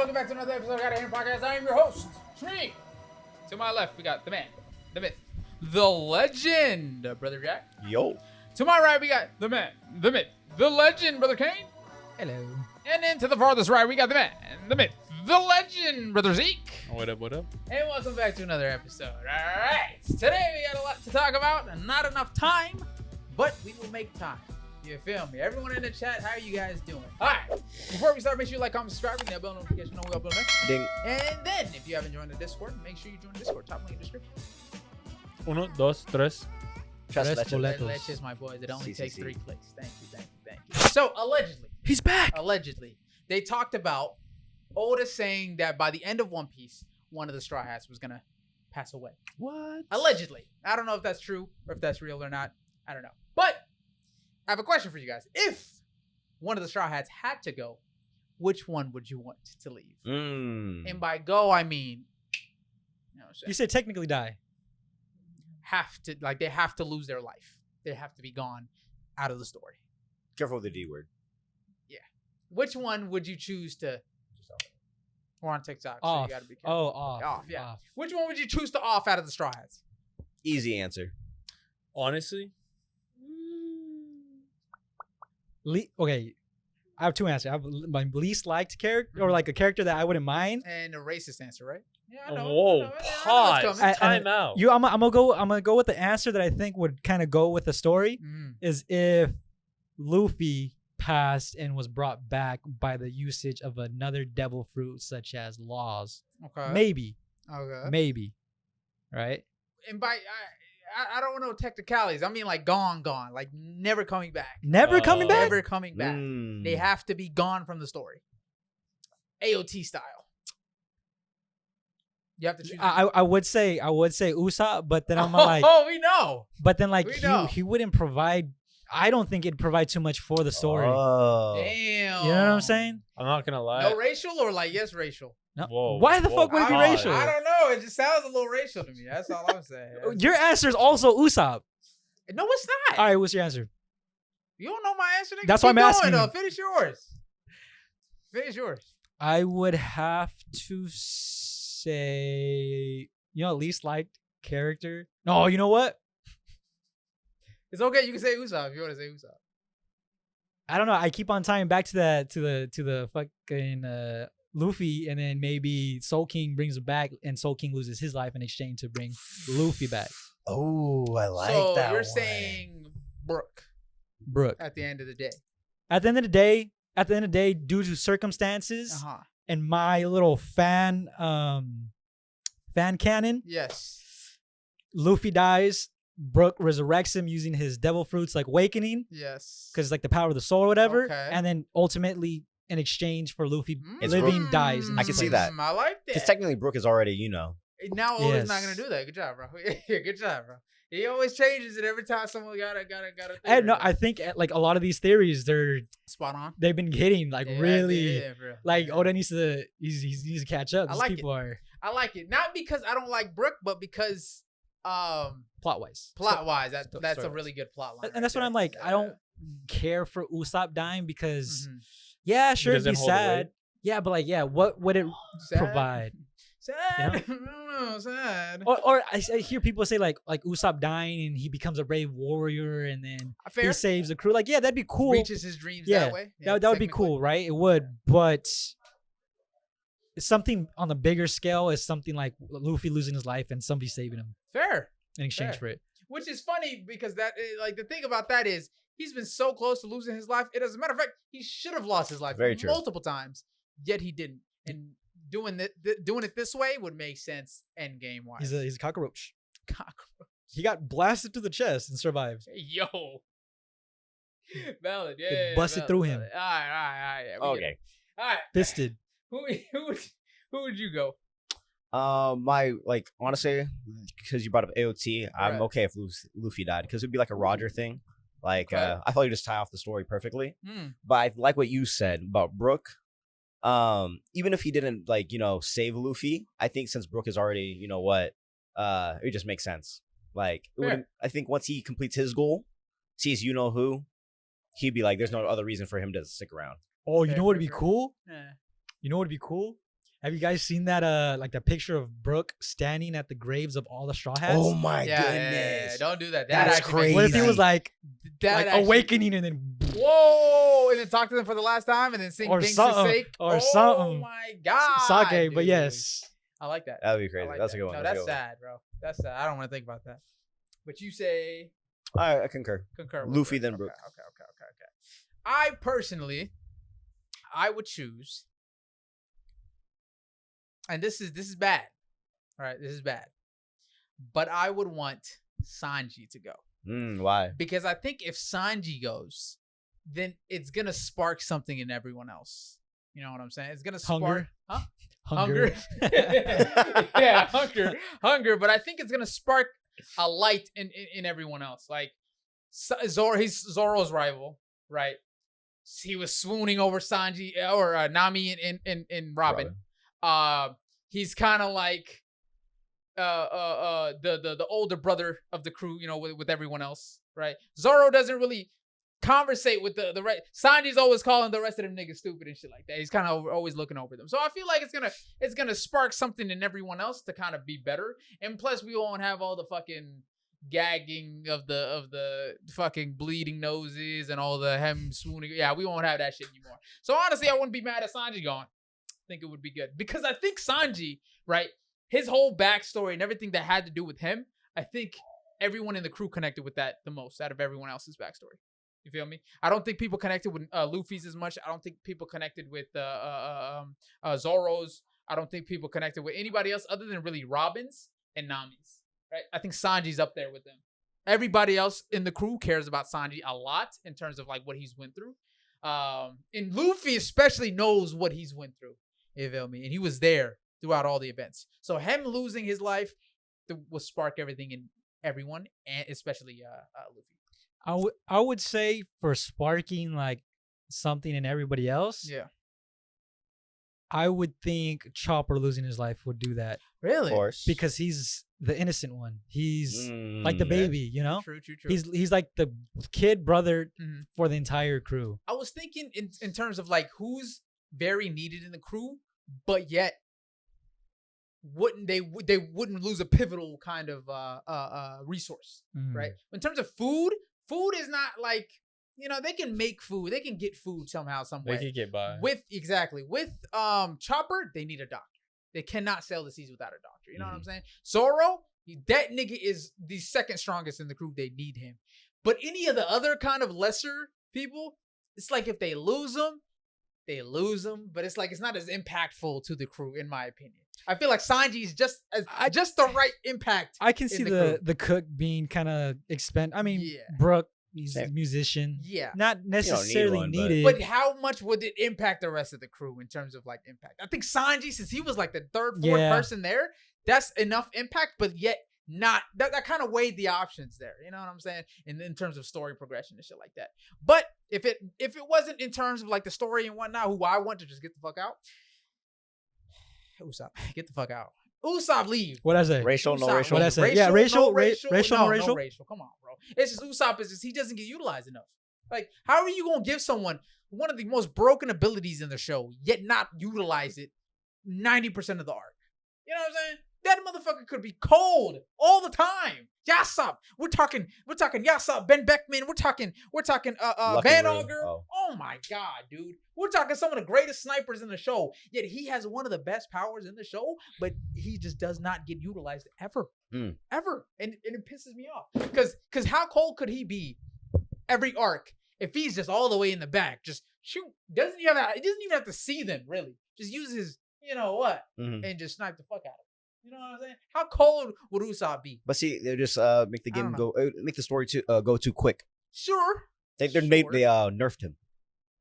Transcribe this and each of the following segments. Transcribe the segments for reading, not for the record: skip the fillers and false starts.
welcome back to another episode of GHM Podcast. I am your host, Shree. To my left, we got the man, the myth, the legend, Brother Jack. Yo. To my right, we got the man, the myth, the legend, Brother Kane. Hello. And then to the farthest right, we got the man, the myth, the legend, Brother Zeke. What up, what up? And welcome back to another episode. All right. Today, we got a lot to talk about and not enough time, but we will make time. You feel me? Everyone in the chat, how are you guys doing? All right. Before we start, make sure you like, comment, subscribe, and the bell notification on we upload next. Ding. And then, if you haven't joined the Discord, make sure you join the Discord. Top link in the description. Uno, dos, tres. Trust Tres legend. boletos. Leches, my boys. It only Si, si, takes si. 3 clicks. Thank you, thank you, thank you. So, He's back. allegedly, they talked about Oda saying that by the end of One Piece, one of the Straw Hats was going to pass away. What? Allegedly. I don't know if that's true or if that's real or not. I don't know. But I have a question for you guys. If one of the Straw Hats had to go, which one would you want to leave? And by go, I mean, you know what I'm saying? You said technically die. They have to lose their life. They have to be gone out of the story. Careful with the D word. Which one would you choose to? We're on TikTok, so Off. you gotta be careful. Oh, off. Off, yeah. Off. Which one would you choose to off out of the Straw Hats? Easy answer. Honestly, Okay, I have 2 answers. I have my least liked character, or like a character that I wouldn't mind. And a racist answer, right? Yeah, I know. whoa, I know what's pause, coming. time out. I'm gonna go with the answer that I think would kind of go with the story. Is if Luffy passed and was brought back by the usage of another devil fruit such as laws. Okay. Maybe, right? And by I don't know technicalities. I mean like gone, like never coming back. Never coming back. Never coming back. They have to be gone from the story. AOT style. You have to choose. I would say Usopp, but then I'm like, oh, we know. but then like We know. he wouldn't provide. I don't think it'd provide too much for the story. Oh. Damn. You know what I'm saying? I'm not gonna lie. No racial or like yes racial? No. Whoa, Why the whoa, fuck would it be pause. racial? I don't know. It just sounds a little racial to me. That's all I'm saying. Your answer is also Usopp. No, it's not. All right, what's your answer? You don't know my answer. Nigga. That's why Keep I'm asking going, you. though. Finish yours. Finish yours. I would have to say, least liked character. No, you know what? It's okay. You can say Usopp if you want to say Usopp. I don't know. I keep on tying back to that to the fucking Luffy, and then maybe Soul King brings him back, and Soul King loses his life in exchange to bring Luffy back. Oh, I like so that. you're one. saying Brook Brook. at the end of the day. At the end of the day, due to circumstances and my little fan canon, Yes. Luffy dies. Brook resurrects him using his devil fruits, like awakening, Yes. because like the power of the soul or whatever. Okay. And then ultimately, in exchange for Luffy It's living, Brook. dies. in I his can see place. that. I like that. Because technically Brooke is already, Now Oda's not Yes. gonna do that. Good job, bro. Good job, bro. He always changes it every time someone got a And no, I think like a lot of these theories, spot on. they've been hitting like Yeah, really. yeah, bro. Like Yeah. Oda needs to catch up. I These like it. people are I like it. Not because I don't like Brook, but because plot wise. plot wise, that's a story-wise. really good plot line. And that's what I'm like. I don't care for Usopp dying because yeah, sure, it'd doesn't be hold the sad. weight. Yeah, but like, yeah, what would it provide? Sad. You know? I don't know, sad. Or I hear people say like Usopp dying and he becomes a brave warrior and then Fair. he saves the crew. Like, yeah, that'd be cool. Reaches his dreams Yeah, that way. that would be cool, right? It would, but it's something on the bigger scale is something like Luffy losing his life and somebody saving him Fair. in exchange Fair. for it. Which is funny because the thing about that is he's been so close to losing his life. As a matter of fact, he should have lost his life Very true. multiple times, yet he didn't. And doing it this way would make sense end game wise. He's a cockroach. cockroach. He got blasted to the chest and survived. Yo. Valid, yeah. It busted through him. All right. Yeah, we get it. Okay. All right. Fisted. Who would you go? Honestly, because you brought up AOT, I'm Right. okay if Luffy died because it'd be like a Roger thing. Like, Okay. I thought you just tie off the story perfectly. Hmm. But I like what you said about Brook. Even if he didn't save Luffy, I think since Brook is already, it just makes sense. Like, it Fair. wouldn't, I think once he completes his goal, sees who, he'd be like, there's no other reason for him to stick around. Oh, you Fair, know what'd fair, be fair. cool? Yeah. You know what'd be cool? Have you guys seen that? Like the picture of Brooke standing at the graves of all the Straw Hats. Oh my Yeah, goodness. don't do that. That's actually makes crazy. What if he was like actually- awakening and then whoa, and then talk to them for the last time, and then sing Or things something, to sake. or Oh something. my god, sake? But dude. yes, I like that. That'd be I crazy. like That's that. a good one. No, That's a that's good one. sad, bro. That's sad. I don't want to think about that. But you say I concur. concur. With Luffy, Brooke. then Brooke. Okay. I personally, I would choose, and this is bad. All right, this is bad. But I would want Sanji to go Why? because I think if Sanji goes, then it's gonna spark something in everyone else. You know what I'm saying? It's gonna spark Hunger. Hunger. Yeah, hunger. But I think it's gonna spark a light in everyone else. Like Zoro, he's Zoro's rival, right? He was swooning over Sanji or Nami and Robin. He's kind of like the older brother of the crew, you know, with everyone else, right? Zoro doesn't really conversate with the right. Sanji's always calling the rest of them niggas stupid and shit like that. He's kind of always looking over them. So I feel like it's gonna spark something in everyone else to kind of be better. And plus, we won't have all the fucking gagging of the fucking bleeding noses and all the hem swooning. Yeah, we won't have that shit anymore. So honestly, I wouldn't be mad at Sanji going. I think it would be good because I think Sanji, right, his whole backstory and everything that had to do with him, I think everyone in the crew connected with that the most out of everyone else's backstory. You feel me? I don't think people connected with Luffy's as much. I don't think people connected with Zoro's. I don't think people connected with anybody else other than really Robin's and Nami's. Right? I think Sanji's up there with them. Everybody else in the crew cares about Sanji a lot in terms of like what he's went through. And Luffy especially knows what he's went through. You feel me? And he was there throughout all the events. So him losing his life will spark everything in everyone, and especially Luffy. I would say for sparking like something in everybody else. Yeah. I would think Chopper losing his life would do that. Really? Of course. Because he's the innocent one. He's like the Yeah. baby, you know? True. He's like the kid brother Mhm. for the entire crew. I was thinking in terms of like who's very needed in the crew, but yet they wouldn't lose a pivotal kind of resource, Mm. right? In terms of food is not like, you know, they can make food, they can get food somehow, some They way. could get by. With Chopper, they need a doctor. They cannot sail the seas without a doctor. You know what I'm saying? Zoro, that nigga is the second strongest in the crew. They need him. But any of the other kind of lesser people, it's like if they lose them, they lose them. But it's like it's not as impactful to the crew, in my opinion. I feel like Sanji is just the right impact. I can see the the cook being kind of I mean, Yeah. Brooke, he's a Same. musician. Yeah. Not necessarily one, but- needed. But how much would it impact the rest of the crew in terms of like impact? I think Sanji, since he was like the third, fourth Yeah. person there, that's enough impact, but yet not that kind of weighed the options there. You know what I'm saying? In terms of story progression and shit like that. But if it wasn't in terms of like the story and whatnot, who I want to just get the fuck out, Usopp, get the fuck out. Usopp, leave. What I say? Racial, no Usopp, racial. What I say? Yeah, racial, no racial, no no racial. racial. Come on, bro. It's just Usopp is just he doesn't get utilized enough. Like, how are you gonna give someone one of the most broken abilities in the show, yet not utilize it 90% of the arc? You know what I'm saying? That motherfucker could be cold all the time. Yasopp. We're talking Yasopp, Ben Beckman. We're talking Lucky Van Roo. Auger. Oh. Oh my god, dude. We're talking some of the greatest snipers in the show. Yet he has one of the best powers in the show, but he just does not get utilized ever. Ever. And it pisses me off. Cause how cold could he be every arc if he's just all the way in the back? Just shoot. He doesn't even have to see them, really. Just use his, you know what, and just snipe the fuck out of them. You know what I'm saying? How cold would Usopp be? But see, they just make the I game don't go, make the story go too quick. Sure. They Sure. nerfed him.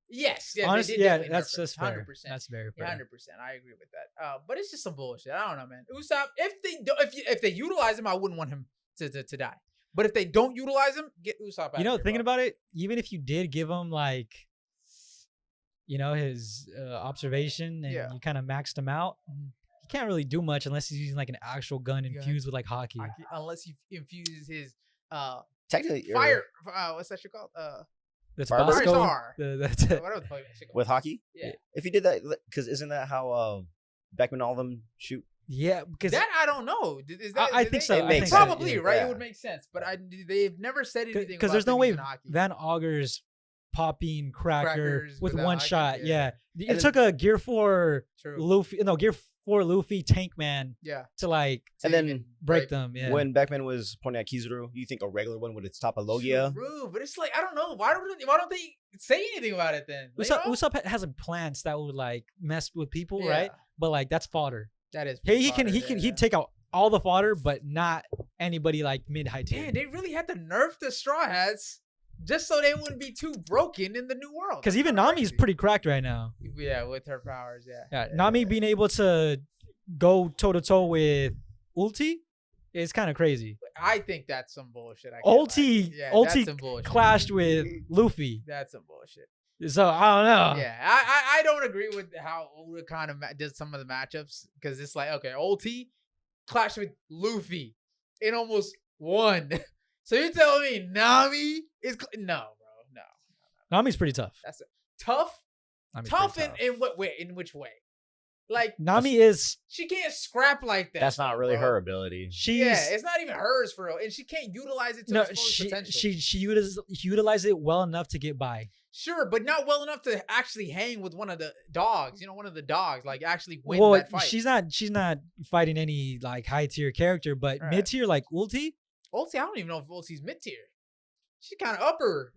Yes. Yeah, Honestly, they yeah, definitely that's nerfed him. just fair. 100%. That's very fair. 100%. I agree with that. But it's just some bullshit. I don't know, man. Usopp, if they utilize him, I wouldn't want him to die. But if they don't utilize him, get Usopp out. You know, of here, thinking bro. about it, even if you did give him like, you know, his observation and Yeah. you kind of maxed him out, he can't really do much unless he's using like an actual gun infused with like hockey. Unless he infuses his Technically, you're fire. What's that shit called? That's Fire Bosco. Star. That's it. Whatever the fuck that shit called. with hockey. Yeah. If you did that, because isn't that how Beckman all of them shoot? Yeah, because That I don't know. Is that, I did think they- so. It I makes think so. Probably, sense. right? Yeah. It would make sense. But they've never said anything Because about there's no them way using hockey. Van Auger's popping cracker Crackers with without one hockey, shot. yeah. Yeah, And it took a Gear 4 True. Gear 4 Luffy Tank Man Yeah. to like And then break them. Yeah, when Beckman was pointing at Kizaru, you think a regular one would stop a Logia? True, but it's like I don't know. Why don't they say anything about it then? You know? Usopp has like plants that would like mess with people, Yeah. right? But like that's fodder. That is. He fodder, can yeah. he'd take out all the fodder, but not anybody like mid high tier. Damn, they really had to nerf the Straw Hats just so they wouldn't be too broken in the new world. Because even That's Nami's crazy. pretty cracked right now. Yeah, with her powers, yeah. Yeah, Nami being able to go toe to toe with Ulti is kind of crazy. I think that's some bullshit. I can't lie. Ulti, Yeah, that's some Ulti bullshit. clashed with Luffy, That's some bullshit. so I don't know. Yeah, I don't agree with how Oda kind of did some of the matchups because it's like, okay, Ulti clashed with Luffy and almost won. So you're telling me Nami is no, bro, no. Nami's pretty tough. That's tough. Nami's Tough pretty in what way? In which way? Like Nami is she can't scrap like that. That's not really bro. her ability. she's Yeah, it's not even hers for real, and she can't utilize it to no its fullest potential. she utilized it well enough to get by. Sure, but not well enough to actually hang with one of the dogs. You know, one of the dogs, like actually win Well, that fight. she's not fighting any like high tier character, but Right. mid tier like Ulti. Ulti, I don't even know if Ulti's mid tier. She's kind of upper.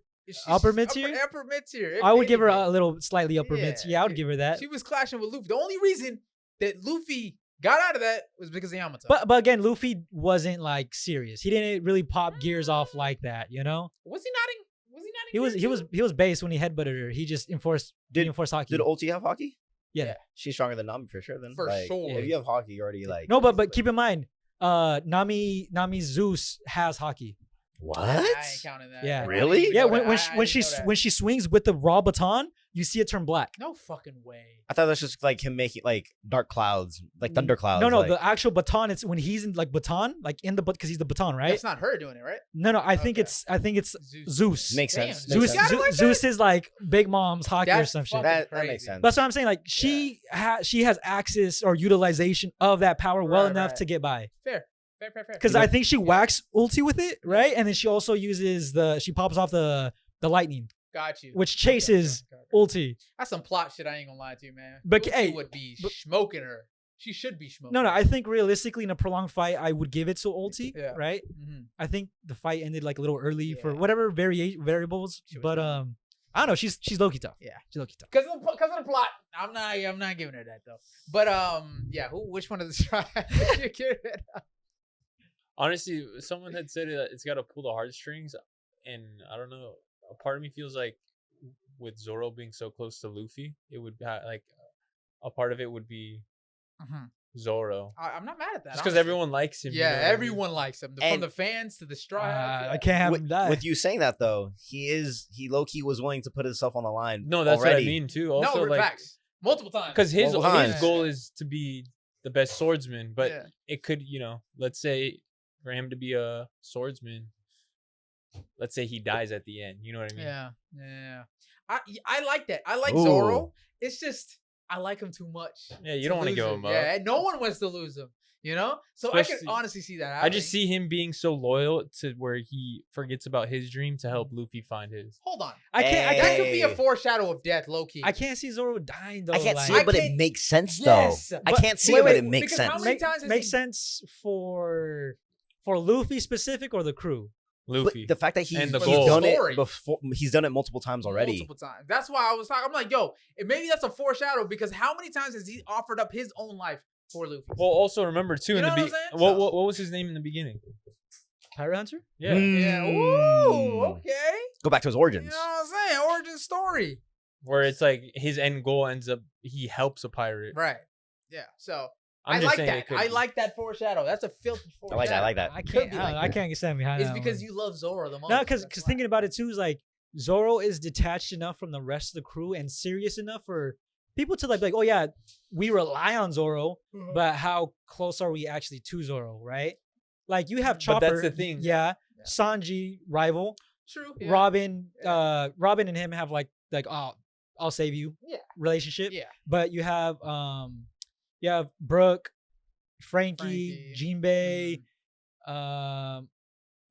Upper mid-tier? Upper mid tier. I would give her a little slightly upper mid. Yeah, Yeah, I would yeah. give her that. She was clashing with Luffy. The only reason that Luffy got out of that was because of Yamato. But again, Luffy wasn't like serious. He didn't really pop gears off like that, you know. was he not in? Was he not in? He was base when he headbutted her. He just Did- enforced hockey. Did Ulti have hockey? Yeah. She's stronger than Nami for sure. Then For Like, sure. If you have hockey, you're already like No, but keep in mind, Nami Zeus has hockey. what? I ain't counting that. Yeah. Really? Yeah, I when didn't know that. when she swings with the raw baton, you see it turn black. No fucking way. I thought that's just like him making like dark clouds, like thunder clouds. No, like, the actual baton. It's when he's in like baton, like in the because he's the baton, right? That's not her doing it, right? No, I think Okay. it's Zeus. makes Damn, sense. Zeus Makes Zeus, got sense. it like that? Zeus is like Big Mom's hockey or That's some shit. fucking That crazy. makes sense. That's what I'm saying. Like she has access or utilization of that power well Right, enough right. to get by. Fair. Because You know- I think she whacks ulti with it, right? And then she also uses she pops off the lightning, Got you. which chases Okay. ulti. That's some plot shit. I ain't gonna lie to you, man. But, Luffy hey, would be but- smoking her. She should be smoking. No, her. I think realistically in a prolonged fight, I would give it to ulti, Yeah. right? Mhm. I think the fight ended like a little early for Yeah. whatever variables, She was but good. I don't know. She's low key tough. Yeah. she's low key tough. Because of the plot. I'm not giving her that though. But yeah, which one of the try? you give it? Honestly, someone had said that it's got to pull the heartstrings, and I don't know. A part of me feels like with Zoro being so close to Luffy, it would like a part of it would be Mhm. Zoro, I'm not mad at that. just because honestly. everyone likes him. you Yeah, know what I mean? everyone likes him. From And- the fans to the straw hats. I can't have him with, die. with you saying that though, he low key was willing to put himself on the line. No, that's already. what I mean too. Also, No, like facts. Multiple times. because his Multiple times. goal is to be the best swordsman, but Yeah. it could, let's say for him to be a swordsman, let's say he dies at the end. You know what I mean? Yeah. I like that. I like Ooh. Zoro. It's just I like him too much. Yeah, you to don't want to lose give him up. Yeah, and no one wants to lose him. You know, so I Especially- can honestly see that. I just happening. see him being so loyal to where he forgets about his dream to help Luffy find his. Hold on. I can't. That could be a Hey. foreshadow of death, low key. I can't see Zoro dying though. I can't like, see it, but I it can't- makes sense Yes, though. I but- can't see wait, it, but wait, it makes because how sense. many times has makes he- sense for Luffy specific or the crew. Luffy. But the fact that he's, And the he's goal. done Story. it before, he's done it multiple times already. Multiple times. That's why I was talking. I'm like, yo, maybe that's a foreshadow because how many times has he offered up his own life for Luffy? Well, also remember too You in know the what I'm saying? what, So- what was his name in the beginning? Pirate Hunter. Yeah, Yeah. Ooh, okay. Go back to his You origins. know what I'm saying? Origin story. where it's like his end goal ends up he helps a pirate. Right. Yeah. So I'm I just like saying that. it could I be. like that foreshadow. That's a filthy I foreshadow. like that. I like that. I Could can't. be I, like I that. can't get stand behind It's that because one. you love Zoro the most. No, because That's why. thinking about it too is like Zoro is detached enough from the rest of the crew and serious enough for people to like, oh yeah, we rely on Zoro, Mhm. but how close are we actually to Zoro, right? Like you have But Chopper, that's the thing. yeah, Yeah. Sanji rival, True. Yeah. Robin, Yeah. Robin and him have like oh I'll save you Yeah. relationship, Yeah. but you have You have Brooke, Frankie, Jinbei.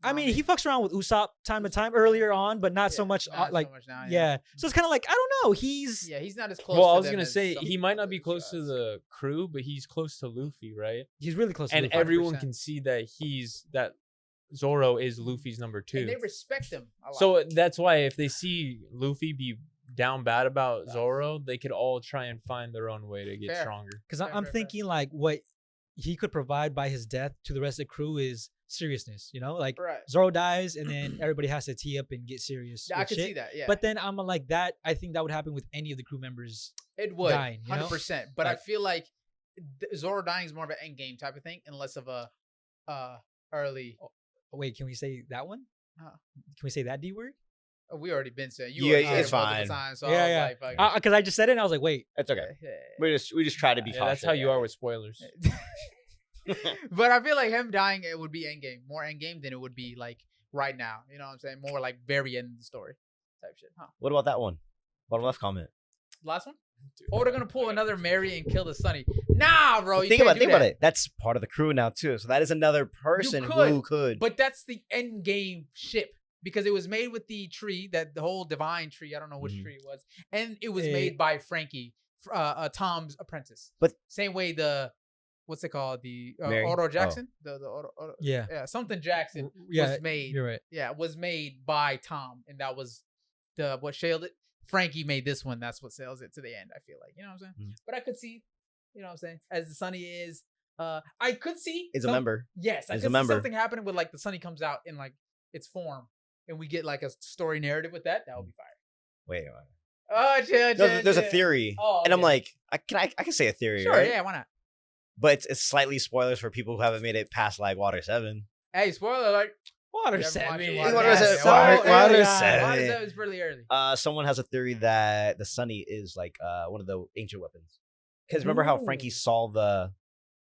I mean, he fucks around with Usopp time to time earlier on, but not so much. Like, so much now, yeah. So it's kind of like I don't know. He's not as close. Well, to I was them gonna as say some he people might not be with close to Straws. the crew, but he's close to Luffy, right? He's really close. And to Luffy. everyone 100%. can see that Zoro is Luffy's number 2. And they respect him a lot. So that's why if they see Luffy be down bad about Zoro, they could all try and find their own way to get Fair. stronger. Because Fair, I'm fair, thinking like what he could provide by his death to the rest of the crew is seriousness. You know, like right. Zoro dies and then everybody has to tee up and get serious. I with can shit. see that. Yeah. But then I'm like that. I think that would happen with any of the crew members. it would dying, you know? 100%. But I Like- feel like Zoro dying is more of an end game type of thing, and less of a early. Oh, wait, can we say that one? Huh. Can we say that D word? We already been saying Yeah, already said it's it multiple fine. times, so Yeah, I was yeah. like, fuck it. Because I just said it and I was like, wait. It's okay. Yeah. We just try to be Yeah, cautious. that's how you are with spoilers. But I feel like him dying, it would be endgame, more endgame than it would be like right now. You know what I'm saying? More like very end of the story type shit. Huh? What about that one? Bottom left comment. Last one? Dude, Oh, they're gonna pull another Mary and kill the Sunny. Nah, bro. You Think can't about do think that. about it. That's part of the crew now too. So that is another person who could. But that's the end game ship because it was made with the tree, that the whole divine tree. I don't know which Mhm. tree it was, and it was Eh. made by Frankie, Tom's apprentice. But- same way the what's it called, the Mary? Otto Oh. Jackson, the Otto, Yeah. something Jackson Yeah. was made. You're right. Yeah, was made by Tom, and that was the what sailed it. Frankie made this one. That's what sells it to the end. I feel like, you know what I'm saying. Mhm. But I could see, you know what I'm saying, as the Sunny is. I could see Is a some- member. Yes, I Is could a see member. something happening with like the Sunny comes out in like its form, and we get like a story narrative with that. That would be fire. Wait. Oh, chill. No, there's a theory, Oh, and I'm okay. like, I can say a theory, Sure, right? yeah, why not? But it's slightly spoilers for people who haven't made it past like Water 7. Hey, spoiler alert. Water You haven't watched 7. it, Water Water seven. seven. Water- So Water early. seven. Water 7 is really early. Someone has a theory that the Sunny is like one of the ancient weapons. Because remember how Frankie saw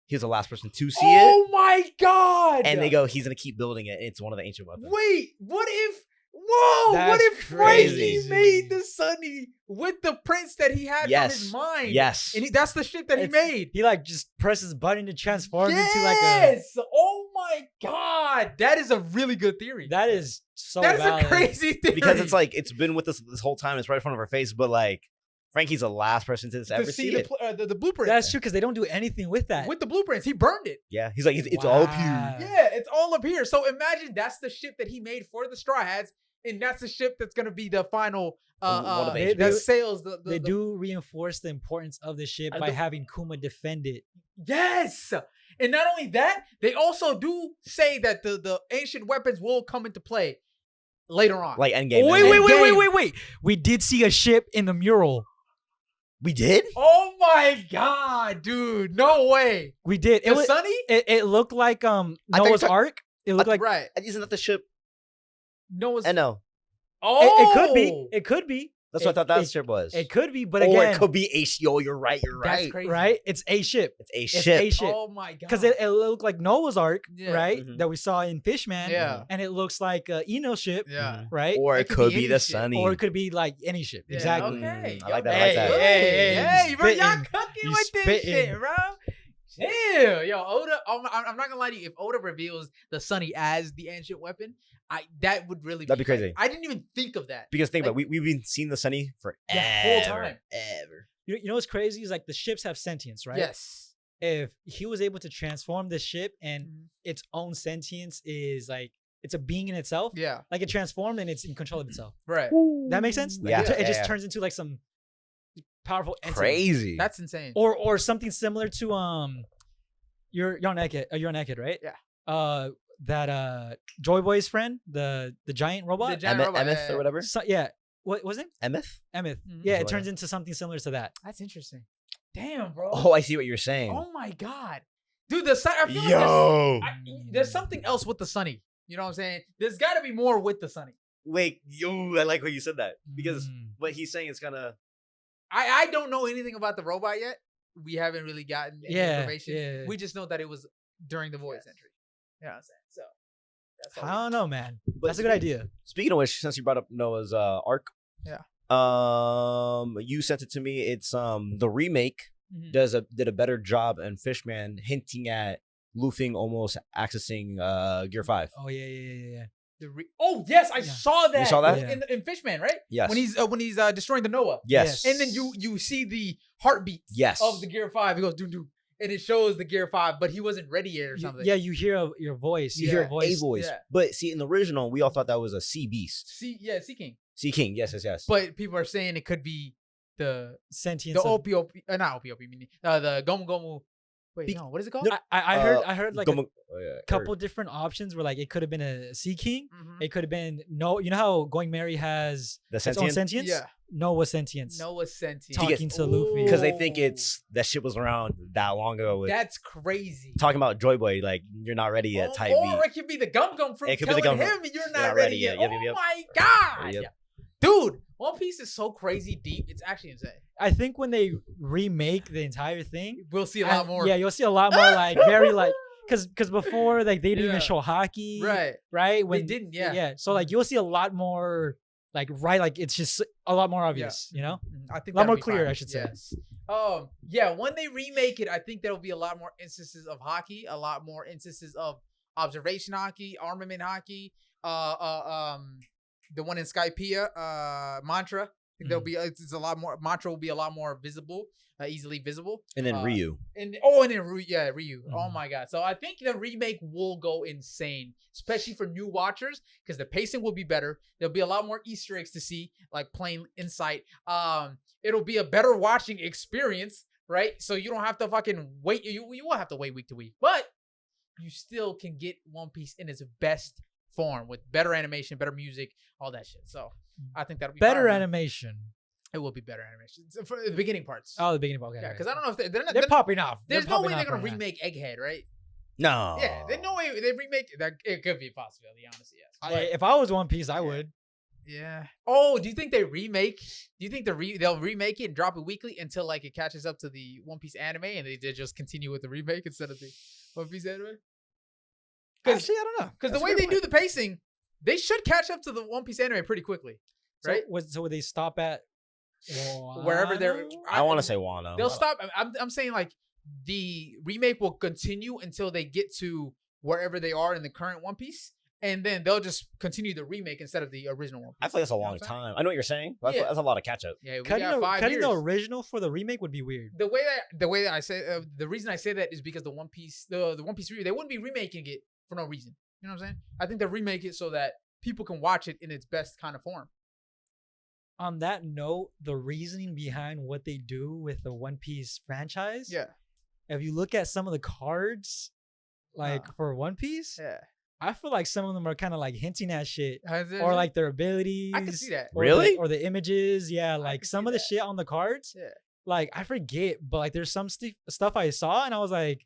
he was the last person to see it, Oh my god! and they go, he's gonna keep building it. And it's one of the ancient weapons. Wait, what if? Whoa! what That's if Frankie crazy. made the Sunny with the prince that he had from Yes. his mind? Yes. and that's the shit that he It's- made. He like just presses button to transform into like a. Yes! Oh my god, that is a really good theory. That is so That is valid. a crazy theory. Because it's like it's been with us this whole time. It's right in front of our face, but like Frankie's the last person to to ever see see it. the blueprint. That's true because they don't do anything with that. With the blueprints, he burned it. Yeah, he's like it's all up here. Wow. Yeah, it's all up here. So imagine that's the ship that he made for the Straw Hats, and that's the ship that's gonna be the final. One of the They- that they- sails the. They do reinforce the importance of the ship And by the- having Kuma defend it. Yes, and not only that, they also do say that the ancient weapons will come into play later on. Like Endgame. Wait, Endgame. wait. We did see a ship in the mural. We did? Oh my god, dude! No way. We did. The Sunny? It looked like I think Noah's so- Ark. It looked like right. Isn't that the ship? Noah's. No. Oh, it could be. It could be. That's what I thought that it, ship was. It could be, but or again, it could be ACO. You're right. That's right. crazy. right? It's a ship. It's a It's ship. a ship. Oh my god. Because it looked like Noah's Ark, Yeah. right? Mhm. That we saw in Fishman. Yeah. And it looks like Eno's ship, Yeah. right? Or It it could could be be any the shit. Sunny. Or it could be like any ship. Yeah, Exactly. Okay. I like that, Yo, I like that. Hey, You bro, y'all spitting. cooking You with this spitting. shit, bro. Chill, yo, Oda. I'm not gonna lie to you. If Oda reveals the Sunny as the ancient weapon, that would really That'd be crazy. I didn't even think of that. Because think Like- about it, we've been seeing the Sunny for The whole time. Ever. You know what's crazy is like the ships have sentience, right? Yes. If he was able to transform the ship and Mhm. its own sentience is like it's a being in itself, Yeah. like it transformed and it's in control of itself. Right. That makes sense? Like, Yeah. it just Yeah. turns into like some powerful entity. Crazy. That's insane. Or something similar to you're on Ekid, right? Yeah. That Joy Boy's friend, the giant robot. The giant robot, Emeth yeah. or whatever. So, yeah. What was it? Emeth? Emeth. Mhm. Yeah, it Something turns like into something similar to that. That's interesting. Damn, bro. Oh, I see what you're saying. Oh my god, dude. The Sun. I feel like Yo. there's something else with the Sunny. You know what I'm saying? There's got to be more with the Sunny. Wait, I like what you said that. Because Mm. what he's saying is gonna. I don't know anything about the robot yet. We haven't really gotten any Yeah, information. yeah. We just know that it was during the voice entry. You know what I'm saying? So that's all I we don't know, man. But That's a good idea. Speaking of which, since you brought up Noah's Ark. Yeah. You sent it to me. It's the remake did a better job in Fishman hinting at Luffy almost accessing Gear 5. Oh yeah. Oh yes, I saw that. You saw that? In Fishman, right? Yes. When he's destroying the Noah. Yes. And then you see the heartbeat. Yes. Of the Gear 5. It goes doo doo, and it shows the Gear 5, but he wasn't ready yet or something. Yeah, you hear your voice. You hear a voice. A voice. Yeah. But see, in the original, we all thought that was a sea beast. Sea King. Sea King. Yes. But people are saying it could be the Sentience. not OPOP, meaning the Gomu Gomu. Wait, no, what is it called? No, I heard like a yeah, couple different options where like it could have been a Sea King. Mhm. It could have been you know how Going Merry has the its own sentient. sentience? Yeah. Noah sentience. Noah sentient. Talking to Luffy. Because they think it's that shit was around that long ago. With That's crazy. talking about Joy Boy, like you're not ready yet. Type or beat. it could be the Gum Gum fruit It could be the telling Gum Gum. him you're not ready yet. Yep. Oh my god, Yep. dude! One Piece is so crazy deep. It's actually insane. I think when they remake the entire thing, We'll see a lot more. Yeah, you'll see a lot more like very like because before like they didn't Yeah. even show hockey, Right. Right? They didn't. Yeah. Yeah. So like you'll see a lot more like like it's just a lot more obvious, you know? I think A lot that'll more be clear, fine. I should say. Yes. Yeah. When they remake it, I think there'll be a lot more instances of hockey, a lot more instances of observation hockey, armament hockey. The one in Skypiea, Mantra. I think there'll be it's a lot more. Mantra will be a lot more visible, easily visible. And then Ryu. And then Ryu. Oh my god! So I think the remake will go insane, especially for new watchers, because the pacing will be better. There'll be a lot more Easter eggs to see, like plain insight. It'll be a better watching experience, right? So you don't have to fucking wait. You won't have to wait week to week, but you still can get One Piece in its best form with better animation, better music, all that shit. So I think that'll be Better fire. animation. It will be better animation for the beginning parts. Oh, the beginning. Okay. Yeah, because I don't know if they're not. They're popping off. There's no way popping they're off gonna right now. remake Egghead, right? No. Yeah, there's no way they remake that. It could be a possibility, honestly. Yes. If I was One Piece, I would. Yeah. Oh, do you think they remake? Do you think they'll remake it and drop it weekly until like it catches up to the One Piece anime, and they just continue with the remake instead of the One Piece anime? Actually, I don't know. Because the way they do the pacing, they should catch up to the One Piece anime pretty quickly, right? So would they stop at Wherever they're. I want to say Wano. They'll stop. I'm saying like the remake will continue until they get to wherever they are in the current One Piece, and then they'll just continue the remake instead of the original One Piece. I feel like that's a You know long what I'm saying? time. I know what you're saying. But Yeah. that's a lot of catch up. Yeah, we cutting got 5 years. the original for the remake would be weird. The way that I say the reason I say that is because the One Piece the One Piece remake, they wouldn't be remaking it for no reason. You know what I'm saying? I think they remake it so that people can watch it in its best kind of form. On that note, the reasoning behind what they do with the One Piece franchise, Yeah. if you look at some of the cards, like Uh-huh. for One Piece, Yeah. I feel like some of them are kind of like hinting at shit, Has it- or like their abilities. I can see that. or Really? or the images. Yeah, like can some see of the that. shit on the cards. Yeah. Like I forget, but like there's some stuff I saw and I was like,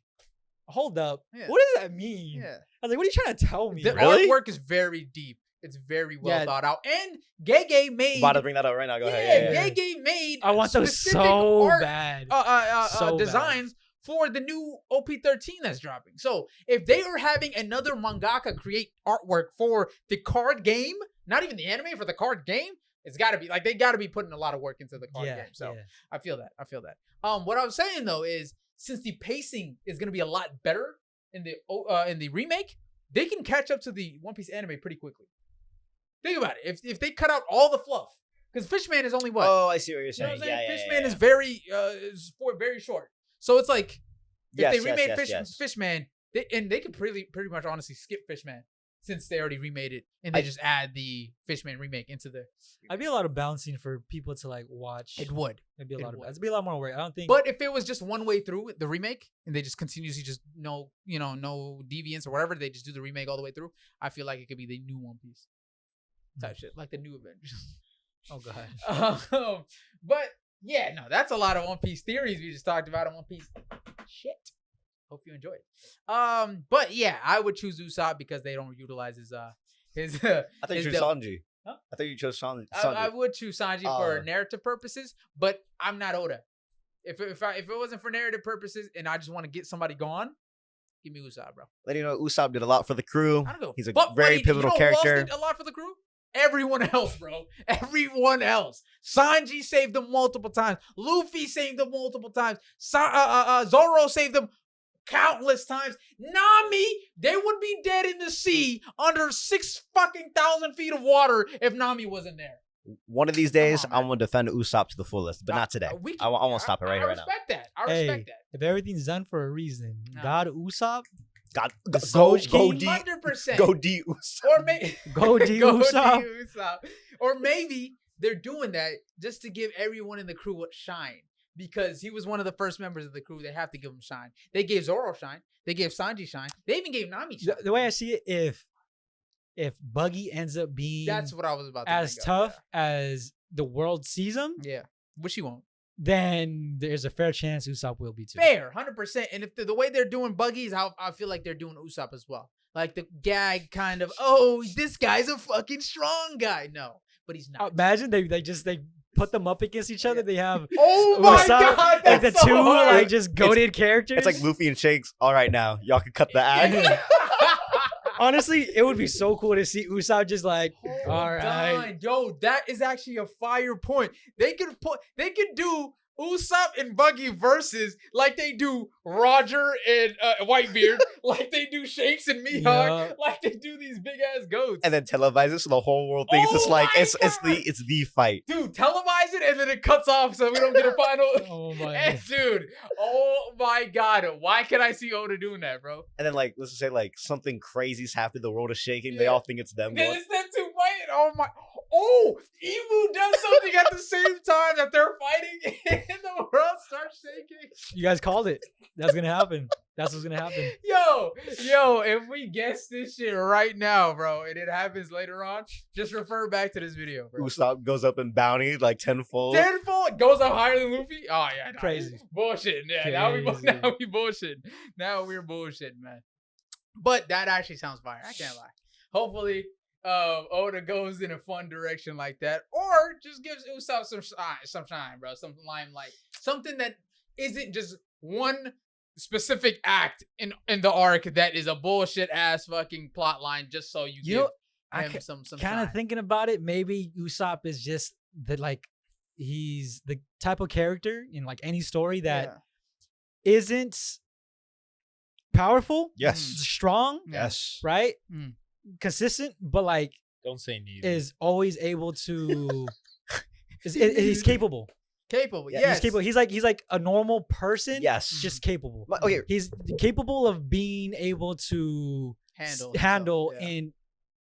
hold up, Yeah. what does that mean? Yeah. I was like, what are you trying to tell me? The Really? artwork is very deep. It's very well Yeah. thought out. And Gege made About to bring that up right now. Go ahead. yeah, Yeah. Gege made I want those specific so art, bad. So bad. designs for the new OP13 that's dropping. So if they are having another mangaka create artwork for the card game, not even the anime, for the card game, it's got to be like they got to be putting a lot of work into the card game. So yeah. I feel that. What I was saying though is since the pacing is going to be a lot better in the remake, they can catch up to the One Piece anime pretty quickly. Think about it. If they cut out all the fluff, because Fishman is only what? Oh, I see what you're You know saying. what I'm saying? Yeah, Fishman is very very short. So it's like if they remade Fishman, they could pretty much honestly skip Fishman since they already remade it and they just add the Fishman remake into the. I'd be a lot of balancing for people to like watch. It would. It'd be a It lot of. would. It'd be a lot more work. I don't think. But if it was just one way through the remake and they just continuously just no deviance or whatever, they just do the remake all the way through. I feel like it could be the new One Piece type shit, like the new Avengers. Oh god. But yeah, no, that's a lot of One Piece theories we just talked about on One Piece. Shit. Hope you enjoyed. But yeah, I would choose Usopp because they don't utilize his. I think you his chose del- Sanji. Huh? I think you chose Sanji. I would choose Sanji for narrative purposes, but I'm not Oda. If it wasn't for narrative purposes and I just want to get somebody gone, give me Usopp, bro. Letting you know, Usopp did a lot for the crew. I don't know. He's a But very wait, pivotal you know who else character. did a lot for the crew? everyone else, bro. Everyone else. Sanji saved them multiple times. Luffy saved them multiple times. Zoro saved them countless times. Nami, they would be dead in the sea under 6,000 feet of water if Nami wasn't there. One of these days, Come on, I'm gonna defend Usopp to the fullest, but not today. I won't stop it right now. I respect that. I respect that. If everything's done for a reason, God Usopp, God, the go King, D, 100%. go D Usopp. Or maybe Go D Usopp. Or maybe they're doing that just to give everyone in the crew a shine. Because he was one of the first members of the crew. They have to give him shine. They gave Zoro shine. They gave Sanji shine. They even gave Nami shine. The way I see it, if Buggy ends up being That's what I was about to as tough as the world sees him, yeah, which he won't. Then there's a fair chance Usopp will be too. Fair, 100%. And if the way they're doing Buggy is how I feel like they're doing Usopp as well. Like the gag kind of, oh, this guy's a fucking strong guy. No, but he's not. Imagine they put them up against each other. They have Oh my Usopp, God, like that's the so two hard. like just goated characters. It's like Luffy and Shanks. All right, now y'all can cut the act. Honestly, it would be so cool to see Usopp just like, all right. Done. Yo, that is actually a fire point. They could do Usopp and Buggy versus like they do Roger and Whitebeard, like they do Shanks and Mihawk, Yeah. like they do these big ass goats. And then televise it so the whole world thinks it's Oh like my it's the fight. Dude, televise it and then it cuts off so we don't get a final. Oh my And dude, oh my God, why can I see Oda doing that, bro? And then like let's just say like something crazy's happened, the world is shaking. They Yeah. all think it's them. Then Going, it's them two fighting. Oh my. Oh, Imu does something at the same time that they're fighting and the world starts shaking. You guys called it. That's gonna happen. That's what's gonna happen. Yo, if we guess this shit right now, bro, and it happens later on, just refer back to this video, bro. Usopp goes up in bounty like tenfold. Tenfold goes up higher than Luffy. Oh yeah, Crazy. bullshit. Yeah, Crazy. now we bullshit. Now we're bullshit, man. But that actually sounds fire. I can't lie. Hopefully, Oda goes in a fun direction like that, or just gives Usopp some shine, bro, some limelight, something that isn't just one specific act in the arc that is a bullshit ass fucking plot line just so you know, give him some Kind of shine. thinking about it, maybe Usopp is just that like he's the type of character in like any story that isn't powerful, Yes. strong, Yes. right? Mm. Consistent, but like Don't say neither. is always able to he's capable. Capable, Yeah, yes. He's capable. He's like a normal person. Yes. Just capable. But, okay. He's capable of being able to handle himself, yeah. in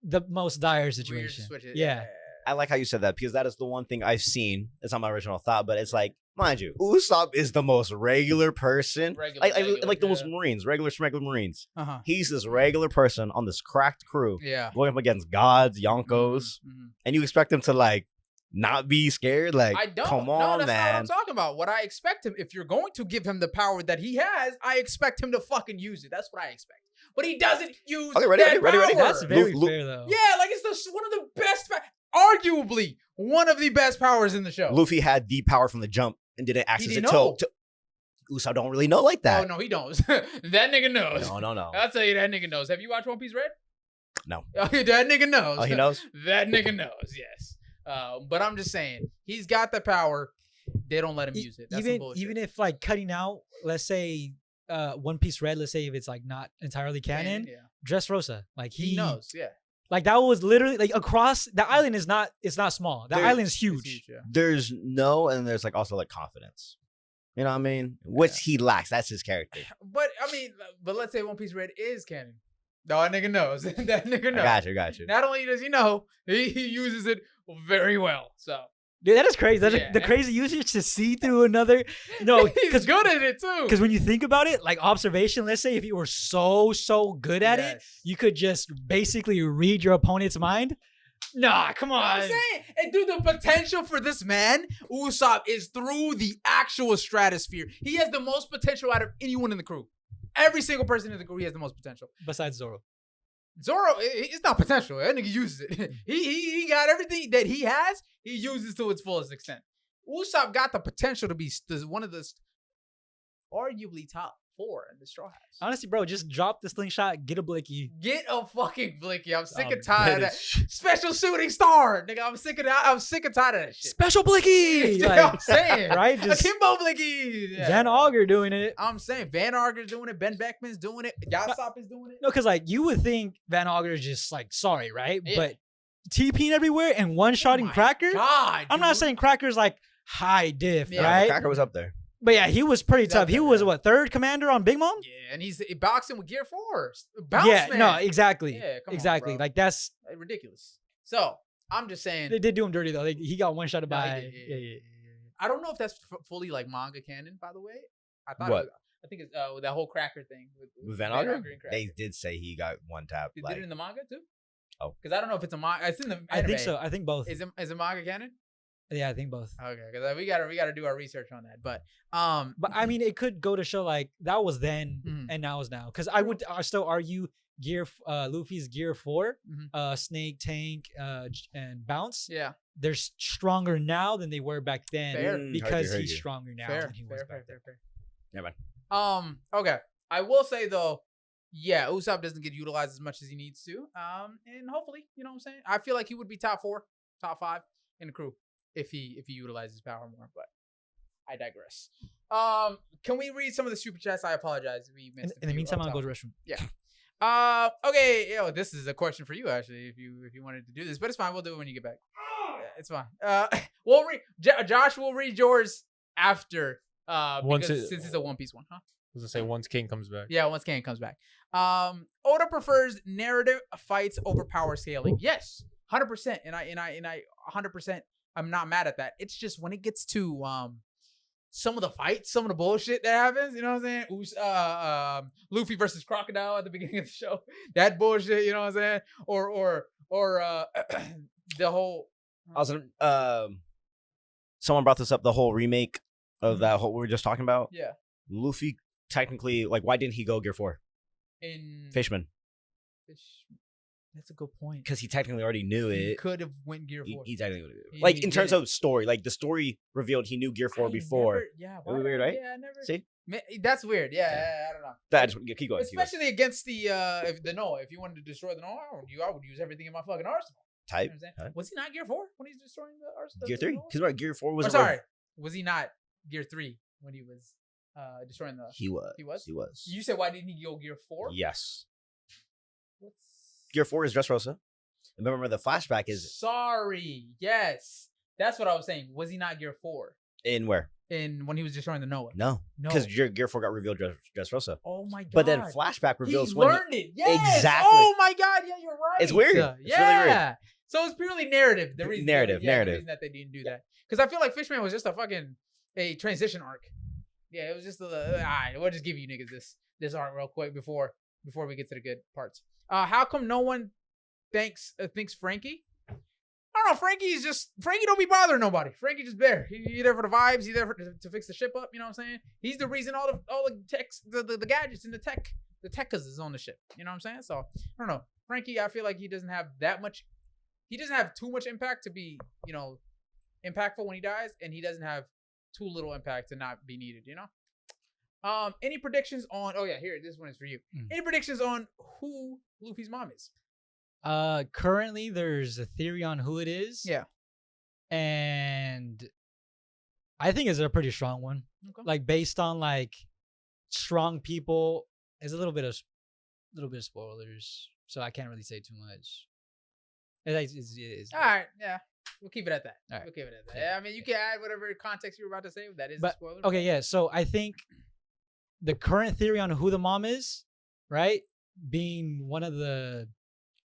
the most dire Weird situation. switches, Yeah. I like how you said that because that is the one thing I've seen. It's not my original thought, but it's like, mind you, Usopp is the most regular person. Regular, like the most yeah. Marines, regular Marines. Uh-huh. He's this regular person on this cracked crew Yeah. going up against gods, Yonkos, Mhm. and you expect him to like not be scared? Like, I don't. come No, on, that's not what I'm man. talking about. What I expect him, if you're going to give him the power that he has, I expect him to fucking use it. That's what I expect. But he doesn't use Okay, ready, that ready, ready. power. That's very Lu- fair though. Yeah, like it's one of the best, arguably one of the best powers in the show. Luffy had the power from the jump and didn't access didn't it know. till Usopp don't really know like Oh that. no, he knows. That nigga knows. No. I'll tell you, that nigga knows. Have you watched One Piece Red? No. Oh, that nigga knows. Oh, he knows? That nigga knows. Yes. But I'm just saying, he's got the power. They don't let him use it. That's some bullshit. Even if like cutting out, let's say One Piece Red, let's say if it's like not entirely canon, yeah. Dressrosa, like He knows. Yeah. Like that was literally like across the island is not, it's not small. The There- island's It's huge. yeah. There's no, and there's like also like confidence. You know what I mean? Which he lacks. That's his character. But I mean, but let's say One Piece Red is canon. No, that nigga knows. That nigga knows. Got you. Not only does he know, he uses it very well. So Dude, that is crazy. That's Yeah. the crazy usage to see through another. No, he's good at it too. because when you think about it, like observation, let's say if you were so good at it, Yes. you could just basically read your opponent's mind. Nah, come on. I'm saying, and dude, the potential for this man, Usopp, is through the actual stratosphere. He has the most potential out of anyone in the crew. Every single person in the crew, he has the most potential. Besides Zoro. Zoro, it's not potential. That nigga uses it. he got everything that he has. He uses to its fullest extent. Usopp got the potential to be one of the arguably top 4 in the Straw Hats. Honestly, bro, just drop the slingshot, get a blicky. Get a fucking blicky. I'm sick I'm and tired of dead that. as Special shooting star, nigga. I'm sick and tired of that shit. Special blicky! You know what I'm saying? right? Just Akimbo blicky. Yeah. Van Auger doing it. I'm saying Van Auger's doing it. Ben Beckman's doing it. Gossop is doing it. No, because like you would think Van Auger is just like sorry, right? Yeah. But TPing everywhere and one-shotting Cracker. God, I'm not dude. saying Cracker's like high diff, Yeah, right? Cracker was up there. But yeah, he was pretty He's up tough. He there, was yeah. what, 3rd commander on Big Mom? Yeah, and he's boxing with Gear 4. Bounce Yeah, man. no, exactly. Yeah, come on, exactly. bro. Like that's Ridiculous. So I'm just saying. they did do him dirty though. He got one-shotted No, he by did, yeah. I don't know if that's fully like manga canon, by the way. I thought What? I think it's with that whole Cracker thing With Van Auger? and Cracker. They did say he got one tap. Did Like, it in the manga too? Oh. Because I don't know if it's a manga. It's in the anime. I think so. I think both. Is it manga canon? Yeah, I think both. Okay, because we gotta do our research on that. But But I mean, it could go to show like that was then Mhm. and now is now. Because I would still argue Luffy's Gear 4, Mhm. Snake, Tank, and Bounce. yeah, They're stronger now than they were back then Fair. because Heard he's you. stronger now fair, than he was fair, back fair, then. fair, Yeah, man. fair. Okay. I will say though, yeah, Usopp doesn't get utilized as much as he needs to. And hopefully, you know what I'm saying. I feel like he would be top 4, top 5 in the crew if he utilizes power more. But I digress. Can we read some of the super chats? I apologize. We missed. In the meantime, I'll go to the restroom. Okay. This is a question for you actually. If you wanted to do this, but it's fine. We'll do it when you get back. Yeah, it's fine. We'll read. Josh will read yours after. Since it's a One Piece one, huh? I was gonna say once King comes back. Yeah, once Kane comes back. Oda prefers narrative fights over power scaling. Yes, 100%. And I 100%. I'm not mad at that. It's just when it gets to some of the fights, some of the bullshit that happens. You know what I'm saying? Luffy versus Crocodile at the beginning of the show. That bullshit. You know what I'm saying? Or the whole. I was someone brought this up, the whole remake of that whole we were just talking about. Yeah. Luffy technically, like, why didn't he go Gear 4? In Fishman. That's a good point. Because he technically already knew He it. could have went Gear 4. He technically knew it. He Like, in terms didn't. of story, like, the story revealed he knew Gear 4 before. Yeah. It was weird, right? Yeah, I never. See? That's weird. Yeah, I don't know. That, just, keep going. Keep going. Especially against the Noah. If you wanted to destroy the Noah, I would use everything in my fucking arsenal. You know Type. what I'm saying? Type. Was he not Gear 4 when he's destroying the arsenal? Gear 3? Because what, Gear 4 was. Or sorry, was he not Gear 3 when he was destroying the? He was. He was? He was. You said why didn't he go Gear 4? Yes. What's... Gear 4 is Dressrosa. Remember, the flashback is Sorry. Yes, that's what I was saying. Was he not Gear 4 in where? in when he was destroying the Noah? No. No. Because Gear 4 got revealed Dressrosa. Oh my god. But then flashback reveals he when learned it. Yes. Exactly. Oh my god. Yeah, you're right. It's weird. It's yeah. really weird. So it's purely narrative. The reason, Narrative. The reason that they didn't do that. Because I feel like Fishman was just a transition arc. Yeah, it was just alright, we'll just give you niggas this arc real quick before we get to the good parts. How come no one thinks Frankie? I don't know. Frankie don't be bothering nobody. Frankie just there. He there for the vibes. He there to fix the ship up. You know what I'm saying? He's the reason all the techs, the gadgets and the techers is on the ship. You know what I'm saying? So I don't know. Frankie, I feel like he doesn't have that much. He doesn't have too much impact to be, impactful when he dies, and he doesn't have too little impact to not be needed. You know. Any predictions on? Oh yeah, here this one is for you. Any predictions on who Luffy's mom is? Currently there's a theory on who it is. Yeah. And I think it's a pretty strong one. Okay. Like based on like strong people, there's a little bit of spoilers, so I can't really say too much. It's All right, yeah, we'll keep it at that. All right. We'll keep it at that. Yeah. Yeah, I mean, you can add whatever context you were about to say. That is a But spoiler. okay, yeah. So I think the current theory on who the mom is, right, being one of the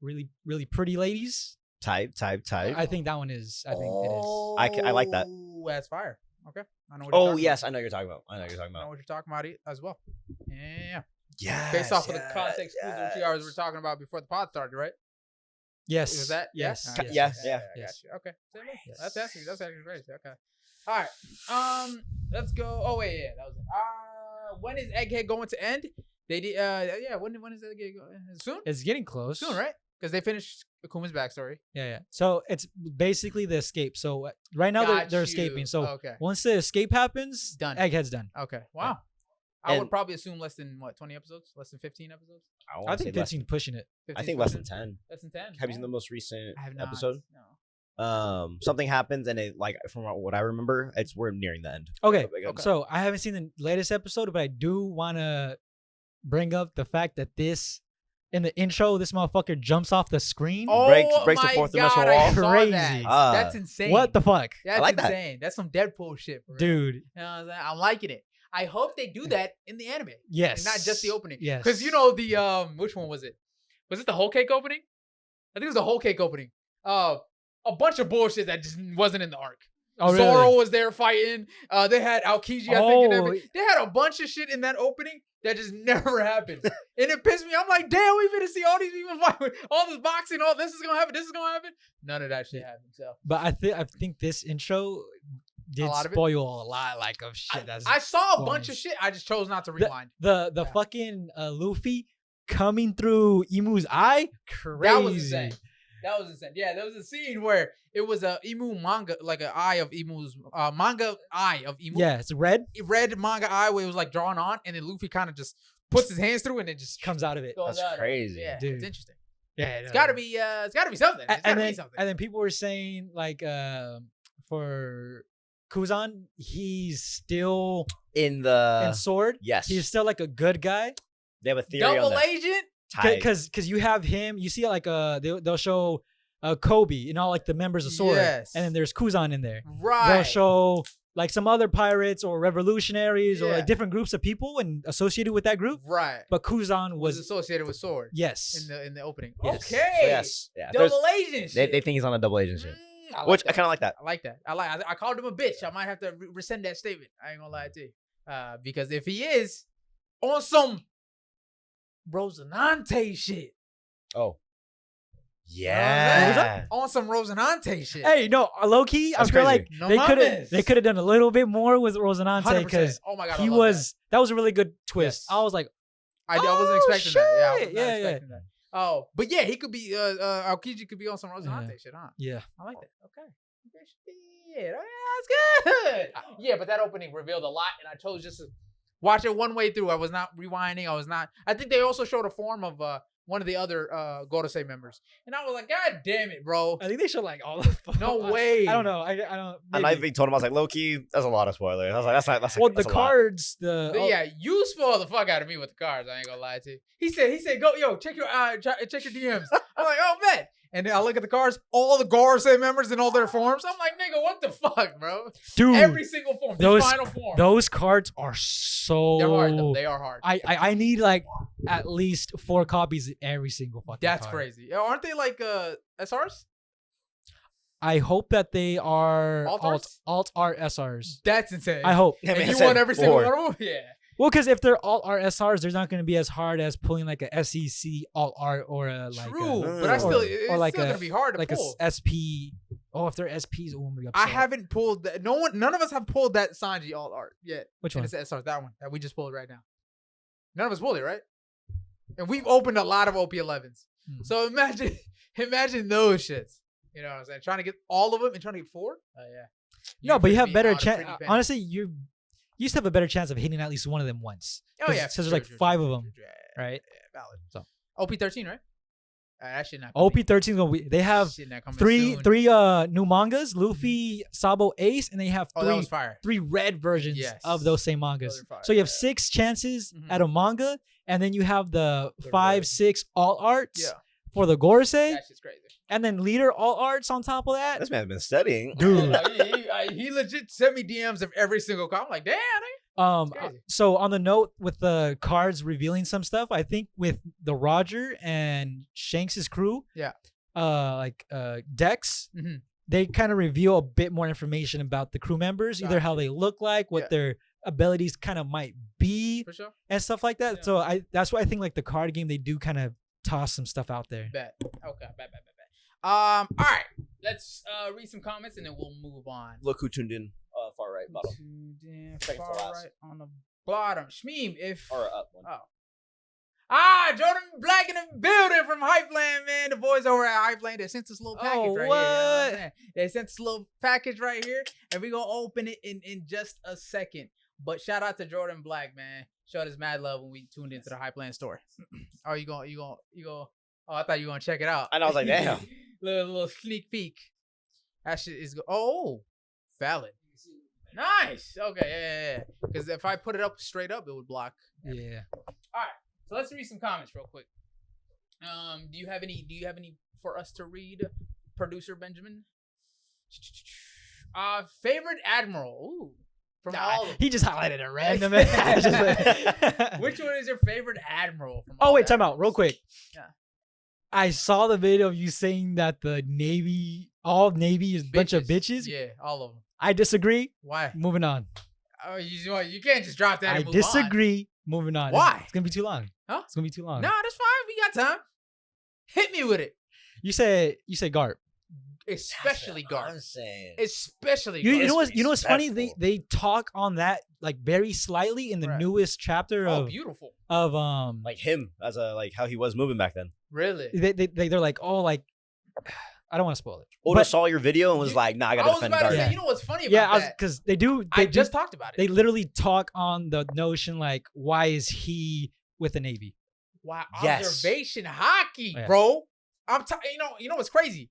really, really pretty ladies. Type. I think that one is. I think it is. I like that. Oh, that's fire. Okay, I know. What you're Oh talking yes, about. I know you're talking about. I know what you're talking about as well. Yeah. Yeah. Based off of the context clues which you guys were talking about before the pod started, right? Yes. Was that? Yes. Yeah? Yes. Yeah. I Yes. got you. Okay. Yes. That's actually great. Okay. All right. Let's go. Oh wait, yeah, that was it. When is Egghead going to end? They did. Yeah. When is Egghead going? Soon. It's getting close. Soon, right? Because they finished Akuma's backstory. Yeah. So it's basically the escape. So right now Got they're you. escaping. So Okay. once the escape happens, Done. Egghead's done. Okay. Wow. I would probably assume less than 20 episodes, less than 15 episodes. I think 15 pushing it. I think less than 10. Less than 10. Have you seen the most recent I have not. episode? No. Something happens and it from what I remember, we're nearing the end. Okay. So I haven't seen the latest episode, but I do want to bring up the fact that in the intro, this motherfucker jumps off the screen. Oh, breaks the fourth dimensional I wall. saw Crazy. that. That's insane. What the fuck? That's like that. insane. That's some Deadpool shit, bro. Dude. You know what I'm saying? I'm liking it. I hope they do that in the anime. Yes. And not just the opening. Yes. Because you know the which one was it? Was it the whole cake opening? I think it was the whole cake opening. A bunch of bullshit that just wasn't in the arc. Oh, really? Zoro was there fighting. They had Aokiji, I think. They had a bunch of shit in that opening that just never happened. And it pissed me. I'm like, damn, we finna see all these people fight. All this boxing, all this is gonna happen. This is gonna happen. None of that shit happened. So, but I think this intro did spoil a lot of shit. I saw a bunch of shit. I just chose not to rewind. The fucking Luffy coming through Imu's eye, crazy. That was insane. Yeah, there was a scene where it was a Emu manga, like an eye of Emu's manga eye of Emu. Yeah, it's red manga eye where it was like drawn on, and then Luffy kind of just puts his hands through and it just comes out of it. That's crazy. Yeah, dude. It's interesting. Yeah, it's gotta be something. And then people were saying like for Kuzan, he's still in Sword. Yes, he's still like a good guy. They have a theory double on that. agent. Because you have him, you see like they'll show Kobe, like the members of Sword, and then there's Kuzan in there. Right. They'll show like some other pirates or revolutionaries or like different groups of people and associated with that group. Right. But Kuzan was associated with Sword. Yes. In the opening. Yes. Okay. So yes. Yeah. Double agent. They think he's on a double agent shit. I kind of like that. I like that. I called him a bitch. I might have to rescind that statement. I ain't gonna lie to you. Because if he is on some Rosinante shit. Oh. Yeah. On some Rosinante shit. Hey, no, low key, I feel like they could have done a little bit more with Rosinante because that was a really good twist. Yes. I was like, I wasn't expecting shit. that. Yeah, I was not expecting that. Oh, but yeah, he could be Aokiji could be on some Rosinante shit, huh? Yeah. I like that. Okay. Yeah, that's good. Yeah, but that opening revealed a lot, and I chose just to watch it one way through. I was not rewinding. I think they also showed a form of one of the other Gorosei members. And I was like, God damn it, bro. I think they showed like all the No way. I don't know. I don't. And I even told him, I was like, low-key, that's a lot of spoilers. I was like, that's well, that's the cards, yeah, you spoiled the fuck out of me with the cards. I ain't gonna lie to you. He said, go, yo, check your DMs. I'm like, oh, bet. And then I look at the cards, all the Gorosei members in all their forms. I'm like, nigga, what the fuck, bro? Dude, every single form, the final form. Those cards are so. They're hard, though. They are hard. I need like at least 4 copies of every single fucking That's card. crazy. Aren't they like SRs? I hope that they are alt art SRs. That's insane. I hope. Yeah, and you want every single one of them? Yeah. Well, because if they're alt art SRs, they're not going to be as hard as pulling like a SEC alt art or a like. True, but it's still going to be hard to like pull. Like a SP. Oh, if they're SPs, oh my God. I haven't pulled that. None of us have pulled that Sanji alt art yet. Which one? It's SR, that one that we just pulled right now. None of us pulled it, right? And we've opened a lot of OP11s. So imagine those shits. You know what I'm saying? Trying to get all of them and trying to get 4? Yeah. No, but you have better chance. Honestly, you used to have a better chance of hitting at least one of them once. Oh yeah, so there's like 5 of them, right? Yeah, valid. So OP13, right? That shit not. OP13 gonna be. They have 3 new mangas: Luffy, Sabo, Ace, and they have 3 red versions of those same mangas. So you have 6 chances at a manga, and then you have the 5, 6 alt arts for the Gorosei. That shit's crazy. And then leader alt arts on top of that. This man's been studying, dude. He legit sent me DMs of every single card. I'm like, damn. So on the note with the cards revealing some stuff, I think with the Roger and Shanks's crew, decks, they kind of reveal a bit more information about the crew members, either how they look like, what their abilities kind of might be, and stuff like that. Yeah. So that's why I think like the card game, they do kind of toss some stuff out there. Bet. Okay. Bet. All right. Let's read some comments and then we'll move on. Look who tuned in. Far right bottom. Far right on the bottom. Shmeem, or up one. Jordan Black in the building from Hypland, man. The boys over at Hypland, they sent us a little package right here. You know they sent us a little package right here, and we're gonna open it in just a second. But shout out to Jordan Black, man. Showed us mad love when we tuned into the Hypland store. Oh, you going? Oh, I thought you were gonna check it out. And I was like, damn. little sneak peek. That shit is valid. Nice. Okay, yeah. Because if I put it up straight up, it would block. Yeah. All right. So let's read some comments real quick. Do you have any for us to read, producer Benjamin? Favorite admiral. Ooh. From all of them. He just highlighted a random. Which one is your favorite admiral? From Oh all wait, the time out, real admirals? quick. Yeah. I saw the video of you saying that all Navy is a bunch of bitches. Yeah, all of them. I disagree. Why? Moving on. Oh, you can't just drop that. I And move disagree. Moving on. Why? It's gonna be too long. Huh? It's gonna be too long. On. No, that's fine. We got time. Hit me with it. You said Garp. Especially That's what Garp. I'm saying. Especially You Garp. know what's funny? Disrespectful. They talk on that like very slightly in the Right. newest chapter Oh, of beautiful. Like him as how he was moving back then. Really? they're like, oh, like I don't want to spoil it. Oda But- saw your video and was like, nah, I I gotta was defend about to Garp. say, Yeah. you know what's funny about Yeah, that? because they I just talked about it. they literally talk on the notion like, why is he with the Navy? Wow, Yes. observation hockey, Yeah. bro. You know what's crazy?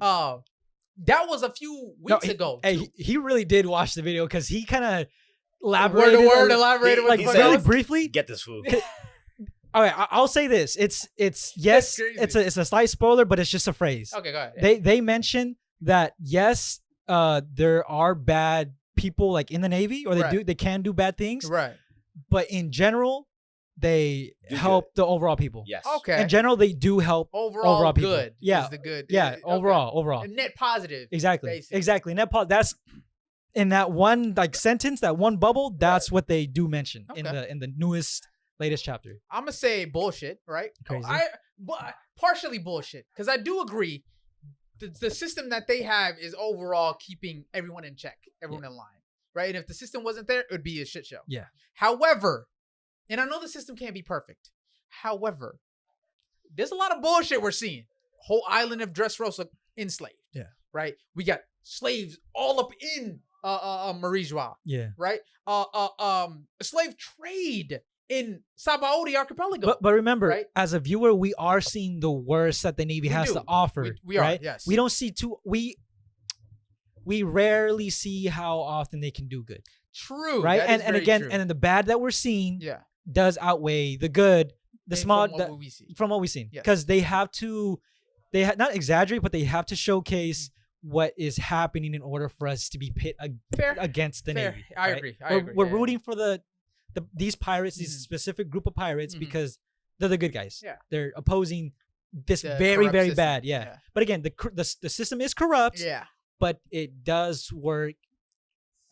That was a few weeks ago. Hey, too. he really did watch the video because he kind of Word elaborated. to word, elaborated with like he the said- really girls. briefly. Get this fool. All right, I'll say this. It's yes, crazy. it's a slight spoiler, but it's just a phrase. Okay, go ahead. They mention that yes, there are bad people like in the Navy, or they can do bad things, Right. but in general, they Do help the overall people. Yes. Okay. In general, they do help. Overall people. good. Yeah. Is the good. Yeah, Okay. overall. A net positive. Exactly. basically. Exactly. That's in that one like sentence, that one bubble, that's what they do mention in Okay. the latest chapter. I'm gonna say bullshit, right? Crazy. But partially bullshit, because I do agree. The system that they have is overall keeping everyone in check, everyone in line, right? And if the system wasn't there, it would be a shit show. Yeah. However, and I know the system can't be perfect. However, there's a lot of bullshit we're seeing. Whole island of Dressrosa enslaved. Yeah. Right. We got slaves all up in Marijois, Yeah. right? Slave trade in Sabaody Archipelago. But remember, right? as a viewer, we are seeing the worst that the Navy We has do. to offer. We are, right? yes. We don't see we rarely see how often they can do good. True. Right? that is And very again, true. and then the bad that we're seeing yeah. does outweigh the good, the And small from what we see. from what we've seen. Yes. Because they have to not exaggerate, but they have to showcase what is happening in order for us to be pit Fair. against the Fair. Navy. I right? agree. I agree. We're Yeah, rooting for these pirates, these Mhm. specific group of pirates, Mhm. because they're the good guys. Yeah. They're opposing this The very, corrupt very system. bad. Yeah. But again, the system is corrupt, Yeah. but it does work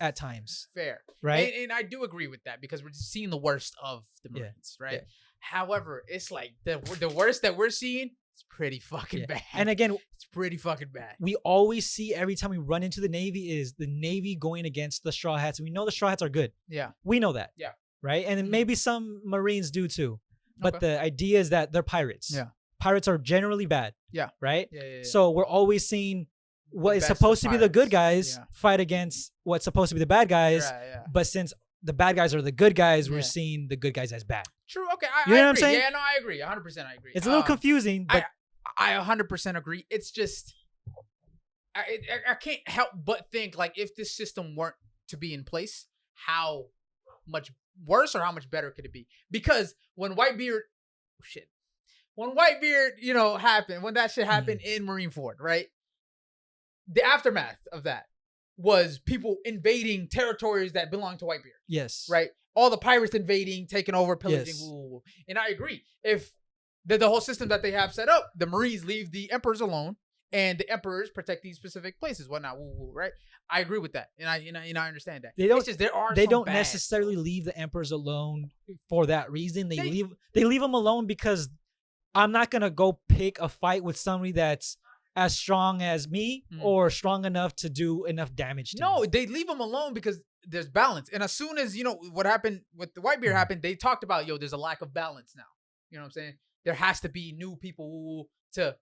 at times, Fair. right? And I do agree with that, because we're just seeing the worst of the Yeah. Marines, right? Yeah. However, it's like the worst that we're seeing is pretty fucking Yeah. bad. And again, it's pretty fucking bad. we always see every time we run into the Navy is the Navy going against the Strawhats. We know the Strawhats are good. Yeah. We know that. Yeah. Right? And then Mhm. maybe some Marines do too. But Okay. the idea is that they're pirates. Yeah. Pirates are generally bad. Yeah. Right? Yeah. So we're always seeing what is best of supposed to be the good pirates. guys Yeah. fight against what's supposed to be the bad guys. Yeah. But since the bad guys are the good guys, we're Yeah. seeing the good guys as bad. True. Okay. You know what I'm agree. saying? Yeah. No, I agree. 100%. I agree. It's a little confusing, but I 100% agree. It's just I can't help but think, like, if this system weren't to be in place, how much worse or how much better could it be? Because when Whitebeard happened, when that shit happened in Marineford, right? The aftermath of that was people invading territories that belong to Whitebeard, yes. right? All the pirates invading, taking over, pillaging. Yes. Woo. And I agree. If the whole system that they have set up, the Marines leave the emperors alone, and the emperors protect these specific places, whatnot, right? I agree with that, and I understand that. They don't- It's just there are They some don't bad. necessarily leave the emperors alone for that reason. They They- leave them alone because I'm not gonna go pick a fight with somebody that's as strong as me Mhm. or strong enough to do enough damage to No, me. they leave them alone because there's balance. And as soon as what happened with the Whitebeard happened, they talked about there's a lack of balance now. You know what I'm saying? There has to be new people to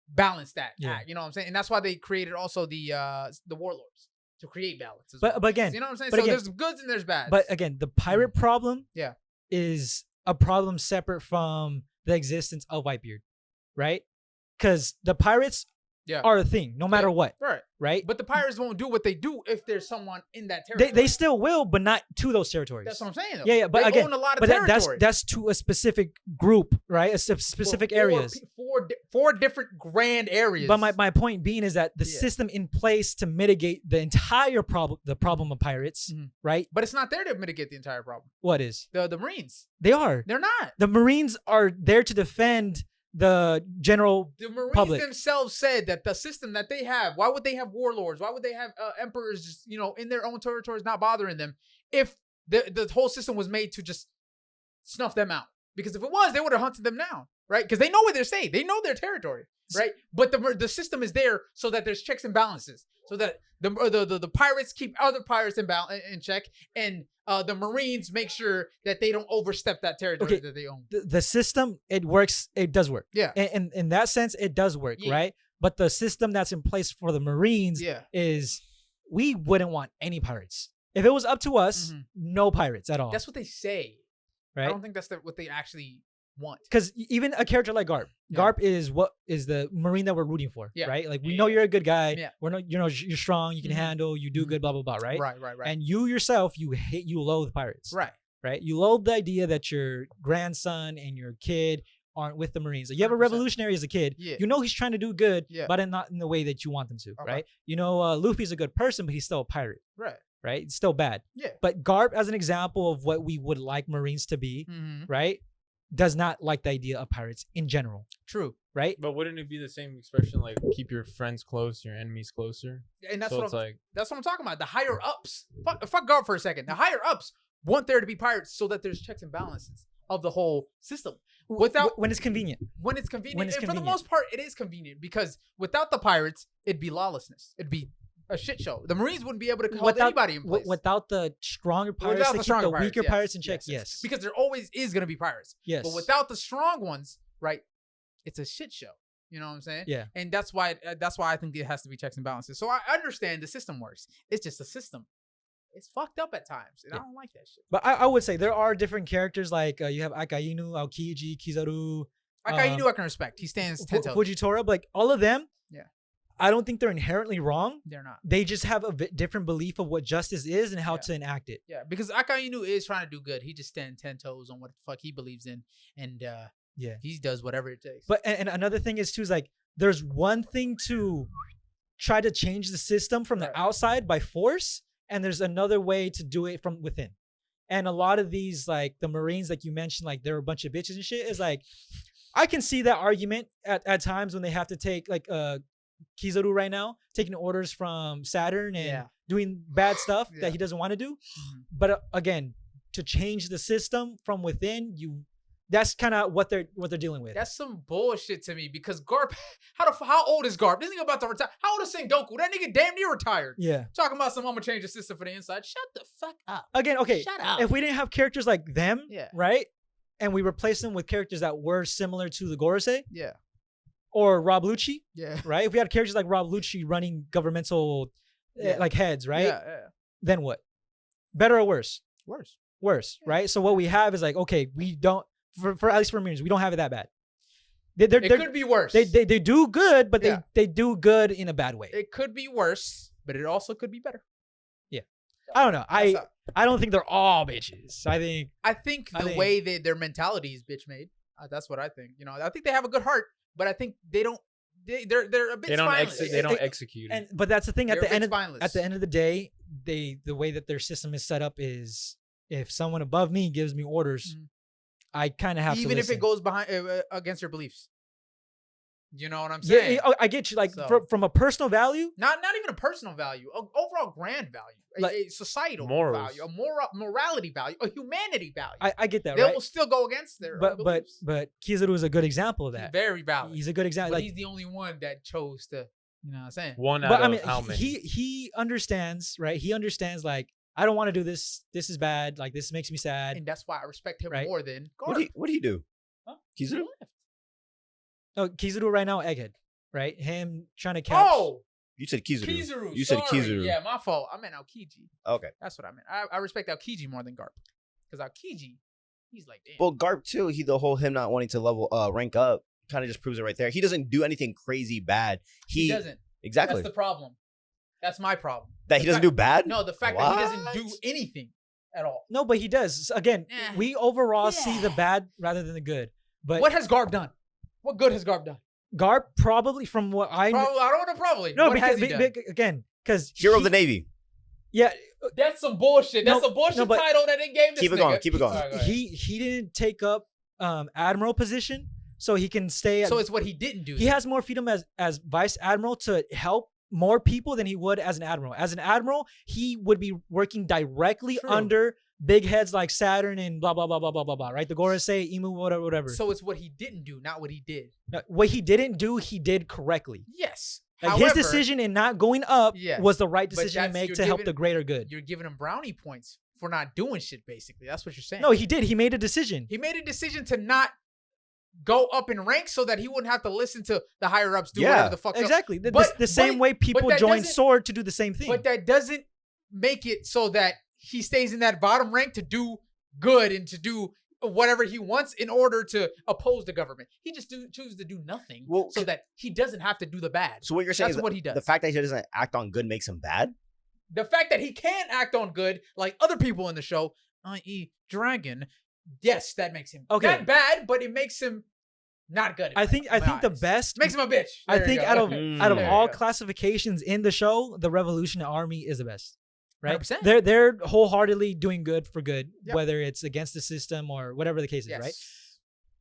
balance that Yeah. act. You know what I'm saying? And that's why they created also the warlords. to create balance. As But well. but again, You know what I'm saying? but So again- there's goods and there's bads. but again, the pirate problem Yeah. is a problem separate from the existence of Whitebeard, right? Because the pirates Yeah. are a thing, no matter what, right. right? But the pirates won't do what they do if there's someone in that territory. They still will, but not to those territories. That's what I'm saying. Though. Yeah, but they again, own a lot of but territory. that's to a specific group, right? Specific areas. Four different grand areas. But my point being is that the Yeah. system in place to mitigate the entire problem, the problem of pirates, Mhm. right? But it's not there to mitigate the entire problem. What is? The Marines. They are. They're not. The Marines are there to defend the general. The Marines public. themselves said that the system that they have, why would they have warlords? Why would they have emperors just, in their own territories not bothering them if the whole system was made to just snuff them out? Because if it was, they would have hunted them down, right? Because they know where they're safe. They know their territory, right? But the system is there so that there's checks and balances, so that the pirates keep other pirates in check, and the Marines make sure that they don't overstep that territory that they own. The system, it works. It does work. Yeah. And in that sense, it does work, Yeah. right? But the system that's in place for the Marines Yeah. is we wouldn't want any pirates. If it was up to us, Mhm. no pirates at all. That's what they say. I right? don't think that's what they actually want. Because even a character like Garp, Yeah. Garp is what is the Marine that we're rooting for, Yeah. right? Like we Yeah. know you're a good guy. Yeah. We're not, you're strong. You can Mhm. handle. You do Mhm. good. Blah blah blah. Right. Right. And you yourself, you loathe pirates. Right. Right. You loathe the idea that your grandson and your kid aren't with the Marines. Like, you have a 100%. revolutionary as a kid. Yeah. You know he's trying to do good, Yeah. but not in the way that you want them to. Okay. Right. You know, Luffy's a good person, but he's still a pirate. Right. Right. It's still bad. Yeah. But Garp, as an example of what we would like Marines to be, Mm-hmm. right, does not like the idea of pirates in general. True. Right. But wouldn't it be the same expression like keep your friends close, your enemies closer? And that's So what it's I'm, like that's what I'm talking about. The higher ups. Fuck Garp for a second. The higher ups want there to be pirates so that there's checks and balances of the whole system. Without When it's convenient. when it's convenient. when it's And for the convenient. most part, it is convenient because without the pirates, it'd be lawlessness. It'd be a shit show. The Marines wouldn't be able to hold anybody in place. Without the stronger pirates, Without to the keep stronger the weaker yes, pirates in check. Yes. Because there always is going to be pirates. Yes. But without the strong ones, right, it's a shit show. You know what I'm saying? Yeah. And that's why I think it has to be checks and balances. So I understand the system works. It's just a system. It's fucked up at times, and I don't like that shit. But I would say there are different characters like you have Akainu, Aokiji, Kizaru, Akainu I can respect. He stands 10 toes. Fujitora, but like all of them. Yeah. I don't think they're inherently wrong. They're not. They just have a different belief of what justice is and how Yeah. to enact it. Yeah, because Akainu is trying to do good. He just stands 10 toes on what the fuck he believes in, and Yeah. he does whatever it takes. But and another thing is too is like there's one thing to try to change the system from the Right. outside by force, and there's another way to do it from within. And a lot of these, like the Marines, like you mentioned, like they're a bunch of bitches and shit. Is like I can see that argument at times when they have to take like Kizaru right now taking orders from Saturn and Yeah. doing bad stuff Yeah. that he doesn't want to do. Mhm. But again, to change the system from within, that's kind of what they're dealing with. That's some bullshit to me because Garp, how old is Garp? This nigga about to retire. How old is Sengoku? That nigga damn near retired. Yeah. Talking about I'm gonna change the system for the inside. Shut the fuck up. Again, okay. Shut up. If we didn't have characters like them, Yeah. right, and we replaced them with characters that were similar to the Gorosei Yeah. or Rob Lucci, Yeah. right? If we had characters like Rob Lucci running governmental Yeah. like heads, right? Yeah. Then what? Better or worse? Worse. Worse, Yeah. right? So what we have is like, okay, we don't for at least for Marines, we don't have it that bad. They're, It could be worse. they do good, but Yeah. they do good in a bad way. It could be worse, but it also could be better. I don't know. That's how- I don't think they're all bitches. I think I think the way their mentality is bitch made. That's what I think. I think they have a good heart, but I think they don't. They're a bit spineless. they don't execute it. but that's the thing They're at a the end bit of spineless. at the end of the day, the way that their system is set up is if someone above me gives me orders, Mhm. I kind of have to even if listen. it goes behind against your beliefs. You know what I'm Yeah, saying? I get you. Like So- from a personal value, Not even a personal value, overall grand value, a societal Morals. value, a morality value, a humanity value. I get that, They right? will still go against their own beliefs. but Kizaru is a good example of He's that. very valid. He's a good example. But Like, he's the only one that chose to, you know what I'm saying? One out but I of mean, how many? he understands, right? He understands like I don't want to do this. This is bad. Like this makes me sad. And that's why I respect him Right. more than What Garp. do you do? Huh? Kizaru? He left. Oh, Kizaru right now, Egghead, right? Him trying to catch. Oh, You said Kizuru. Kizuru. You said sorry. Kizuru. Yeah, my fault. I meant Aokiji. Okay. That's what I meant. I respect Aokiji more than Garp. Because Aokiji, he's like, damn. Well, Garp too. Him not wanting to rank up kind of just proves it right there. He doesn't do anything crazy bad. He doesn't. Exactly. That's the problem. That's my problem. That he doesn't do bad? No, the fact that he doesn't do anything at all. No, but he does. Again, we overall see the bad rather than the good. But what has Garp done? What good has Garp done? Garp probably, from what I know. I don't want to probably. No, what because has he done? again, because Hero of the Navy. Yeah, that's some bullshit. That's a bullshit title that they gave this Keep it going. Keep it going. Right, he didn't take up admiral position, so he can stay. So it's what he didn't do. He has more freedom as vice admiral to help more people than he would as an admiral. As an admiral, he would be working directly under big heads like Saturn and blah blah blah blah blah blah blah. Right? The Gorosei, Imu, whatever. So it's what he didn't do, not what he did. No, what he didn't do, he did correctly. Yes. Like However, his decision in not going up was the right decision to make to help the greater good. You're giving him brownie points for not doing shit, basically. That's what you're saying. No, he did. He made a decision. He made a decision to not go up in rank so that he wouldn't have to listen to the higher ups do whatever the fuck. Exactly. The same way people join Sword to do the same thing. But that doesn't make it so that he stays in that bottom rank to do good and to do whatever he wants in order to oppose the government. He just chooses to do nothing so that he doesn't have to do the bad. So what you're saying is what he does. The fact that he doesn't act on good makes him bad? The fact that he can act on good like other people in the show, i.e. Dragon, yes, that makes him not bad, but it makes him not good. I think the best makes him a bitch. I think out of all classifications in the show, the Revolution Army is the best. Right? 100%. They're wholeheartedly doing good for good, whether it's against the system or whatever the case is, right?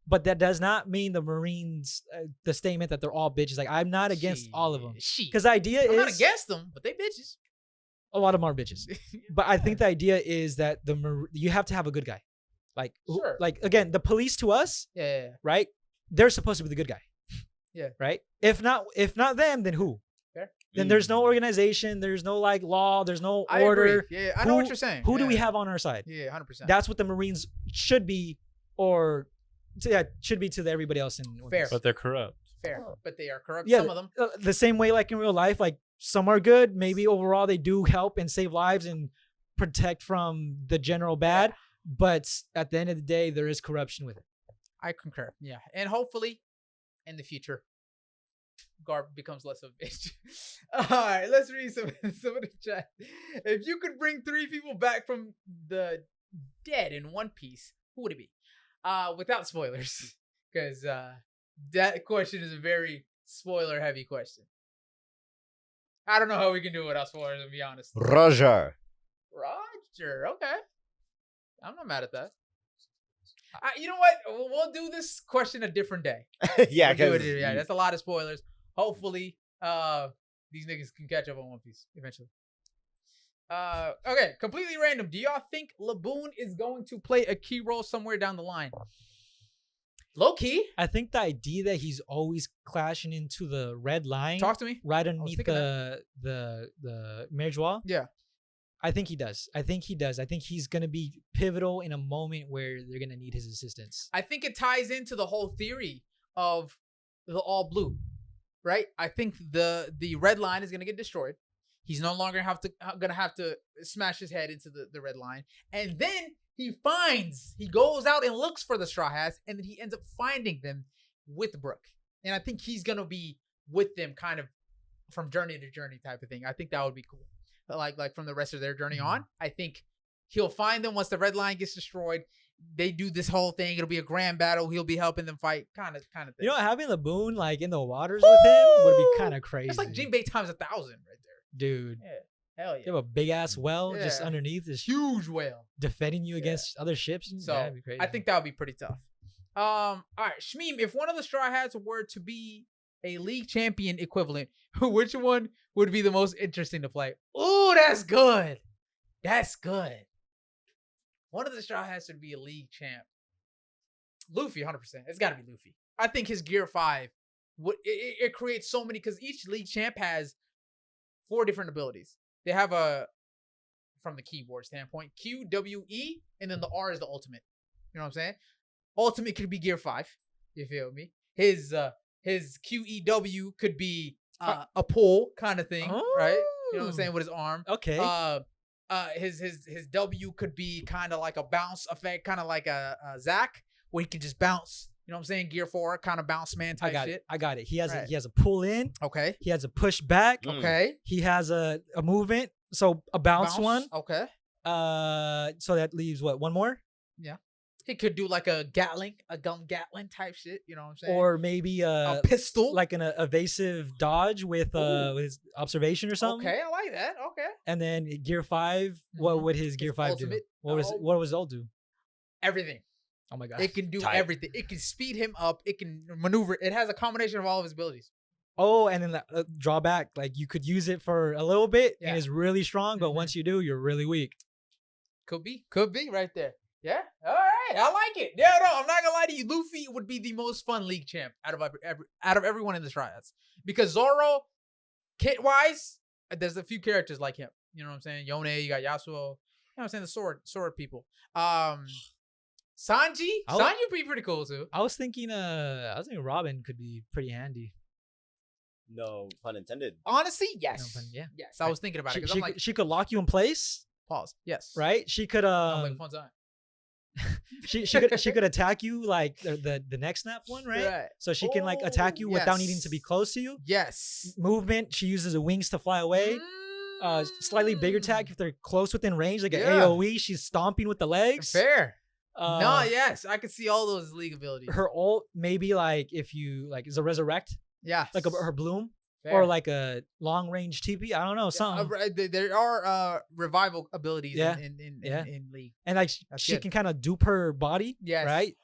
But that does not mean the Marines, the statement that they're all bitches. Like, I'm not against all of them. Because the idea is... I'm not against them, but they bitches. A lot of them are bitches. But I think the idea is that you have to have a good guy. Like, like again, the police to us, right? They're supposed to be the good guy. Yeah. Right? If not them, then who? Then there's no organization, there's no like law, there's no order. Yeah, I know what you're saying. Who do we have on our side? Yeah, 100%. That's what the Marines should be, should be to everybody else in. Fair, but they're corrupt. Fair, but they are corrupt. Yeah, some of them. The same way, like in real life, like some are good. Maybe overall they do help and save lives and protect from the general bad. But at the end of the day, there is corruption with it. I concur. Yeah, and hopefully, in the future, Garp becomes less of a bitch. All right, let's read some of the chat. If you could bring 3 people back from the dead in One Piece, who would it be? Without spoilers, because that question is a very spoiler-heavy question. I don't know how we can do it without spoilers, to be honest. Roger. Okay. I'm not mad at that. You know what? We'll do this question a different day. Yeah, that's a lot of spoilers. Hopefully, these niggas can catch up on One Piece eventually. Okay, completely random. Do y'all think Laboon is going to play a key role somewhere down the line? Low key. I think the idea that he's always clashing into the red line. Talk to me. Right underneath the marriage wall. Yeah. I think he does. I think he's going to be pivotal in a moment where they're going to need his assistance. I think it ties into the whole theory of the all blue, right? I think the red line is going to get destroyed. He's no longer going to have to smash his head into the red line. And then he goes out and looks for the Straw Hats, and then he ends up finding them with Brooke. And I think he's going to be with them kind of from journey to journey type of thing. I think that would be cool. Like from the rest of their journey on. I think he'll find them once the red line gets destroyed. They do this whole thing. It'll be a grand battle. He'll be helping them fight, kind of thing. You know, having Laboon like in the waters with him would be kind of crazy. It's like Jinbei times 1,000 right there, dude. Yeah, hell yeah. You have a big ass well just underneath this huge whale defending you against other ships. So that'd be crazy. I think that would be pretty tough. All right, Shmeem, if one of the Straw Hats were to be a league champion equivalent, which one would be the most interesting to play? Ooh, that's good. That's good. One of the Straw Hats would be a league champ. Luffy, 100%. It's got to be Luffy. I think his Gear 5, it creates so many, because each league champ has 4 different abilities. They have from the keyboard standpoint, Q, W, E, and then the R is the ultimate. You know what I'm saying? Ultimate could be Gear 5. You feel me? His QEW could be a pull kind of thing, right? You know what I'm saying, with his arm. Okay. His W could be kind of like a bounce effect, kind of like a Zack, where he can just bounce. You know what I'm saying? Gear 4 kind of bounce man type shit. I got it. He has Right. he has a pull in. Okay. He has a push back. Okay. He has a movement. So a bounce one. Okay. So that leaves what, one more? He could do like a Gatling, a gun Gatling type shit. You know what I'm saying? Or maybe a pistol, like an evasive dodge with his observation or something. Okay, I like that. Okay. And then gear 5, what would his gear 5 ultimate, do? What was ult do? Everything. Oh my god. It can do Tight. everything. It can speed him up. It can maneuver. It has a combination of all of his abilities. Oh, and then the drawback, like you could use it for a little bit Yeah. and it's really strong, but Mhm. once you do, you're really weak. Could be right there. Yeah. All right. I like it. Yeah. No, I'm not gonna lie to you. Luffy would be the most fun league champ out of everyone in the Tryouts, because Zoro, kit wise, there's a few characters like him. You know what I'm saying? Yone, you got Yasuo. You know what I'm saying? The sword people. Sanji would be pretty cool too. I was thinking Robin could be pretty handy. No pun intended. Honestly, yes. No pun, yeah. Yes. I was thinking about it because I'm like, she could lock you in place, pause. Yes. right? She could Sounds like fun time. she could attack you like the next snap one, right? So she can like attack you without needing to be close to you. Yes. Movement, she uses her wings to fly away. Slightly bigger attack if they're close within range, like an AoE. She's stomping with the legs. Fair. No, yes, I could see all those league abilities. Her ult maybe like if you like is a resurrect, Yeah. like her bloom, Fair. or like a long range TP. I don't know, something. There are revival abilities Yeah. in league. And like That's she good. can kind of dupe her body. Yes. Right.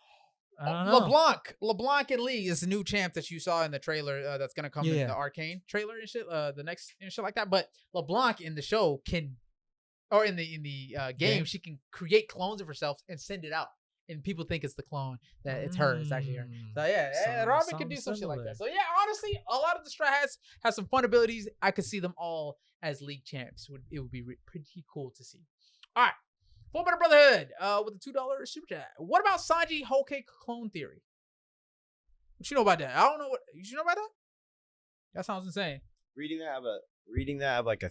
I don't know. LeBlanc in League is the new champ that you saw in the trailer that's gonna come in Yeah. the Arcane trailer and shit. The next and shit like that. But LeBlanc in the show can, or in the game, she can create clones of herself and send it out, and people think it's the clone that it's her. It's actually her. So yeah, Robin can do some shit like that. So yeah, honestly, a lot of the Straw Hats have some fun abilities. I could see them all as League champs. It would be pretty cool to see. All right. Full Metal Brotherhood with a $2 super chat. What about Sanji whole cake clone theory? What you know about that? I don't know what you know about that. That sounds insane. Reading that, I have like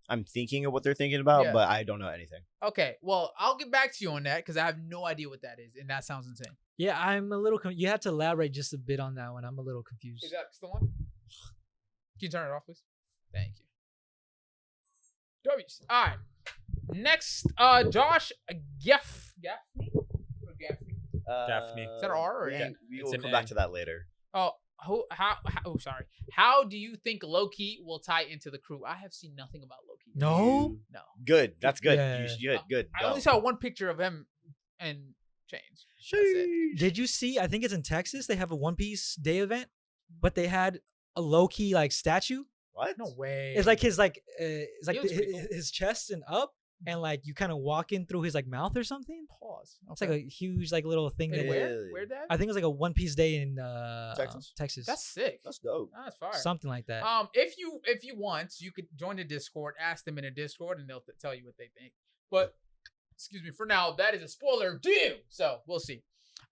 I'm thinking of what they're thinking about, Yeah. but I don't know anything. Okay, well I'll get back to you on that because I have no idea what that is, and that sounds insane. Yeah, I'm a little. You have to elaborate just a bit on that one. I'm a little confused. Is that still on? Can you turn it off, please? Thank you. W's. All right. Next, Josh Gaffney. Or Gaffney? Daphne. Is that an R or we N? will It's come an back N. to that later. Oh, sorry. How do you think Loki will tie into the crew? I have seen nothing about Loki. No? No. Good. That's good. Yeah. Good. I Go. only saw one picture of him and Chains. That's it. Did you see? I think it's in Texas. They have a One Piece Day event, but they had a Loki like statue. What? No way. It's like his it's like He looks pretty cool. his chest and up, and like you kind of walk in through his like mouth or something. Pause. It's like a huge like little thing Wait, that Really? where that? I think it was like a One Piece Day in Texas? Texas. That's sick. That's dope. That's fire. Something like that. If you want, you could join the Discord, ask them in a Discord, and they'll tell you what they think. But excuse me, for now, that is a spoiler due. So we'll see.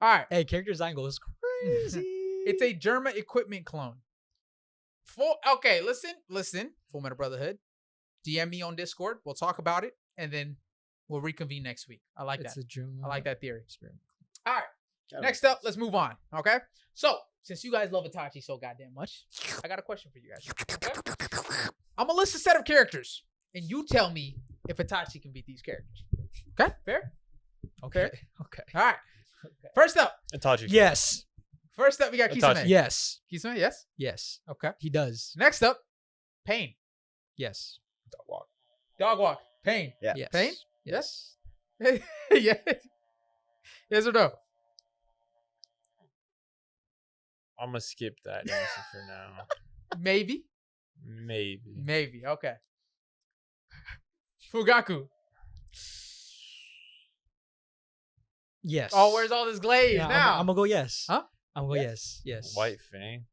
All right. Hey, character design goes crazy. It's a Germa equipment clone. Okay, listen. Full Metal Brotherhood. DM me on Discord. We'll talk about it, and then we'll reconvene next week. I like It's that. a dream. I like that theory. All right. Kinda Next makes up, let's move on. Okay. So since you guys love Itachi so goddamn much, I got a question for you guys. Okay? I'm gonna list a set of characters, and you tell me if Itachi can beat these characters. Okay. Fair. Okay. Okay. All right. First up, Itachi. Yes. we got Kisame. Itachi. Yes. Kisame, yes. Yes. Okay. He does. Next up, Pain. Yes. Dog walk. Pain. Yeah. Yes. Pain? Yes. Yeah. Yes or no? I'm gonna skip that answer for now. Maybe. Maybe. Okay. Fugaku. Yes. Oh, where's all this glaze Yeah, now? I'm gonna go yes. Huh? I'm gonna go Yes? yes. Yes. White Fang.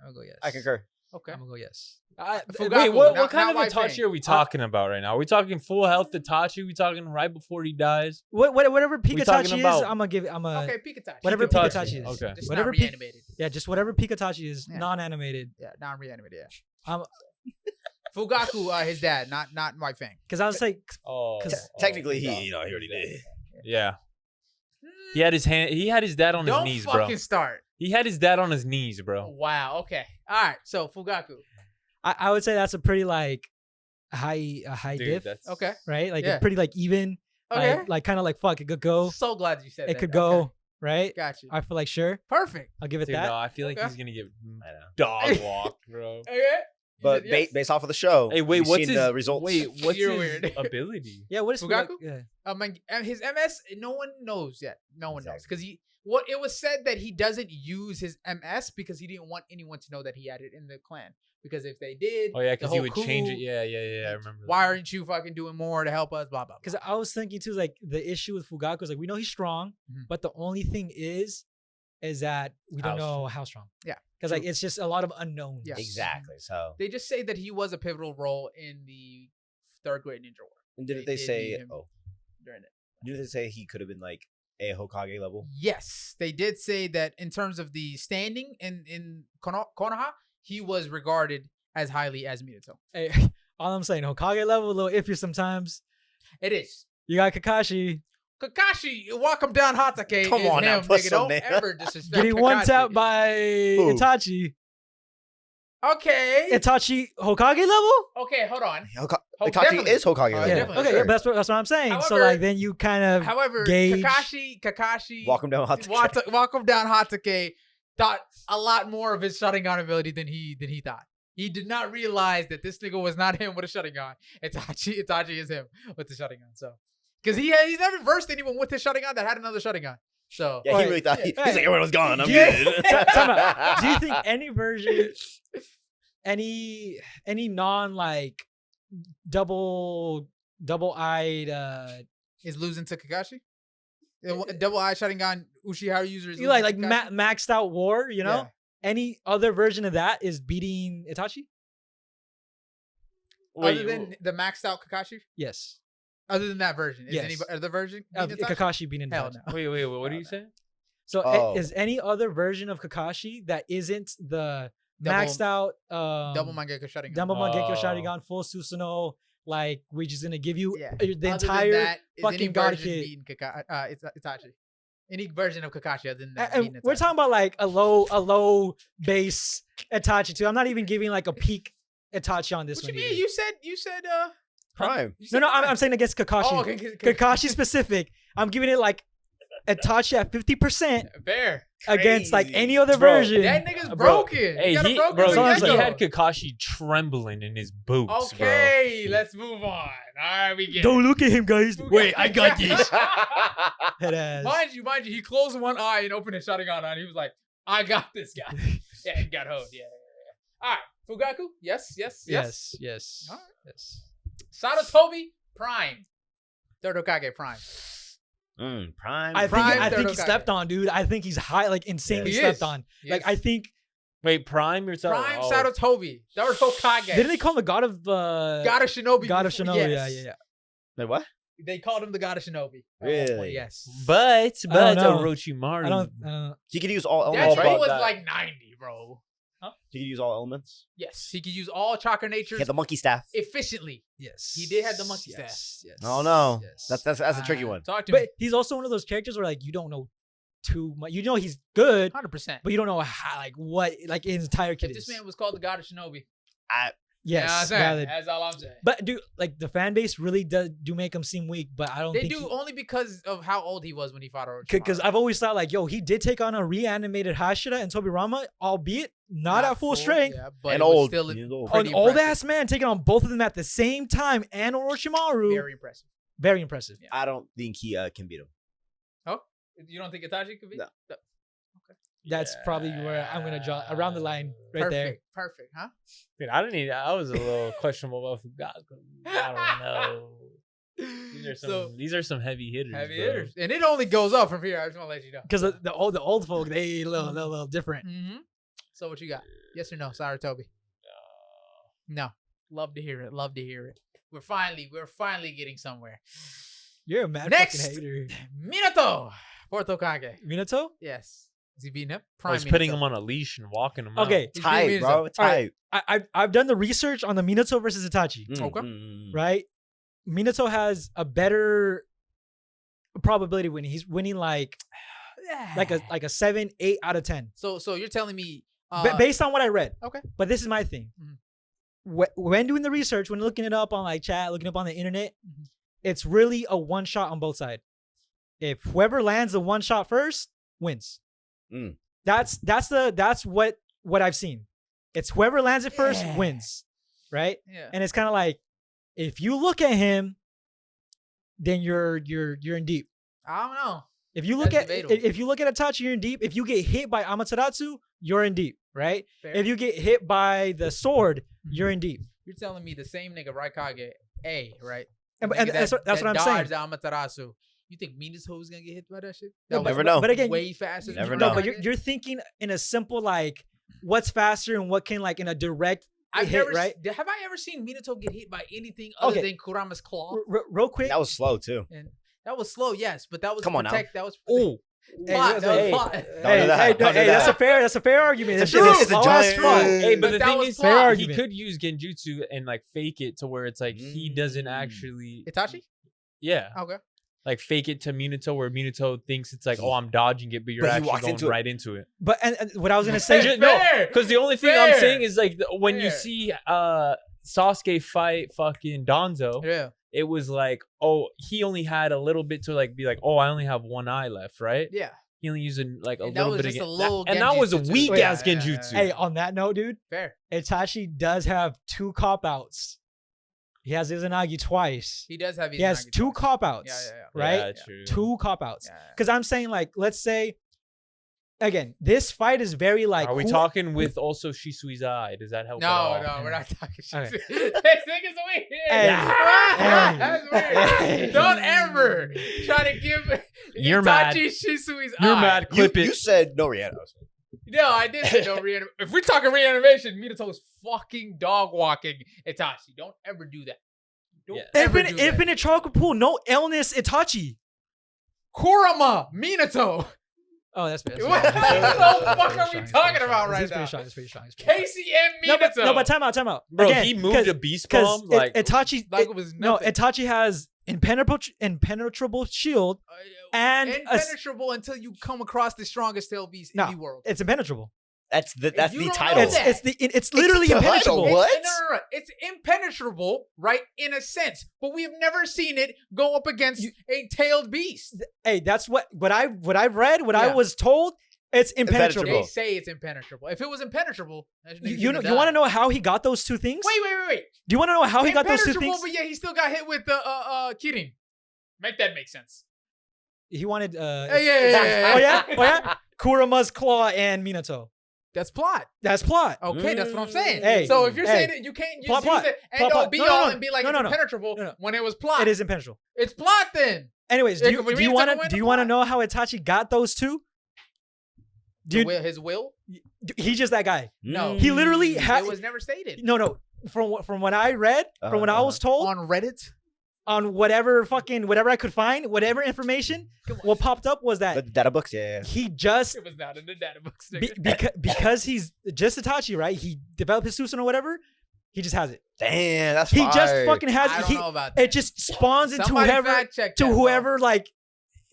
I'll go yes. I concur. Okay. I'm gonna go yes. Fugaku, Wait, what not kind of White Itachi Fang. are we talking about right now? Are we talking full health Itachi? Are we talking right before he dies? Whatever peak We talking Itachi is, about- I'm gonna give it. Okay, Pikachu. Whatever Peak peak Itachi, Itachi is. okay. Just Whatever not peak. reanimated. Yeah, just whatever peak Itachi is, Yeah. non-animated. Yeah, non-reanimated. Yeah. Um, Fugaku, his dad, not White Fang. because I was like, Oh, Technically, God. he already did. Yeah. He had his hand. He had his dad on his Don't knees, fucking bro. start. He had his dad on his knees, bro. Wow. Okay. All right. So Fugaku. I would say that's a pretty like high Dude, diff, that's Okay. right? Like Yeah. a pretty like even, Okay. like kind of like fuck, it could go, So glad you said it that. could go, Okay. right? Got you. I feel like sure, Perfect. I'll give it Dude, that. no, I feel like Okay. he's gonna get I know. dog walked, bro. Okay. But You said yes? based off of the show, Hey, wait, we've what's seen his the results. Wait, what's You're his weird. ability? Yeah, what is Fugaku? Yeah. His MS, no one knows yet. No one knows Exactly. because it was said that he doesn't use his MS because he didn't want anyone to know that he had it in the clan. Because if they did, Oh yeah, the because he whole would change it. coup, Yeah, I remember. Why aren't you fucking doing more to help us? Blah blah. Because I was thinking too, like the issue with Fugaku is like we know he's strong, Mhm. but the only thing is that we don't How know strong. how strong. Yeah, Because like it's just a lot of unknowns. Yes. Exactly. So, They just say that he was a pivotal role in the third grade ninja war and didn't They they did say? need him. Oh, during it. didn't they say he could have been like a Hokage level? Yes, they did say that in terms of the standing in Konoha, he was regarded as highly as Minato. Hey, all I'm saying, Hokage level a little iffy sometimes. It is. You got Kakashi Kakashi, walk him down Hatake. Come is on now, him, put nigga. some Don't name. ever disrespect getting one Kakashi. tapped by Who? Itachi. Okay. Itachi Hokage level? Okay, hold on. Itachi definitely. is Hokage Oh, level. Yeah. definitely, Okay, sure. yeah, that's what I'm saying. So However- like then you kind of However, gauge- Kakashi Walk him down Hatake. walk him down Hatake thought a lot more of his Sharingan ability than he thought. He did not realize that this nigga was not him with a Sharingan. Itachi is him with the Sharingan. So, because he's never versed anyone with his Sharingan that had another Sharingan. So, Yeah, he really thought he's like everyone was gone. I'm Yeah. good. Time out. Do you think any version, any non like double-eyed is losing to Kakashi? Double eye Sharingan Uchiha user is you like losing to Kakashi? maxed out war, you know? Yeah. Any other version of that is beating Itachi? Other than the maxed out Kakashi? Yes. Other than that version, is Yes. any other version? beating Itachi? Kakashi beating Hell Itachi. no. Wait, what are you saying? So Oh. is any other version of Kakashi that isn't the Double- maxed out Double Mangekyo Sharingan. Double Mangekyo Oh. Sharingan full Susanoo, like we're just gonna give you Yeah. the Other than entire that, is any fucking God version kid. beating Itachi? Any version of Kakashi other than that? And beating we're Itachi? talking about like a low base Itachi too. I'm not even giving like a peak Itachi on this What one. you mean? either. You said Prime. you No, said no, Prime. I'm saying against Kakashi. Oh, okay, Kakashi specific. I'm giving it like Itachi at 50% Fair. against like Crazy. any other Bro, version. That nigga's Bro, broken. Hey, got a he broken Sounds he like- had Kakashi trembling in his boots, Okay, let's move on. All right, we get Don't it. look at him, guys. Wait, I got this. Bro. Head ass. Mind you, he closed one eye and opened his Sharingan on. He was like, I got this guy. Yeah, he got hold. Yeah. All right, Fugaku. Yes. Yes. All right. Yes. Sarutobi Prime. Third Hokage Prime. Prime. I Prime think Third he Hokage. slept on, dude. I think he's high, like insanely He slept is. on. He Like is. I think Wait, Prime, you're telling? Prime oh. Sarutobi. Third Hokage. didn't they call him the god of God of Shinobi? God of before- Shinobi? yes. Yeah. Wait, what? They called him the God of Shinobi. Really? Yes. But know. Orochimaru. I don't. He could use all That elements, shit right? was that. like 90, bro. He could use all elements. Yes, he could use all chakra He natures had the monkey staff. efficiently. Yes. He did have the monkey Yes. Yes. Oh no, Yes. that's a tricky one. Talk to me. But he's also one of those characters where like you don't know too much. You know he's good, 100%. but you don't know how, like what like his entire kid If this is. man was called the God of Shinobi, Yes. you know what I'm saying? valid. That's all I'm saying. But dude, like the fan base really do make him seem weak, but I don't They think do only because of how old he was when he fought Orochimaru. because I've always thought like, yo, he did take on a reanimated Hashira and Tobirama, albeit not at full strength. yeah, but And it was old. Still He's old. pretty An old impressive. ass man taking on both of them at the same time and Orochimaru. Very impressive. Very impressive. I don't think he can beat him. Oh, you don't think Itachi could be? No. That's probably where I'm gonna draw around the line right there. Perfect, huh? Dude, I was a little questionable about Fugaku. I don't know. These are some heavy hitters. Heavy bro. hitters, and it only goes up from here. I just want to let you know. Because the old folk, they a little different. Mm-hmm. So what you got? Yes or no, Sarutobi? No. Love to hear it. Love to hear it. We're finally getting somewhere. You're a mad Next. fucking hater. Minato. Fourth Hokage. Minato? Yes. Is he beating him? I was putting him on a leash and walking him out. Okay. He's Tight, beating bro. Minato. Tight. I've done the research on the Minato versus Itachi. Okay. Right? Minato has a better probability winning. He's winning like a 7, 8 out of 10. So you're telling me Based on what I read. Okay. But this is my thing. When doing the research, when looking it up on like chat, looking up on the internet, it's really a one shot on both sides. If whoever lands the one shot first wins. That's what I've seen. It's whoever lands it first wins, right? Yeah. And it's kind of like if you look at him, then you're in deep. I don't know. If you look That's at debatable. if you look at Itachi, you're in deep. If you get hit by Amaterasu, you're in deep, right? Fair. If you get hit by the sword, you're in deep. You're telling me the same nigga Raikage A, right? And Nigga that's what I'm saying. dodged Amaterasu. You think Minato's gonna get hit by that shit? No, That never was know. But again, way faster. never than know. No, but Raikage? you're thinking in a simple like what's faster and what can like in a direct I've hit, never right? Have I ever seen Minato get hit by anything other Okay. than Kurama's claw? Real quick. That was slow too. And that was slow, yes, but that was Come on now. That was Oh, plot. That was plot. Don't do that. Don't do That's that. a fair argument. It's It's a all giant- that's fun. Hey, but the that thing was is, plot. Fair he argument. could use genjutsu and like fake it to where it's like he doesn't actually. Itachi? Yeah, Okay. like fake it to Minato where Minato thinks it's like, oh, I'm dodging it, but you're But he actually walks going into it. right into it. But and what I was gonna say, Fair. No, because the only thing I'm Fair. saying is like when you Fair. see Sasuke fight fucking Danzo, Yeah. it was like, oh, he only had a little bit to like be like, oh, I only have one eye left, right? Yeah. He only used like a And that little was bit just of a little and that was a genjutsu too. weak Yeah, ass yeah, genjutsu. hey, on that note, dude, Fair. Itachi does have 2 cop outs. He has Izanagi twice. He does have. He has 2 cop outs. Yeah. Right? Yeah, true. 2 cop outs. Yeah. Because I'm saying, like, let's say, again, this fight is very like. Are we who- talking with also Shisui's eye? Does that help? at No, all? no, we're not talking shit. Okay. This nigga's weird. Hey. That's weird. Hey. Don't ever try to give You're Itachi mad. Shisui's You're eye. mad. Clip You it. said no Rihanna. No, I did say no reanimation. If we're talking reanimation, Minato's fucking dog walking Itachi. Don't ever do that. Don't Yeah. ever do that. Infinite chocolate pool, no illness, Itachi. Kurama Minato. Oh, that's fair. What the fuck are we talking about right It's pretty now? strong. It's pretty strong. Casey and Minato. No, but time out. Bro, Again, he moved a beast because bomb like Itachi. like it was No, nothing. Itachi has impenetrable shield, and impenetrable until you come across the strongest tail beast No. in the world. it's impenetrable. That's you the don't title. know that. It's literally the title. impenetrable. What? No. It's impenetrable, right? In a sense, but we have never seen it go up against a tailed beast. Hey, that's what I've read, what I Yeah. was told. It's impenetrable. They Impenetrable. say it's impenetrable. If it was impenetrable, You want to know how he got those 2 things? Wait. Do you want to know how he got those 2 Impenetrable, things? but yeah, he still got hit with the Kirin. Make that make sense. He wanted Yeah. Oh yeah? Kurama's claw and Minato. That's plot. That's plot. Okay, that's what I'm saying. Hey, so if you're hey. saying that you can't just Plot. use it and Plot, all plot. be No, no, all no. and be like No, it's no, no. impenetrable No, no. when it was plot. It is impenetrable. It's plot then. Anyways, Yeah, do but you Minato want went to to do you want to plot. know how Itachi got those 2? Dude, His will? he's just that guy. No. He literally had It was never stated. No. From what I read, from what I was told, On Reddit? on whatever I could find, whatever information, what popped up was The that data books, yeah. he just It was not in the data books. because he's just Itachi, right? He developed his Susanoo or whatever. He just has it. Damn, that's He fire. just fucking has I it. don't know about that. It just spawns into Somebody whoever fact check that, bro. whoever like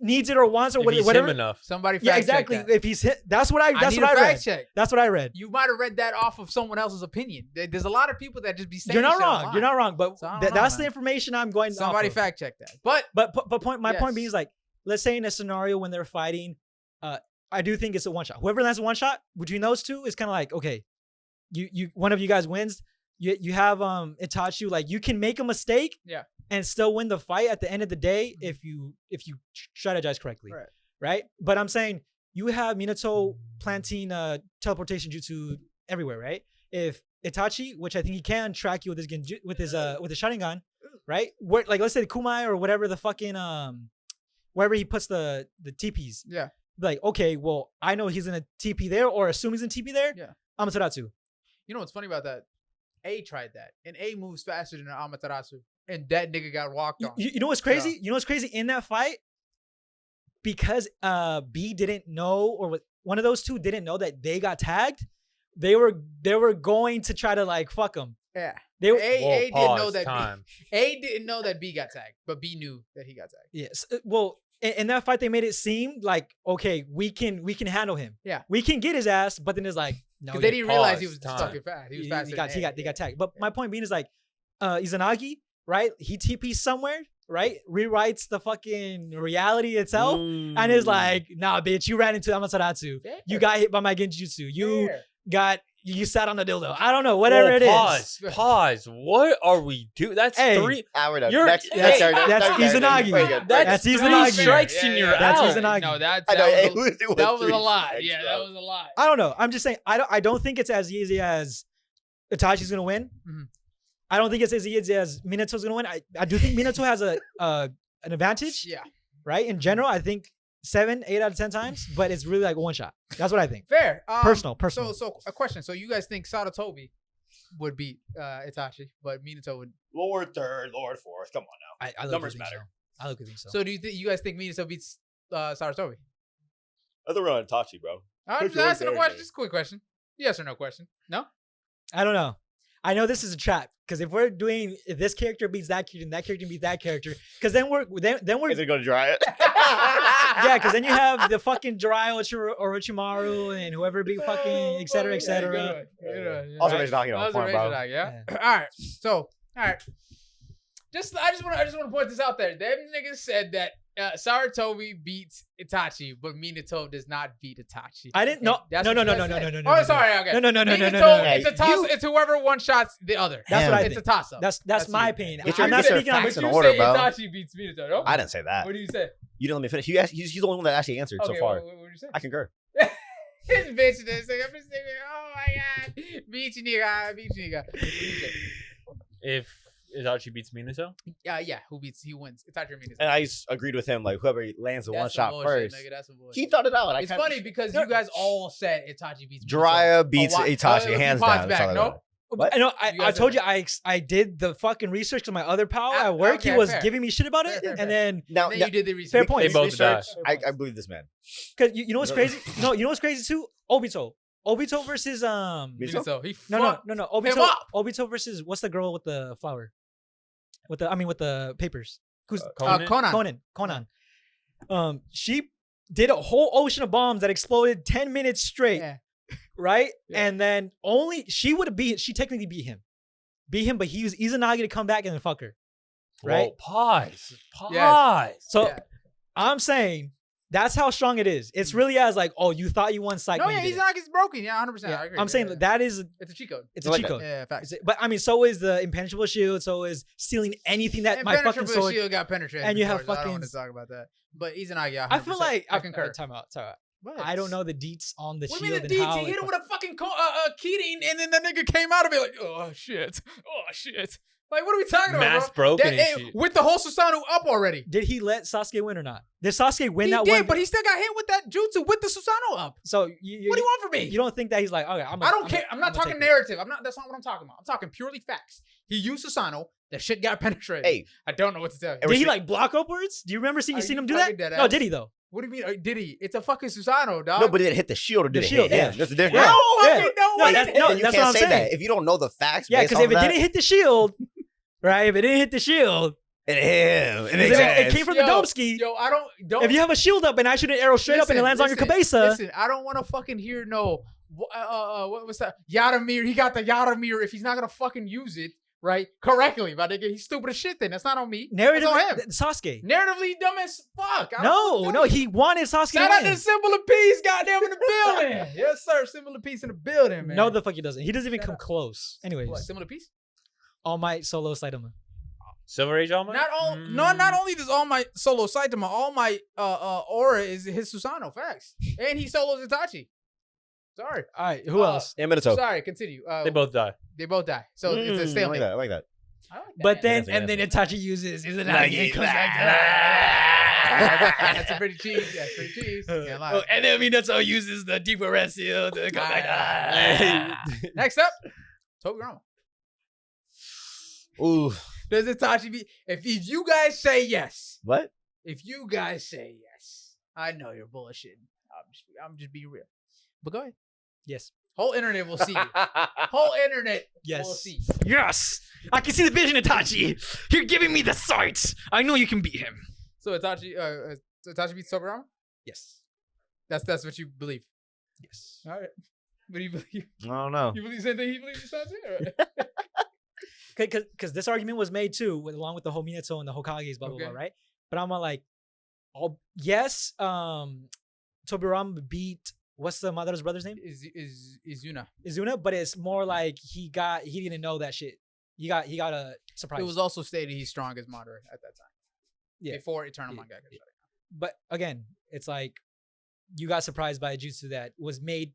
needs it or wants or if he's whatever. him enough. Somebody fact Yeah, exactly. check that. If he's hit, that's what I I need read. a fact check. That's what I read. You might have read that off of someone else's opinion. There's a lot of people that just be saying You're not shit wrong. online. You're not wrong. But So I don't know, that's man. the information I'm going. Somebody off of. fact check that. But But my Yes. point being is like, let's say in a scenario when they're fighting, I do think it's a one shot. Whoever lands a one shot between those 2 is kind of like, okay, you one of you guys wins. You have Itachi, like you can make a mistake, Yeah. and still win the fight at the end of the day if you strategize correctly, right? But I'm saying you have Minato planting teleportation jutsu everywhere, right? If Itachi, which I think he can track you with his with his Sharingan, right? Where, like let's say the Kumai or whatever the fucking wherever he puts the TPs. yeah, Like, okay, well, I know he's in a TP there, or assume he's in TP there. Yeah. Amaterasu. you know what's funny about that? A tried that, and A moves faster than Amaterasu, and that nigga got walked on. You know what's crazy? You know what's crazy in that fight? Because B didn't know, or one of those two didn't know that they got tagged. They were going to try to like fuck them. Yeah. They were, A didn't know that A didn't know that B got tagged, but B knew that he got tagged. yes. Well, in that fight, they made it seem like, okay, we can handle him. Yeah. We can get his ass, but then it's like, no, Because they didn't realize he was fucking fast. He was faster. They got tagged. But my point being is like, Izanagi, right? He TPs somewhere, right? Rewrites the fucking reality itself, and is like, nah, bitch, you ran into Amaterasu. Fair. You got hit by my genjutsu. You Fair. you sat on the dildo. I don't know, whatever it is. Pause. What are we doing? That's three. We're done. You're- Next, that's next, Izanagi. Very good. That's three Izanagi. strikes and you're That's out. Izanagi. No, that I know, it was was a lot. strikes, Yeah, bro. that was a lot. I don't know. I'm just saying, I don't think it's as easy as Itachi's gonna win. Mhm. I don't think it's as easy as Minato's gonna win. I do think Minato has an advantage. Yeah. Right? In general, I think 7, 8 out of 10 times, but it's really like one shot. That's what I think. Fair. Personal. So a question. So you guys think Saratobi would beat Itachi, but Minato would. Lord third, Lord fourth. Come on now. I Numbers matter. I look at think so. So do you guys think Minato beats Saratobi? I thought we're on Itachi, bro. I'm Pick just your asking a favorite. question. Just a quick question. Yes or no question? No. I don't know. I know this is a trap because if we're doing if this character beats that character and that character beats that character, because then we're Is it going to dry it? yeah, because then you have the fucking Jiraiya Orochimaru and whoever be fucking et cetera, et cetera. Observation knocking on point, bro. Yeah. All right. So all right. I just want to point this out there. Them niggas said that Saratobi beats Itachi, but Minato does not beat Itachi. I didn't know. That's No. what you guys said. Oh, sorry. Okay. No. Minato, it's a toss. It's whoever one shots the other. That's what I It's think. a toss up. That's my opinion. Get your- I'm not get your speaking on facts But in you order, say bro. Itachi beats Minato. No? I didn't say that. What do you say? You didn't let me finish. He's the only one that actually answered so far. What did you say? I concur. This bitch is saying, I'm just thinking, oh my god, beat you nigga. What do you say? If Itachi beats Minato, Yeah. Who wins? Itachi or Minato? And I agreed with him. Like, whoever lands the one That's some shot bullshit, first. nigga, that's some bullshit. He thought it out. It's funny because you guys all said Itachi beats Minato. Jiraiya beats A while- Itachi, a hands few pods down. back, That's all I no? know. What? I know. You I guys told you are- I did the fucking research to my other pal Ah, at work. okay, he was fair. giving me shit about it, Fair. and then Now, And then you did the research. Fair point. They both research, die. I believe this man. because you know what's crazy? No, you know what's crazy too? Obito versus Minato. He No. fucked. Obito. up. Obito versus what's the girl with the flower? With the papers. Who's Conan? Conan. She did a whole ocean of bombs that exploded 10 minutes straight. Yeah. Right? Yeah. And then she technically beat him. But he used Izanagi to come back and then fuck her. Right? Whoa, pause. Yes. So Yeah. I'm saying that's how strong it is. It's really as like, oh, you thought you won psych. No, when yeah, you he's did it. not. He's broken. Yeah, 100%. Yeah, I agree. I'm saying Yeah. that is It's a cheat code. it's I a like cheat that. code. Yeah, facts. But I mean, so is the impenetrable shield. So is stealing anything that my fucking Impenetrable sword. shield got penetrated. and you have before, so I don't want fucking- to talk about that. But Izanagi, yeah, I feel like I concur. Time out. What? I don't know the deets on the What do shield you mean the and how. DT? He hit him with a fucking Keating, and then the nigga came out of it like, oh shit. Like, what are we talking about, Mass bro? broken and shit. With the whole Susanoo up already. Did he let Sasuke win or not? Did Sasuke win He that did, one? but he still got hit with that jutsu with the Susanoo up. So What do you want from me? You don't think that he's like, okay, I don't care. I'm not talking narrative. That's not what I'm talking about. I'm talking purely facts. He used Susanoo. The shit got penetrated. Hey. I don't know what to tell you. Did he like block upwards? Do you remember Are you seen you him do that? fucking dead No, ass? did he though? What do you mean? Did he? It's a fucking Susanoo, dog. No, but did it hit the shield or did The it shield, hit him? yeah. That's the difference. No, Yeah. fucking no No, way. that's- And no, you that's can't what I'm say saying. that if you don't know the facts. Yeah, based because off if it that, didn't hit the shield, right? If it didn't hit the shield, it hit him. it came from the dome ski. Yo, I don't. If you have a shield up and I shoot an arrow straight up and it lands on your cabeza, Listen, I don't want to fucking hear no. What was that? Yaramir. He got the Yaramir. If he's not gonna fucking use it right correctly, my nigga, he's stupid as shit. Then that's not on me. narrative, That's on him. Sasuke. Narratively dumb as fuck. I don't know what to No, tell you. he wanted Sasuke Shout to out win. to Symbol of Peace, goddamn, in the building. Yes, sir. Symbol of Peace in the building, man. No, the fuck he doesn't. He doesn't even Shut come up. close. Anyways, What, Symbol of Peace? All Might solo Saitama. Silver Age All Might? Not only does all my solo Saitama, all my aura is his Susanoo. Facts, and he solos Itachi. Sorry. All right, who else? And Minato. Sorry. Continue. They both die. They both die. So it's a I like stalemate. that. I like that. I like that. But then, Yeah, and then Itachi uses is it not Like, again comes That's a pretty cheese. That's pretty cheese. Can't lie. Oh, and then Minato uses the deeper red seal to come back. Next up, Tobirama. Ooh. Does Itachi be? If you guys say yes, What? if you guys say yes, I know you're bullshitting. I'm just being real. But go ahead. Yes. Whole internet will see you. Whole internet will see. Yes. I can see the vision, Itachi. You're giving me the sight. I know you can beat him. So Itachi beats Tobirama? Yes. That's what you believe. Yes. All right. What do you believe? I don't know. You believe the same thing he believes, Itachi? Because this argument was made too, along with the whole Minato and the Hokages, blah blah blah, right? But I'm like, yes, Tobirama beat what's the mother's brother's name? Is Izuna. Izuna, but it's more like he didn't know that shit. He got a surprise. It was also stated he's strong as Madara at that time. Yeah. Before Eternal Manga. Yeah. But again, it's like you got surprised by a jutsu that was made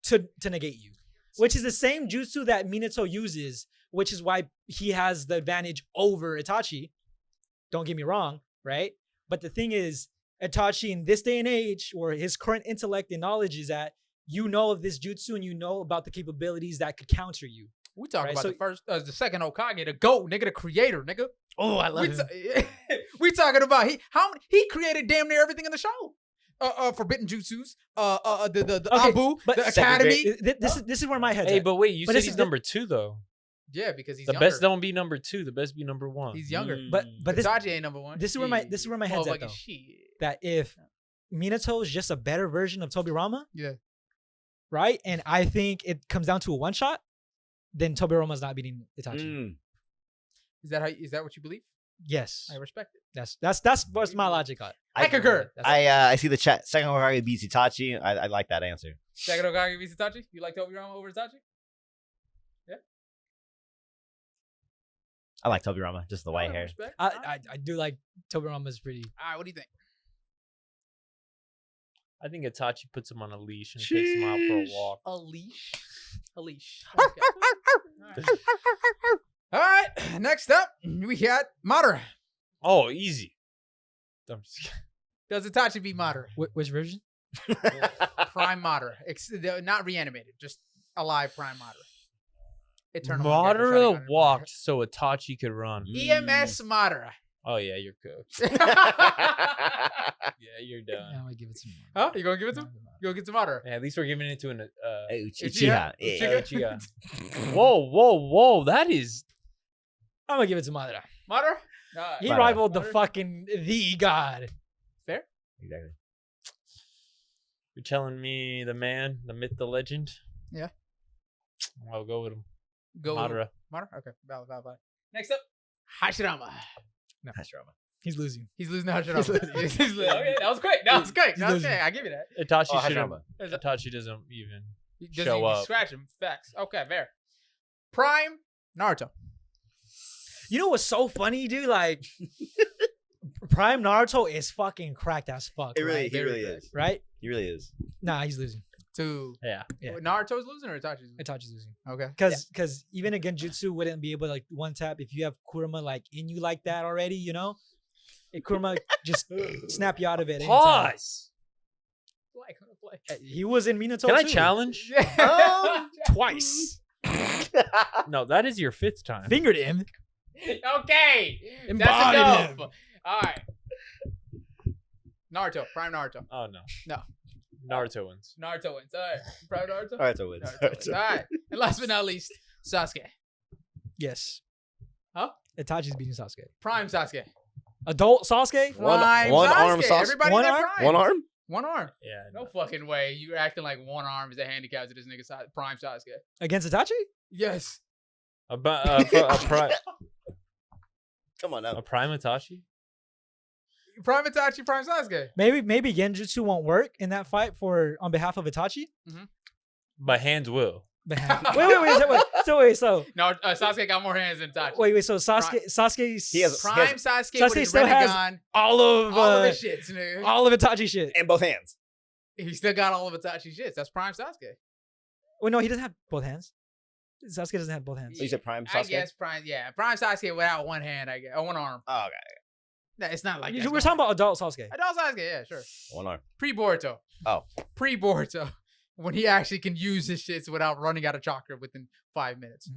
to negate you, which is the same jutsu that Minato uses, which is why he has the advantage over Itachi. Don't get me wrong, right? But the thing is, Itachi in this day and age, or his current intellect and knowledge is that you know of this jutsu and you know about the capabilities that could counter you. We talk Right, about so- the second Hokage, the GOAT, nigga, the creator, nigga. Oh, I love him. We talking about he created damn near everything in the show. Forbidden jutsus, the Okay, Abu, but the academy. This is where my head's Hey, at. but wait, you But said this he's is number 2 though. Yeah, because he's The younger. best don't be number 2. The best be number 1. He's younger. But this Itachi ain't number 1. this is where my head's at, though. That if Minato is just a better version of Tobirama, Yeah. right? And I think it comes down to a one shot, then Tobirama's not beating Itachi. Is that what you believe? Yes, I respect it. that's what's my logic on it. I concur. I see the chat. Second Hokage beats Itachi. I like that answer. Second Hokage beats Itachi. You like Tobirama over Itachi? I like Tobirama, just the white hair. Respect. I do like Tobirama's pretty. All right, what do you think? I think Itachi puts him on a leash and takes him out for a walk. A leash. A leash. Okay. All right. Next up, we got Madara. Oh, easy. I'm just kidding. Does Itachi beat Madara? Which version? Prime Madara. Not reanimated, just alive Prime Madara. Eternal Madara Manga, walked so Itachi could run. EMS Madara. Oh yeah, you're cooked. Yeah, you're done. Yeah, I'm gonna give it to him. Huh? You gonna give it to him? You gonna get to Madara? Yeah, at least we're giving it to an Uchiha. Yeah. Uchiha. Whoa! That is I'm gonna give it to Madara. Madara? He Madara. rivaled the Madara? fucking the god. Fair? Exactly. You're telling me the man, the myth, the legend? Yeah. I'll go with him. Go Madara. Madara? Okay. Valid. Next up, Hashirama. No, he's losing. He's losing to Hashirama. He's losing. He's losing. Okay, that was quick. That was quick. That was losing. okay. I give you that. Itachi Oh, shouldn't. Hashirama. Itachi doesn't even Doesn't show even up. scratch him. Facts. Okay, fair. Prime Naruto. You know what's so funny, dude? Like, Prime Naruto is fucking cracked as fuck. He right? really is. Right? He really is. Nah, he's losing. To Yeah. Yeah. Naruto's losing or Itachi's losing? Itachi's losing. Okay. Because even a Genjutsu wouldn't be able to like one tap if you have Kurama like in you like that already, you know? If Kurama just snap you out of it. anytime. Pause. He was in Minato Can I too. challenge? Twice. No, that is your 5th time. Fingered him. Okay. That's Embodied enough. him. All right. Naruto. Prime Naruto. Oh no. No. Naruto wins. Naruto wins. All right. Prime Naruto? All right, so wins. Naruto wins. All right. And last but not least, Sasuke. Yes. Huh? Itachi's beating Sasuke. Prime Sasuke. Adult Sasuke? Prime one Sasuke. arm Sasuke. Everybody One in arm? Prime. One arm? One arm. Yeah. No fucking way. You're acting like one arm is a handicap to this nigga Prime Sasuke. Against Itachi? Yes. A prime Come on now. a prime Itachi? Prime Itachi, Prime Sasuke. Maybe Genjutsu won't work in that fight on behalf of Itachi. But hands will. Wait. So No, Sasuke got more hands than Itachi. wait. So Sasuke's He has- Prime Sasuke Sasuke with his still has Rinnegan, all of his shits, nigga. all of Itachi shit. In both hands. He still got all of Itachi shits. That's Prime Sasuke. Wait, no, he doesn't have both hands. Sasuke doesn't have both hands. Oh, you said Prime I Sasuke? guess Prime Sasuke without one hand, I guess. Or one arm. Oh, okay. No, it's not like We're talking about adult Sasuke. Adult Sasuke, yeah, sure. One arm. Pre-Boruto. Oh. Pre-Boruto. When he actually can use his shits without running out of chakra within 5 minutes.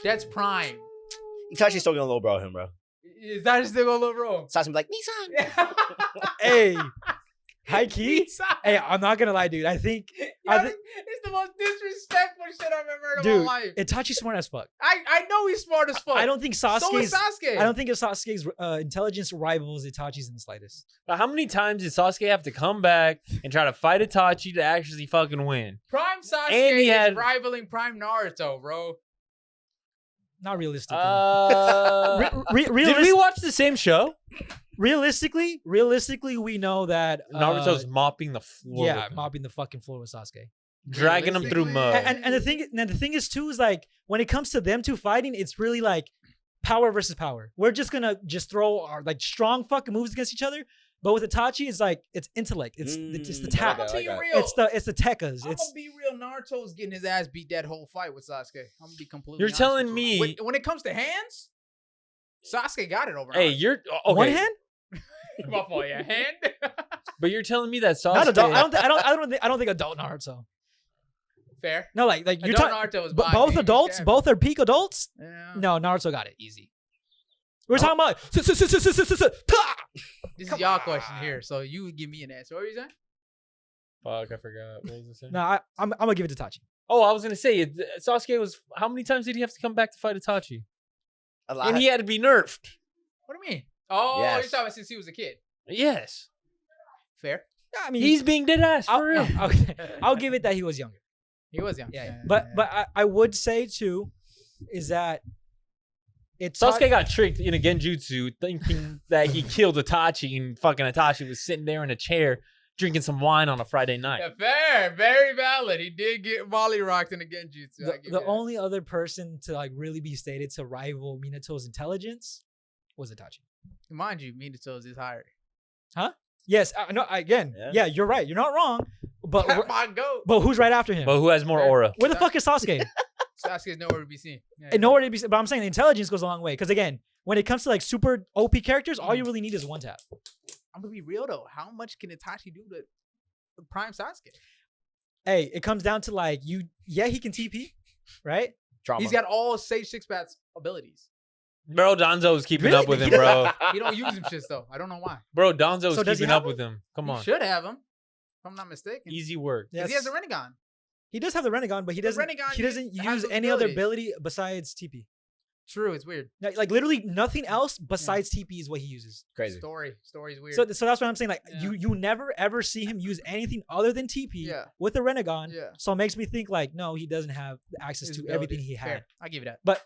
That's Prime. Itachi's still gonna lowbrow him, bro. Is that still gonna look wrong? Sasuke be like, Nissan. Hey, high key. Nissan. Hey, I'm not gonna lie, dude. I think, It's the most disrespectful shit I've ever heard in dude, my life. Itachi's smart as fuck. I know he's smart as fuck. I don't think So is Sasuke's. Sasuke. I don't think if Sasuke's intelligence rivals Itachi's in the slightest. But how many times did Sasuke have to come back and try to fight Itachi to actually fucking win? Prime Sasuke And he had- is rivaling Prime Naruto, bro. Not realistically. Did we watch the same show? Realistically, we know that Naruto's mopping the floor. yeah, with him. mopping the fucking floor with Sasuke. Dragging him through mud. And the thing is too is like when it comes to them two fighting, it's really like power versus power. We're just gonna throw our like strong fucking moves against each other. But with Itachi, it's like it's intellect. It's the I'm tap. gonna be real. It's the tekkas. I'm It's gonna be real. Naruto's getting his ass beat that whole fight with Sasuke. I'm gonna be completely. You're honest telling with me- you. When it comes to hands, Sasuke got it over. Hey, Naruto. you're okay. one hand. My fault, yeah, hand. But you're telling me that Sasuke. Not adult. I don't think adult Naruto. Fair. No, like you're Adult talking. Naruto is Both adults. Both are peak adults. Yeah. No, Naruto got it easy. We're talking about. This is y'all question here, so you would give me an answer. What were you saying? Fuck, I forgot. What was I saying? No, I'm gonna give it to Itachi. Oh, I was gonna say Sasuke was. How many times did he have to come back to fight Itachi? A lot. And he had to be nerfed. What do you mean? Oh, Yes. you're talking about since he was a kid. Yes, Fair. Yeah, I mean, he's being dead ass for real. Okay, I'll give it that he was younger. He was young. Yeah, but I would say too, is that it's Sasuke got tricked in a genjutsu thinking that he killed Itachi, and fucking Itachi was sitting there in a chair drinking some wine on a Friday night. Yeah, fair, very valid. He did get volley rocked in the genjutsu. I give you the that. only other person to like really be stated to rival Minato's intelligence was Itachi. Mind you, Minato's is higher. Yes, no, again, yeah, you're right. You're not wrong. But My goat. but who's right after him? But who has more aura? Where the fuck is Sasuke? Sasuke's nowhere to be seen. Yeah, And nowhere to be. But I'm saying the intelligence goes a long way. Because again, when it comes to like super OP characters, all you really need is one tap. I'm gonna be real though. How much can Itachi do to Prime Sasuke? Hey, it comes down to like you. Yeah, he can TP, right? Drama. He's got all Sage Six Path's abilities. Bro, Donzo's keeping Really? up with him, bro. He don't use them shits though. I don't know why. Bro, Donzo's So does he keeping have up with him. Come He on. should have him. If I'm not mistaken. Easy work. 'Cause he has a Renegon. He does have the Renegon, but he The doesn't. Renegon He doesn't has use those any other abilities. ability besides TP. True, it's weird. Like literally nothing else besides TP is what he uses. Crazy. Story's weird. So that's what I'm saying. Like Yeah. you never ever see him use anything other than TP Yeah. with the Renegon. Yeah. So it makes me think like no, he doesn't have access His to abilities. everything he had. Fair. I give you that. But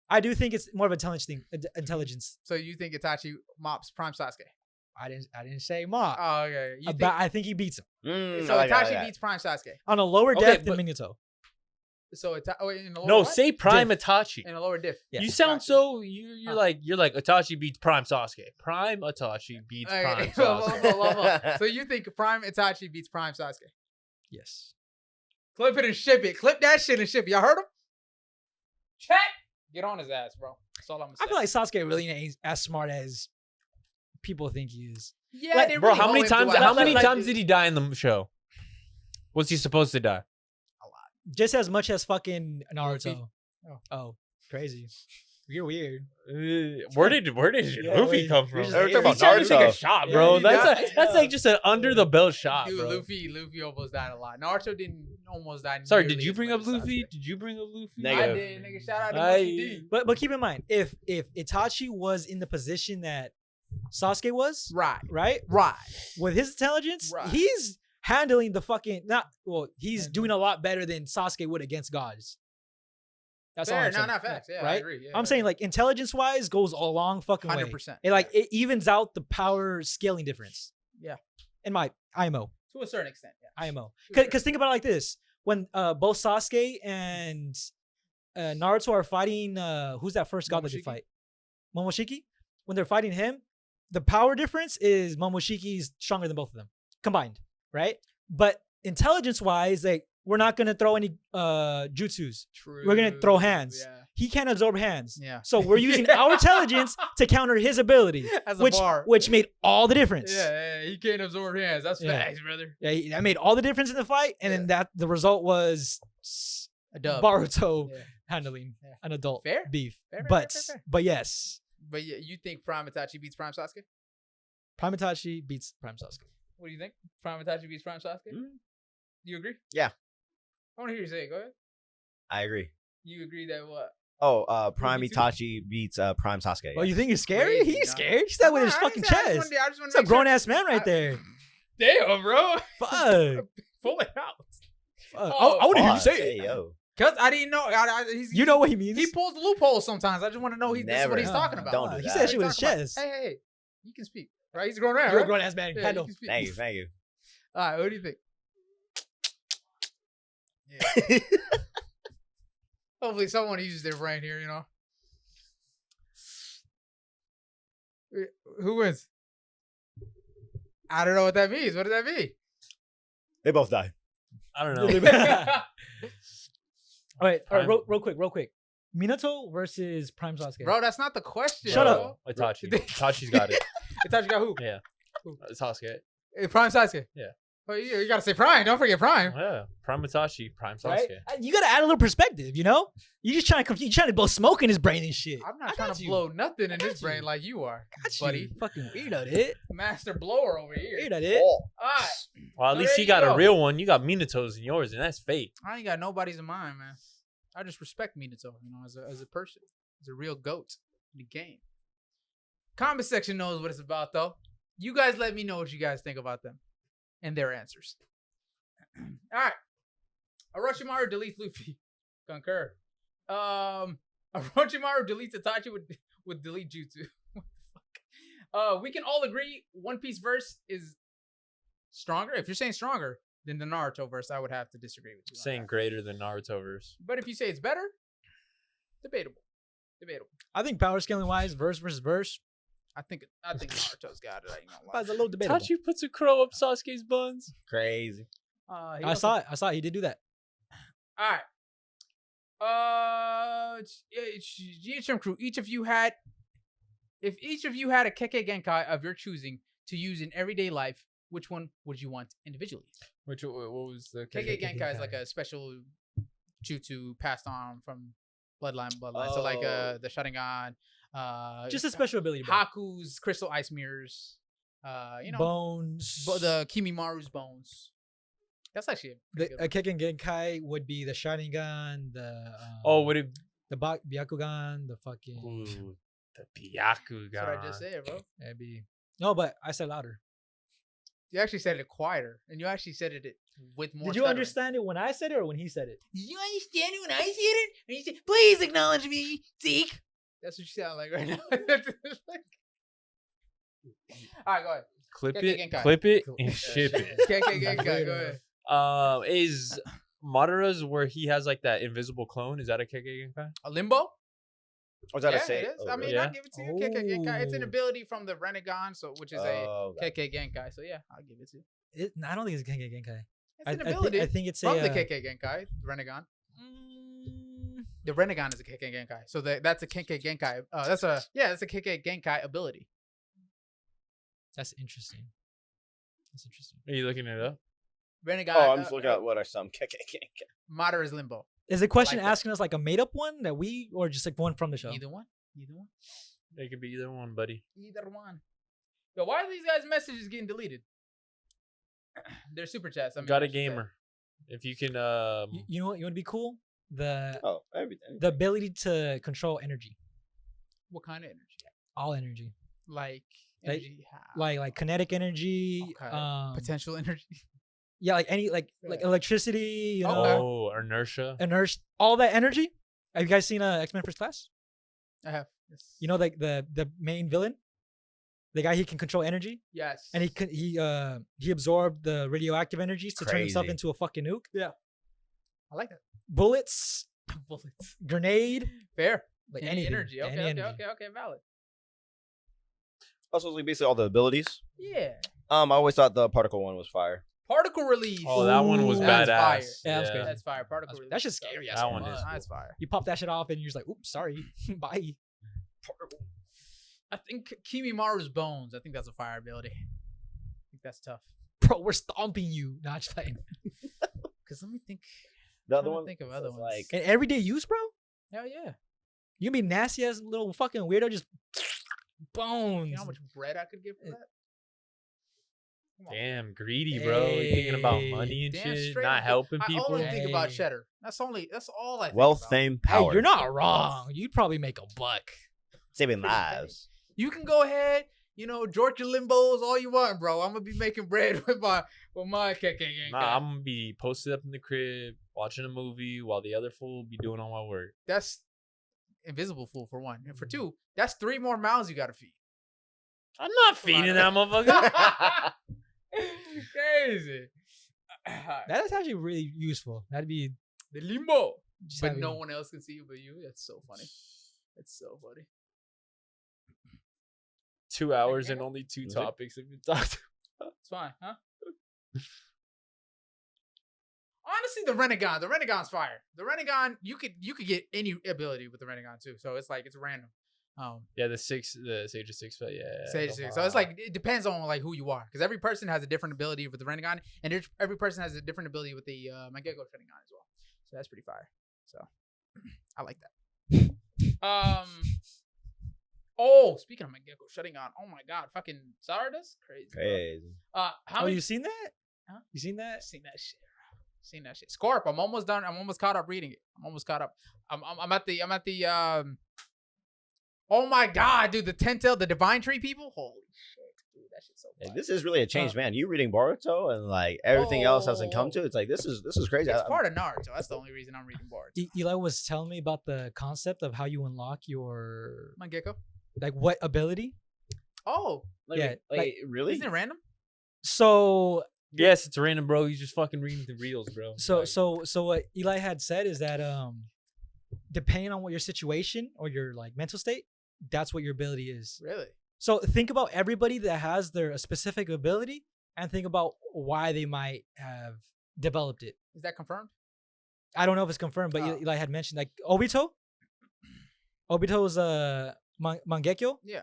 I do think it's more of an intelligence. So you think Itachi mops Prime Sasuke? I didn't say mock. Oh, okay. You But I think he beats him so Itachi beats Prime Sasuke. on a lower Okay, depth than but- Minato. So in the lower No, what? say Prime Itachi. In a lower diff. Yeah. You sound Gotcha. so you're like Itachi beats Prime Sasuke. Prime Itachi beats Prime Okay. Sasuke. So you think Prime Itachi beats Prime Sasuke? Yes. Clip it and ship it. Clip that shit and ship it. Y'all heard him? Check. Get on his ass, bro. That's all I'm gonna say. I feel like Sasuke really ain't as smart as people think he is. yeah, like, they Bro, really how many hoe him times? throughout. How many like- times did he die in the show? Was he supposed to die? Just as much as fucking Naruto. Oh. Oh, crazy. You're weird. Where did Yeah, Luffy wait, come you're from? just We're talking about He's trying to take a Naruto. shot, Yeah, bro. he That's died. that's like just an under the belt shot, Dude, bro. Luffy almost died a lot. Naruto didn't almost die. Sorry, nearly did you as bring much up as Luffy? Sasuke. Did you bring up Luffy? I Negative. did, nigga. Shout out to I- Monkey D. But keep in mind, if Itachi was in the position that Sasuke was, Right. right, with his intelligence, Right. he's handling the fucking he's doing a lot better than Sasuke would against gods. That's all Fair. I'm No, saying. not facts. Yeah, I right? agree. Yeah, I'm saying like intelligence wise goes a long fucking way. 100%. It evens out the power scaling difference. Yeah. In my IMO. To a certain extent. Yeah. IMO. Sure. Because think about it like this. When both Sasuke and Naruto are fighting who's that first god that they Momoshiki? fight? Momoshiki? When they're fighting him, the power difference is Momoshiki's stronger than both of them combined, right? But intelligence wise, like we're not gonna throw any jutsus. True. We're gonna throw hands. Yeah. He can't absorb hands. Yeah. So we're using our intelligence to counter his ability, As a which bar. made all the difference. Yeah, he can't absorb hands. That's Yeah. facts, brother. Yeah, that made all the difference in the fight, and then the result was A dub. Boruto Yeah. handling Yeah. an adult Fair. beef. Fair. But yes, But you think Prime Itachi beats Prime Sasuke? Prime Itachi beats Prime Sasuke. What do you think? Prime Itachi beats Prime Sasuke? Do you agree? Yeah. I want to hear you say it. Go ahead. I agree. You agree that what? Oh, Prime me too. Itachi beats Prime Sasuke. Oh, you think he's scary? Crazy, He's nah. scared. He's that with his I fucking just wanted- chest. I just want It's to a grown ass man right there. Damn, bro. Fuck. Pull it out. Oh, I want to hear you Fuck, say hey, it. yo. Cause I didn't know. You know what he means? He pulls the loopholes sometimes. I just want to know this is what he's Never. talking about. Don't do He that. said shit with What his are you talking chest. about? Hey, you can speak, right? He's a grown man. You're a right? grown ass man. Yeah, Handle. you can speak. Thank you. All right, what do you think? Yeah. Hopefully, someone uses their brain here. You know, who wins? I don't know what that means. What does that mean? They both die. I don't know. All right, Prime. real quick. Minato versus Prime Sasuke. Bro, that's not the question. Shut bro. up. Itachi. Itachi's got it. Itachi got who? Yeah. Who? Sasuke. Prime Sasuke. Yeah. Well, you gotta say Prime. Don't forget Prime. Yeah. Prime Itachi. Prime Sasuke. Right? You gotta add a little perspective, you know? You just trying to blow smoke in his brain and shit. I'm I not trying got to you. blow nothing in got his brain you. like you are, Got buddy. you. Fucking weirdo, dude. Master blower over here. Weirdo, dude. All right. Well, at So least there he you got go. a real one. You got Minato's in yours, and that's fake. I ain't got nobody's in mind, man. I just respect Minato, as a person, as a real goat in the game. Comment section knows what it's about, though. You guys let me know what you guys think about them and their answers. All right. Orochimaru deletes Luffy. Concur. Orochimaru deletes Itachi would delete Jutsu. What the fuck? We can all agree One Piece verse is stronger. If you're saying stronger than the Naruto verse, I would have to disagree with you. on Saying that. greater than Naruto verse. But if you say it's better, debatable. I think power scaling wise, verse versus verse, I think Naruto's got it. I ain't gonna lie. that's a little debatable. Itachi puts a crow up Sasuke's buns. Crazy. He I also- saw it. He did do that. All right. GHM crew. If each of you had a Kekkei Genkai of your choosing to use in everyday life, which one would you want individually? What was the Kekkei Genkai is Genkai. like a special jutsu passed on from bloodline. So like Oh. the Sharingan, Just a special ability. Bro. Haku's crystal ice mirrors, Bones. the Kimimaru's bones. That's actually a pretty The good one. Kekken Genkai would be the Sharingan, the would it? the Byakugan, the fucking. Ooh, the Byakugan. That's what I just said, bro. It'd be no, but I said louder. You actually said it quieter, and you actually said it with more. Did you stuttering. understand it when I said it or when he said it? Did you understand it when I said it? And you said, "Please acknowledge me, Zeke." That's what you sound like right now. All right, go ahead. Clip Kekkei it, Genkai. clip it, Cool. and ship it. Kekkei Genkai, go ahead. Is Madara's where he has like that invisible clone? Is that a Kekkei Genkai? A limbo? Was that Yeah, a say? it is. Oh, I mean, really? I'll give it to you. Kekkei Genkai. It's an Oh. ability from the Renegon, which is a Oh, Kekkei Genkai. So yeah, I'll give it to you. I don't think it's Kekken Genkai. It's an I ability think it's from a the Kekkei Genkai, Renegon. The Renegon is a Kekkei Genkai. So that's a Kekkei Genkai. That's a Kekkei Genkai ability. That's interesting. That's interesting. Are you looking it up? Renegon. Oh, I'm just looking at what are some. Madara is limbo. Is the question like that. asking us like a made up one that we or just like one from the show? Either one. It could be either one, buddy. Either one. Yo, why are these guys' messages getting deleted? They're super chats. I mean, Got I a should say. gamer. If you can, You know what? You want to be cool? The Oh, everything. the ability to control energy, What kind of energy? all energy, Like Like- energy. like kinetic energy, Okay. Potential energy. yeah, like any like Yeah. electricity, you know, Okay. oh, inertia. inertia, all that energy. Have you guys seen X-Men First Class? I have. Yes. You know, like the main villain, the guy he can control energy, Yes. and he absorbed the radioactive energies to turn himself Crazy. into a fucking nuke. Yeah. I like that. Bullets, Bullets. grenade, Fair. like Any anything, energy. Okay. any Okay. energy. Okay. Valid. Also, like basically all the abilities. Yeah. I always thought the particle one was fire. Particle release. Oh, that one was Ooh, that's badass. fire. Yeah, that's great. That's fire. Particle That's- release. that's just stuff. scary as That one fuck. is That's fire. You pop that shit off, and you're just like, "Oops, sorry, bye." I think Kimimaru's bones. I think that's a fire ability. I think that's tough. Bro, we're stomping you. Not just playing. Cause let me think. The I'm other trying to one. think of other was ones. like In everyday use, bro. Hell yeah. You can be nasty as a little fucking weirdo, just bones. You know how much bread I could get for that? Come on. Damn, greedy, bro. You thinking about money and Damn shit, straight not up. helping I people. only think about Hey. cheddar. That's all I think Wealth, about. fame, Hey, power. you're not wrong. You'd probably make a buck. Saving lives. You can go ahead, Georgia Limbos all you want, bro. I'm gonna be making bread with my KK. Nah, I'm gonna be posted up in the crib watching a movie while the other fool will be doing all my work. That's invisible fool for one, and for two, that's 3 more mouths you gotta feed. I'm not feeding that motherfucker. Crazy. That is actually really useful. That'd be The limbo, just but having- no one else can see you but you. That's so funny. That's so funny. 2 hours and only 2 Is it? topics have been talked. It's fine, huh? Honestly, the Renegade's fire. The Renegade, you could get any ability with the Renegade too. So it's like it's random. Yeah, the Sage of Six, but yeah. Sage of Six. So it's like it depends on like who you are, because every person has a different ability with the Renegade, and every person has a different ability with the Mangekyo Sharingan as well. So that's pretty fire. So I like that. Oh, speaking of Mangekyo Sharingan, oh my god, fucking Zarda's crazy. Bro. Crazy. How many? you seen that? Huh? You seen that? Seen that shit. Seen that shit. Scorp. I'm almost done. I'm almost caught up reading it. I'm almost caught up. I'm at the Oh my god, dude, the the Divine Tree people. Holy shit, dude, that shit's so. Like, fire. this is really a change, man. You reading Boruto and like everything else hasn't come to. It's like this is crazy. It's part of Naruto. That's the only reason I'm reading Boruto. Eli was telling me about the concept of how you unlock your Mangekyo. like what ability. Oh, Yeah, like- really? isn't it random? So Yes, it's random, bro. He's just fucking reading the reels, bro. so what Eli had said is that depending on what your situation or your like mental state, that's what your ability is. Really? So think about everybody that has their specific ability and think about why they might have developed it. Is that confirmed? I don't know if it's confirmed, but Oh. Eli had mentioned like Obito. Obito's Mangekyo, Yeah.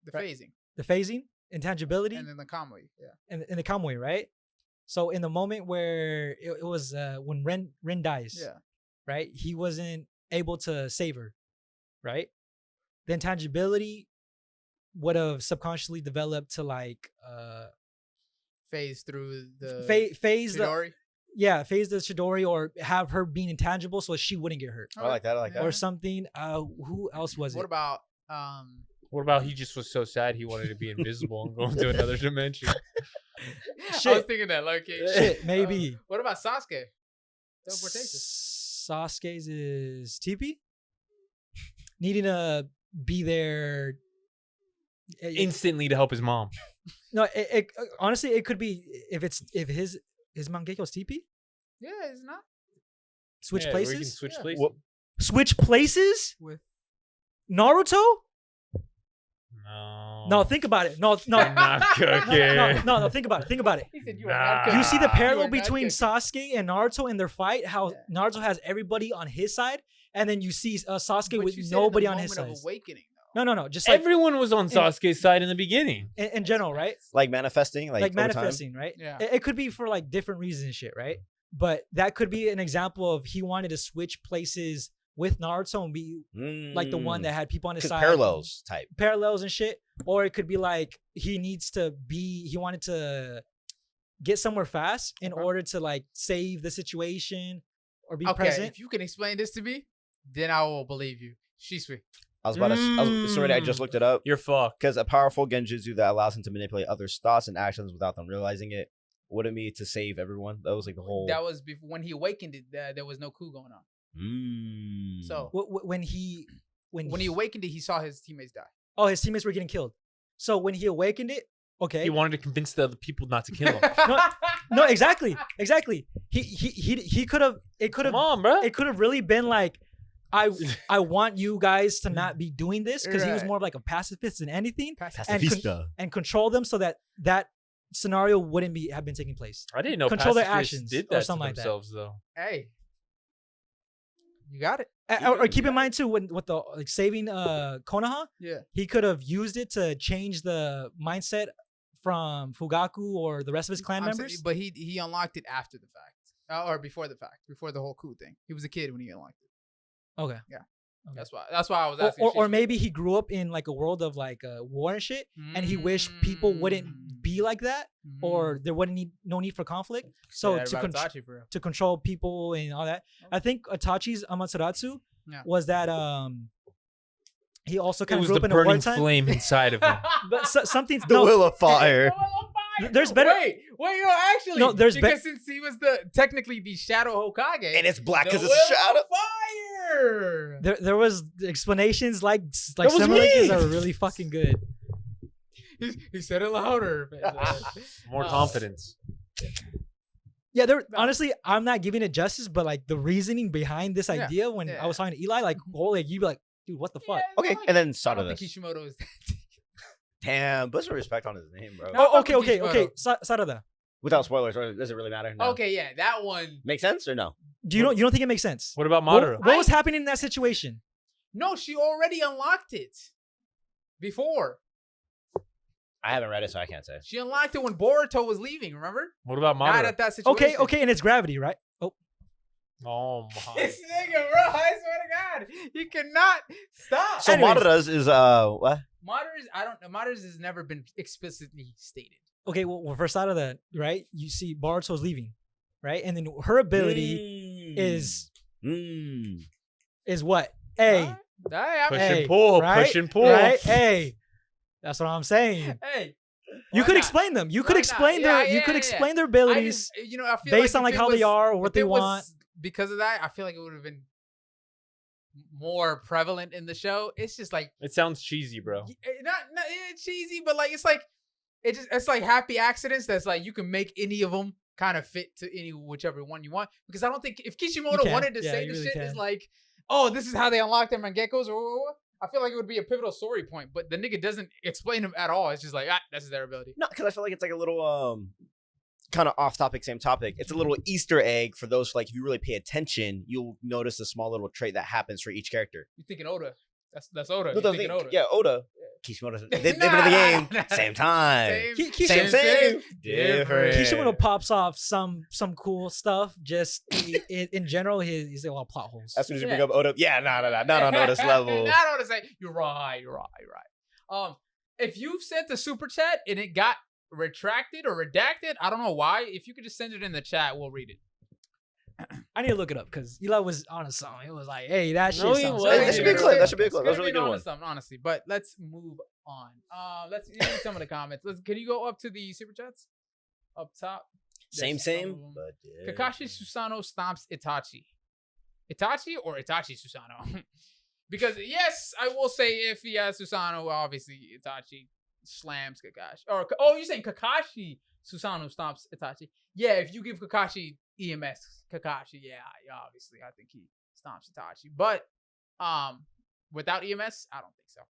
The Right. phasing the phasing, intangibility, and then the Kamui. Yeah. and the Kamui, right? So in the moment where it was when Ren dies, Yeah. right? He wasn't able to save her, right? The intangibility would have subconsciously developed to like Phase through the phase the Chidori. phase the Chidori or have her being intangible so she wouldn't get hurt I like that. I like Yeah. that. or something. Who else was What it? about What about he just was so sad he wanted to be invisible and go into another dimension? I was Shit. thinking that, like Shit, maybe. what about Sasuke? Teleportation. Sasuke's is TP needing to be there. Instantly to help his mom. No, it honestly it could be if his Mangekyo's TP Yeah, it's not switch Yeah, where you can places. switch Yeah. places. What- Switch places. with. Naruto? No. No, think about it. No, You're not cooking. no. Think about it. Think about it. He said you Nah. are not You see the cooking. You parallel are not between cooking. Sasuke and Naruto in their fight. How Yeah. Naruto has everybody on his side, and then you see Sasuke But with you said in the nobody on his side. moment of awakening, though. No. Just like Everyone was on Sasuke's side in the beginning. in general, right? Like manifesting, like, Like over time? manifesting, right? Yeah. It could be for like different reasons and shit, right? But that could be an example of he wanted to switch places with Naruto and be like the one that had people on his 'Cause side. parallels type. Parallels and shit. Or it could be like he wanted to get somewhere fast in Okay. order to like save the situation or be Okay, present. if you can explain this to me, then I will believe you. Shisui. I was about to. Sorry, I just looked it up. You're fucked. Because a powerful genjutsu that allows him to manipulate others' thoughts and actions without them realizing it wouldn't be to save everyone. That was like the whole. That was before when he awakened it. There was no coup going on. So When he when he awakened it, he saw his teammates die. oh, his teammates were getting killed. So when he awakened it, okay. He wanted to convince the other people not to kill him. No, exactly. He could have. It could Come have. on, bro. It could have really been like, I want you guys to not be doing this because he was Right. more of like a pacifist than anything, Pacifista. and control them so that scenario wouldn't have been taking place. I didn't know Control their pacifists actions did or that to something like that. themselves, though. Hey, you got it. Or keep in mind too, with the like saving Konoha, Yeah. he could have used it to change the mindset from Fugaku or the rest of his clan I'm saying- members. but he unlocked it after the fact, or before the fact, before the whole coup thing. He was a kid when he unlocked it. Okay. Yeah. Okay. That's why I was asking. Or maybe he grew up in like a world of like war and shit, and he wished people wouldn't be like that, or there wouldn't no need for conflict. So to control people and all that, I think Itachi's Amaterasu was that he also kind of grew up in a wartime. It was the burning flame inside of him. But something's the will of fire. There's better. Wait, actually, no, there's because since he was technically the Shadow Hokage, and it's black because it's shadow fire. There was explanations like similar things that were really fucking good. He said it louder. More confidence. Yeah, honestly, I'm not giving it justice, but like the reasoning behind this idea when I was talking to Eli, like, you'd be like, dude, what the fuck? Okay, and then I don't think Kishimoto is. Damn, put some respect on his name, bro. Okay. Sarada. Without spoilers, or does it really matter? No. Okay, yeah, that one. Make sense or no? You don't think it makes sense? What about Madara? What was happening in that situation? No, she already unlocked it before. I haven't read it, so I can't say. She unlocked it when Boruto was leaving. Remember? What about Madara? Not at that situation. Okay, and it's gravity, right? Oh my! This nigga, bro! I swear to God, you cannot stop. So Madara's is what? Madara's has never been explicitly stated. Okay, well for Sarada, right? You see Boruto's leaving, right? And then her ability is what? Push and pull, right? Push and pull. Right? Hey, that's what I'm saying. Hey. You could explain them. You could explain their abilities I feel based on like how they are or what they want. Because of that, I feel like it would have been more prevalent in the show. It's just like it sounds cheesy, bro. Not cheesy, but like it's like happy accidents. That's like you can make any of them kind of fit to whichever one you want. Because I don't think if Kishimoto wanted to say the shit is like, oh, this is how they unlock their Mangekos, I feel like it would be a pivotal story point. But the nigga doesn't explain them at all. It's just like that's their ability. No, because I feel like it's like a little kind of off topic, same topic. It's a little Easter egg for those, like, if you really pay attention, you'll notice a small little trait that happens for each character. You're thinking Oda. That's Oda. No, Oda. Yeah, Oda. Kishimoto. They've been in the game. Same time. Same. Different. Kishimoto pops off some cool stuff. Just in general, he's a lot of plot holes. As soon as you bring up Oda, not on Oda's level. Not Oda say, you're right. If you've sent the super chat and it got retracted or redacted, I don't know why. If you could just send it in the chat, we'll read it. I need to look it up because Eli was on a song. It was like, hey, that shit sounds that should be a clip. That should be a clip. That's a really good one. Honestly, but let's move on. Let's read some of the comments. Can you go up to the super chats? Up top. Same. But yeah. Kakashi Susano stomps Itachi. Itachi or Itachi Susano? Because yes, I will say if he has Susano, obviously Itachi slams Kakashi. You're saying Kakashi Susano stomps Itachi? Yeah, if you give Kakashi EMS Kakashi, yeah, obviously I think he stomps Itachi. But without EMS, I don't think so.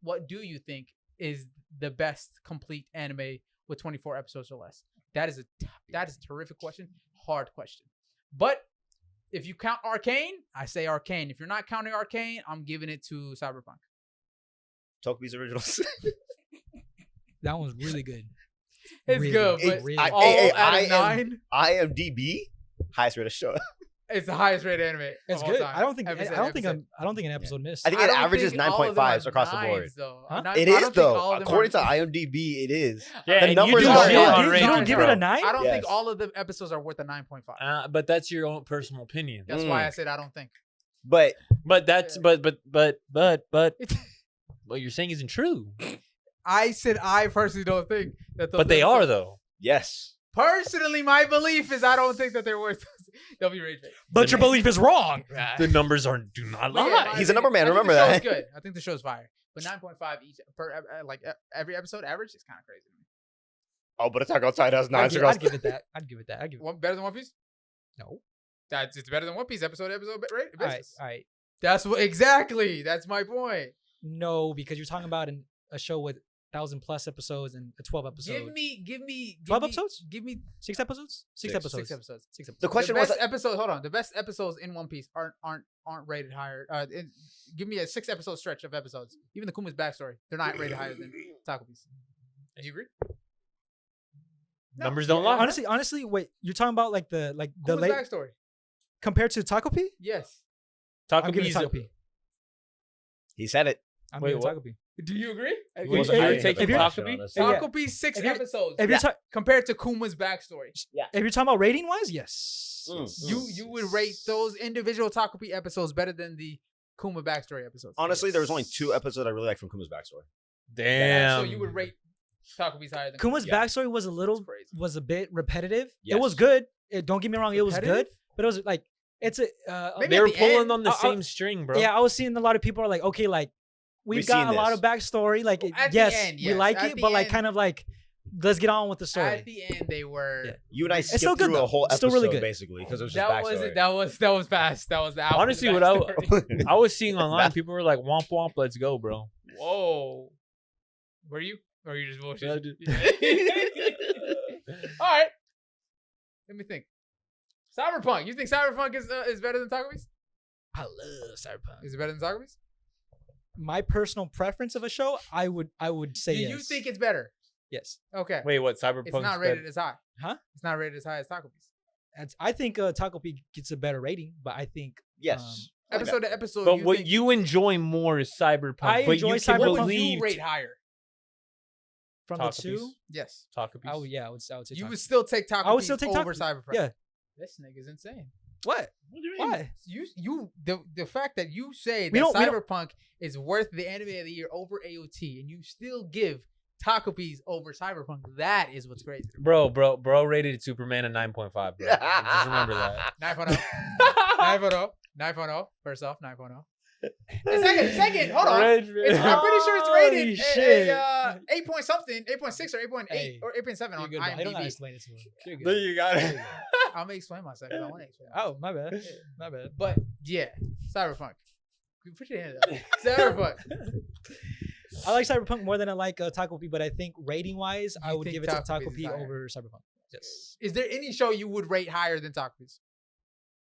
What do you think is the best complete anime with 24 episodes or less? That is a terrific question, hard question. But if you count Arcane, I say Arcane. If you're not counting Arcane, I'm giving it to Cyberpunk. Tokubi's Originals. That one's really good. It's really good, but really out of 9. IMDb highest rated show. It's the highest rated anime. It's good. I don't think an episode missed. I think it averages 9.5s across the board. Huh? It is though. According to IMDb, it is. Yeah, the numbers you don't give it a 9? I don't think all of the episodes are worth a 9.5. But that's your own personal opinion. That's why I said I don't think. But what you're saying isn't true. I said I personally don't think that. But they are though. Yes. Personally, my belief is I don't think that they're worth. They'll be rage bait. But your belief is wrong. The numbers do not lie. Yeah, He's a number man. Remember that. Good. I think the show's fire. But 9.5 each per every episode average is kind of crazy to me. Oh, but Attack on Titan has 9. I'd give it that. I'd give it Better than One Piece? No. It's better than One Piece episode right? All right. That's what exactly. That's my point. No, because you're talking about a show with 1,000+ episodes and a 12 episode. Give me 12 episodes? Give me 6 episodes? 6 episodes. 6 episodes. The question was episodes. Hold on. The best episodes in One Piece aren't rated higher. Give me a 6 episode stretch of episodes. Even the Kuma's backstory, they're not rated higher than Taco Piece. Do you agree? No. Numbers don't lie. Honestly, wait. You're talking about like the Kuma's backstory compared to Taco P? Yes. I'm giving Takapi's Takapi. He said it. I'm Wait, giving what? Takapi. Do you agree? If He you- wasn't if- trying to if hit the you're- question, Yeah. honestly. Takapi's 6 if you're- episodes If you're, ta- compared to Kuma's backstory. if you're talking about rating wise, yes. Mm. You would rate those individual Takapi episodes better than the Kuma backstory episodes. Honestly, there was only 2 episodes I really liked from Kuma's backstory. Damn. So you would rate Takapi's higher than Kuma's Yeah. backstory was That's crazy. was a bit repetitive. It Yes. was good. Don't get me wrong, it was good, Repetitive? but it was like it's a. Maybe They at were the pulling end, on the I- same string, bro. Yeah, I was seeing a lot of people are like, okay, like we've We've got seen a lot this. of backstory. Like, At the yes, end, we yes. like At it, the but like end- kind of like, let's get on with the story. At the end, they were. Yeah. You and I It's skipped still good, through a though. whole It's still episode, really good. basically, because it was just That was backstory. it. That was fast. That was the album. Honestly, the what I backstory. I was seeing online, people were like, "Womp womp, let's go, bro." Whoa. Were you? Or you just bullshit? Yeah, I did. All right. Let me think. Cyberpunk. You think Cyberpunk is better than Takapi's? I love Cyberpunk. Is it better than Takapi's? My personal preference of a show, I would say Do yes. you think it's better? yes? Okay. Wait, what? Cyberpunk? It's not rated as high. Huh? It's not rated as high as Takapi's. I think Takopi gets a better rating, but I think Yes. Episode to episode. But you what think, you enjoy more is Cyberpunk. I but enjoy you can Cyberpunk. what would believe you rate higher? from Takapi's. the two, Yes. Takapi's. I would say You Takapi. would still take Takapi's I would still take over Takapi. Cyberpunk. Yeah. This nigga's insane. What? What do you mean? Why? The fact that you say We that don't- we don't- Cyberpunk is worth the anime of the year over AOT and you still give Takapi's over Cyberpunk, that is what's crazy. Bro rated Superman a 9.5, bro. Just remember that. 9.0. 9.0. 9.0. First off, 9.0. Second, hold on. I'm pretty sure it's rated Holy shit. 8 point something, 8.6 or 8.8 Hey, or 8.7 You're on good, bro. I don't know how to IMDb. explain it to him. You're There good. you got it. I'm gonna explain myself because I want to explain. Oh, my bad. My bad. But yeah, Cyberpunk. Put your hand up. Cyberpunk. I like Cyberpunk more than I like Takopi, but I think rating wise, I You would think give it to Takopi is Takopi higher? over Cyberpunk. Yes. Is there any show you would rate higher than Takapi's?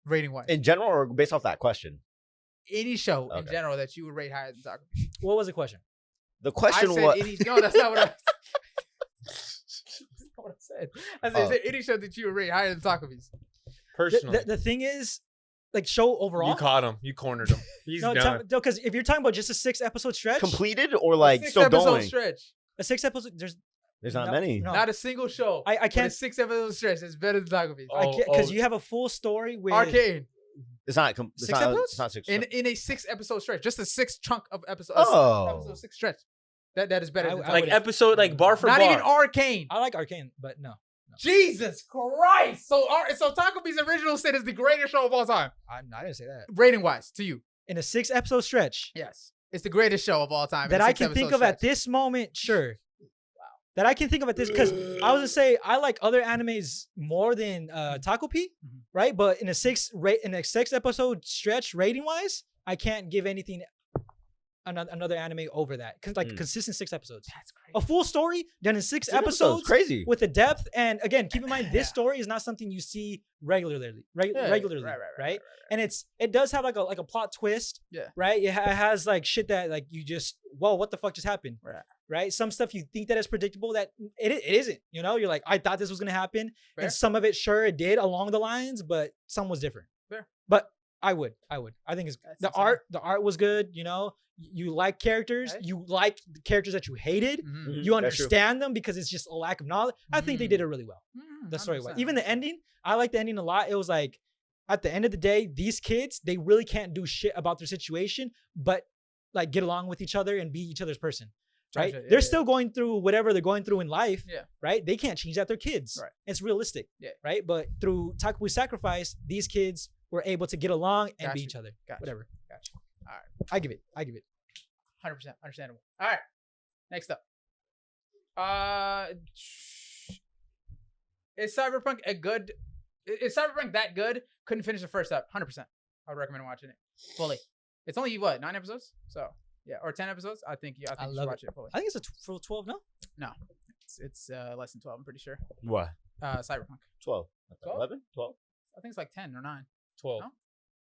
Rating wise. In general, or based off that question? Any show in Okay. general that you would rate higher than Takapi's. What was the question? The I question said was. any. No, that's not what I. That's not what I said. I said, is Oh. there any show that you would rate higher than Takapi's? Personally, The thing is, like show overall. you caught him. You cornered him. He's no, done. because if you're talking about just a 6-episode stretch, Completed or like Six still episode going? stretch. a 6-episode, There's not No, many. no. Not a single show. I But a can't 6 episode stretch that's better than Takapi's. I can't because Oh. you have a full story with Arcane. It's not. It's 6 not. episodes? It's not 6. In a 6-episode stretch. Just a 6 chunk of episodes. Oh. Episode 6 stretch. That is better than I Takapi's. Like would- episode, like bar for Not bar. even Arcane. I like Arcane, but no, Jesus Christ! So Takapi's original sin is the greatest show of all time, I didn't say that. rating wise. To you, In a 6-episode stretch yes, it's the greatest show of all time. in that a I can 6-episode think of at stretch. this moment, sure. That I can think of at this because I was gonna say I like other animes more than Takopi, Mhm. right? But in a 6-episode stretch rating wise, I can't give anything another anime over that because like consistent 6 episodes. That's crazy. A full story done in 6 It's episodes crazy. with the depth, and again, keep in mind this Yeah. story is not something you see regularly, Yeah, regularly, right. And it does have like a plot twist, Yeah. right? It has like shit that like you just whoa, what the fuck just happened, Right. Some stuff you think that is predictable that it isn't. You know, you're like I thought this was gonna happen, Fair. and some of it sure it did along the lines, but some was different. Fair. But I think it's That's the insane. art. The art was good. You know, you like characters. Right. You like the characters that you hated. Mhm. You That's true. understand them because it's just a lack of knowledge. I think they did it really well. Mhm, The story was 100%. even the ending. I like the ending a lot. It was like at the end of the day, these kids they really can't do shit about their situation, but like get along with each other and be each other's person. Right? Gotcha, yeah, They're yeah. still going through whatever they're going through in life. Yeah. Right? They can't change that. They're kids. Right. It's realistic. Yeah. Right? But through Takubu's sacrifice, these kids were able to get along and be Gotcha. each other. Gotcha. Whatever. Gotcha. All right. I give it. 100% understandable. All right. Next up. Is Cyberpunk a good? Is Cyberpunk that good? Couldn't finish the first up. 100%. I would recommend watching it fully. It's only what 9 episodes, so yeah, or 10 episodes. I think you should love watch it fully. I think it's a full 12 now. It's less than 12. I'm pretty sure. What? Cyberpunk. 12. 12? 11? 12? I think it's like 10 or 9. 12. No?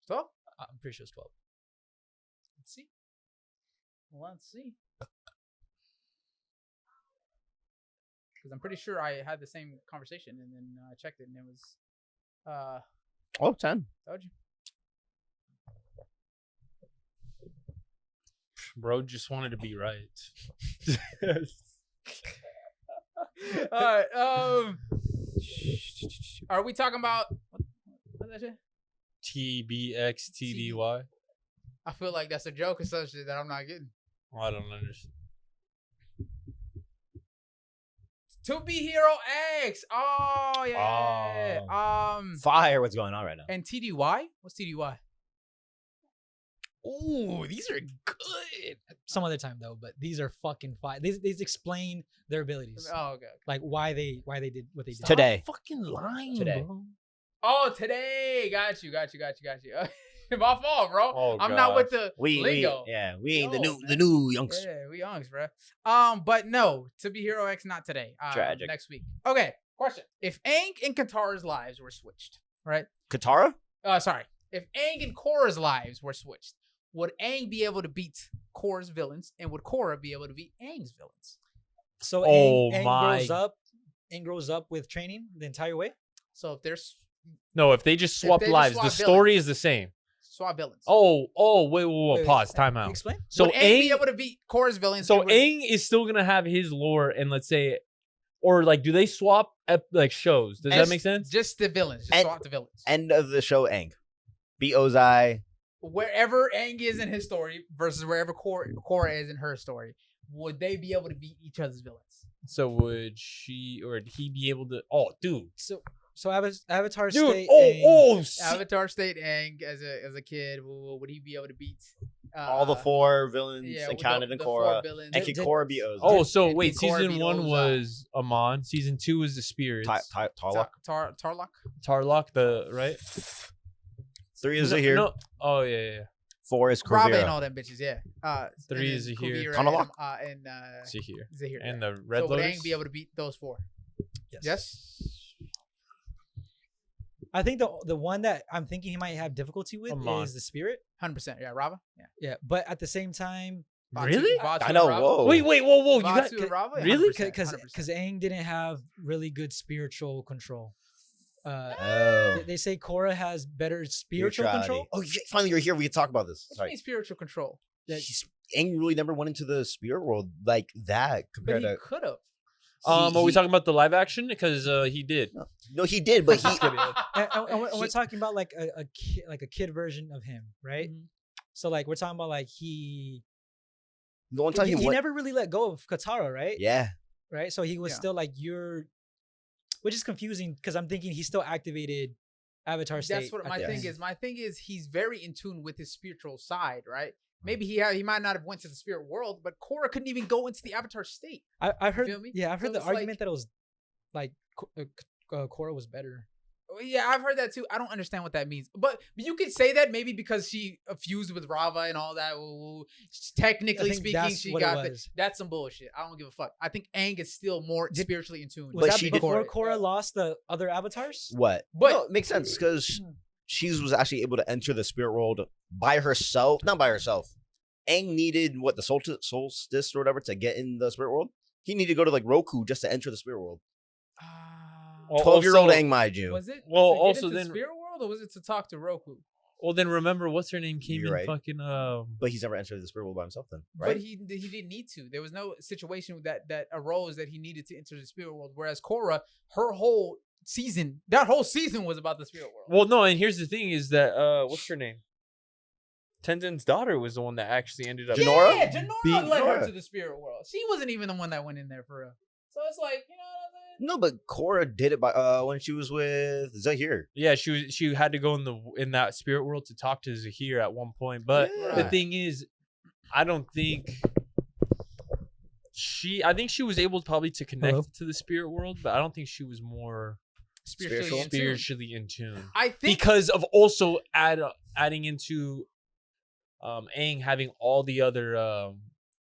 12? I'm pretty sure it's 12. Let's see. Let's see. Because I'm pretty sure I had the same conversation and then I checked it and it was 10. told you. Bro just wanted to be right. All right. Are we talking about what's that shit? TBXTDY. I feel like that's a joke or some shit that I'm not getting. I don't understand. To Be Hero X. Oh yeah. Fire. What's going on right now? And TDY? What's TDY? Ooh, these are good. Some other time though, but these are fucking fire. These explain their abilities, Oh, okay. like why they did what they did. Today. Fucking lying, Today. bro. Oh, today. Got you. My fault, bro. Oh, I'm not with gosh. the We lingo. ain't the Yo, new youngs. Yeah, we youngs, bro. But no, To Be Hero X not today. Tragic. Next week. Okay. Question: if Aang and Katara's lives were switched, right? Katara? Sorry. If Aang and Korra's lives were switched, would Aang be able to beat Korra's villains, and would Korra be able to beat Aang's villains? So Oh Aang my. grows up with training the entire way. So if there's No, if they just swap they just lives, swap the story villains. is the same. swap villains, Wait. Pause. Time out. Explain. So would Aang be Aang, able to beat Korra's villains? so and would- Aang is still gonna have his lore, and let's say, or like, do they swap like shows? Does that Just- make sense? just the villains, just And- swap the villains. End of the show, Aang. Beat Ozai. Wherever Aang is in his story versus wherever Korra is in her story, would they be able to beat each other's villains? So would she or would he be able to? Oh, dude, So Avatar dude. State. Aang- Avatar State Aang as a kid, would he be able to beat All the 4 villains yeah, accounted in the 4 Korra. villains? And can Did- Korra beat Ozai? Oh, so Did wait, Korra season beat 1 Ozai? was Amon. Season 2 was the spirits. Tarlok. Tarlok. Tarlok, the right? 3 is Zahir. No. Oh yeah. 4 is Rabe and Kuvira. all them bitches, yeah. 3 and is then Zahir. Kuvira Tarlok? and Zahir. Zahir. And yeah. the Red So would Lotus. Aang be able to beat those 4? Yes. I think the one that I'm thinking he might have difficulty with Amon. is the spirit. 100%. Yeah, Rava. Yeah. Yeah, but at the same time, Really? Vaatu I know, and Rava. whoa. Wait, whoa! You got Vaatu and Rava? Yeah, really? 100%, because 100%. Aang didn't have really good spiritual control. Oh. They say Korra has better spiritual control. Oh, finally you're here. We can talk about this. What do you Sorry. mean spiritual control? Aang really never went into the spirit world like that But compared he to. could have. Are we talking about the live action? Because he did. No, he did, but he. And we're talking about like a kid version of him, right? Mhm. So like we're talking about like he The one time he he went. never really let go of Katara, right? Yeah. Right. So he was Yeah. still like which is confusing because I'm thinking he still activated Avatar State. That's what at my the thing end. is. My thing is he's very in tune with his spiritual side, right? Maybe he might not have went to the spirit world, but Korra couldn't even go into the Avatar State. I've heard. feel me? Yeah, I've heard So the it's like- argument that it was like Korra was better. Oh, yeah, I've heard that too. I don't understand what that means, but you could say that maybe because she fused with Rava and all that. Technically think speaking, that's she what it got was. that's some bullshit. I don't give a fuck. I think Aang is still more spiritually in tune. Was But that she before did- Korra lost the other avatars? What? But- No, it makes sense because she was actually able to enter the spirit world by herself. Not by herself. Aang needed what, the solstice or whatever to get in the spirit world. He needed to go to like Roku just to enter the spirit world. Well, 12-year-old also- Aang, mind you. Was it Well, to get also into then- spirit world or was it to talk to Roku? Well, then remember, what's her name came You're in right. fucking But he's never entered the spirit world by himself then, But right? he didn't need to. There was no situation that arose that he needed to enter the spirit world. Whereas Korra, that whole season was about the spirit world. Well, no, and here's the thing: is that what's her name? Tenzin's daughter was the one that actually ended up. Jinora? Yeah, Jinora Beat led her Korra. to the spirit world. She wasn't even the one that went in there for real. So it's like, you know what I'm saying? No, but Korra did it by when she was with Zahir. Yeah, she had to go in that spirit world to talk to Zahir at one point. But Yeah. the thing is, I don't think I think she was able probably to connect Hello? to the spirit world, but I don't think she was more Spiritually in tune. spiritually in tune. I think Because of also adding into Aang having all the other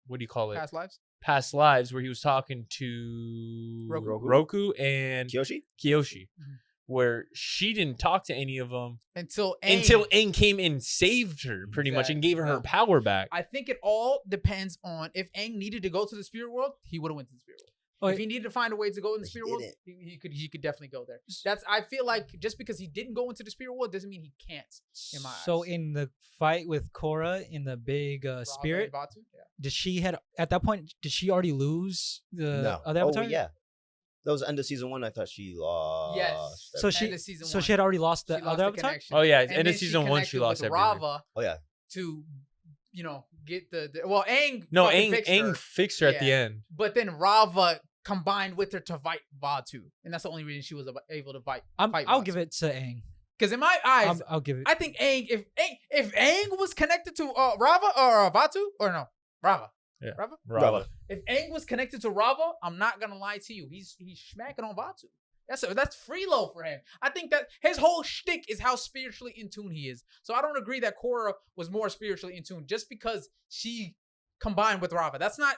what do you call it? past lives. Past lives where he was talking to Roku. and Kyoshi? Kyoshi, Mhm. where she didn't talk to any of them Until Aang. until Aang came and saved her pretty much and gave her her Exactly. power back. I think it all depends on if Aang needed to go to the spirit world, he would have went to the spirit world. Oh, If he needed to find a way to go in the But he spirit world, didn't. he could definitely go there. I feel like just because he didn't go into the spirit world doesn't mean he can't. In my So eyes. in the fight with Korra in the big Rava spirit, and Vaatu, yeah. did she at that point? Did she already lose the No. other Avatar? Oh yeah. That was the end of season 1. I thought she lost. Yes. So End of season so one. she had already lost the She lost other the Avatar. connection. Oh yeah, And end then of season 1 she connected lost with everything. Rava Oh yeah. to, get the well, Aang. No, fucking Aang her, fixed her at the Yeah. end. but then Rava combined with her to fight Vatu, and that's the only reason she was able to fight. I'll give it to Aang. Because in my eyes, I'll give it. I think Aang. If Aang was connected to Rava or Vatu or no Rava, Yeah. Rava. If Aang was connected to Rava, I'm not gonna lie to you. He's smacking on Vatu. That's freelo for him. I think that his whole shtick is how spiritually in tune he is. So I don't agree that Korra was more spiritually in tune just because she combined with Rava. That's not.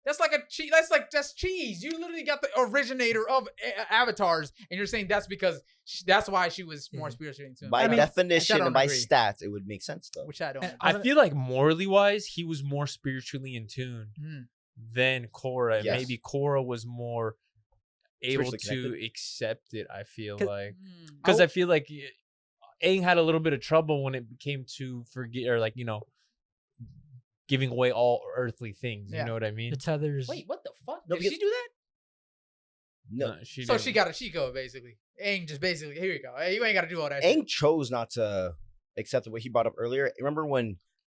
That's like a cheese. That's cheese. You literally got the originator of avatars, and you're saying that's because that's why she was more spiritually in tune. By definition don't and by agree. stats, it would make sense though. Which I don't. And I feel like morally wise, he was more spiritually in tune Mhm. than Korra. And Yes. maybe Korra was more able Spiritually to accept it, I feel 'Cause- like. Mm. Because I feel like Aang had a little bit of trouble when it came to forget or giving away all earthly things. Yeah. You know what I mean? the tethers. Wait, what the fuck? No, Did because- she do that? No, she So didn't. she got a cheat code basically. Aang just basically, here you go. Hey, you ain't got to do all that. shit. Aang chose not to accept what he brought up earlier. Remember when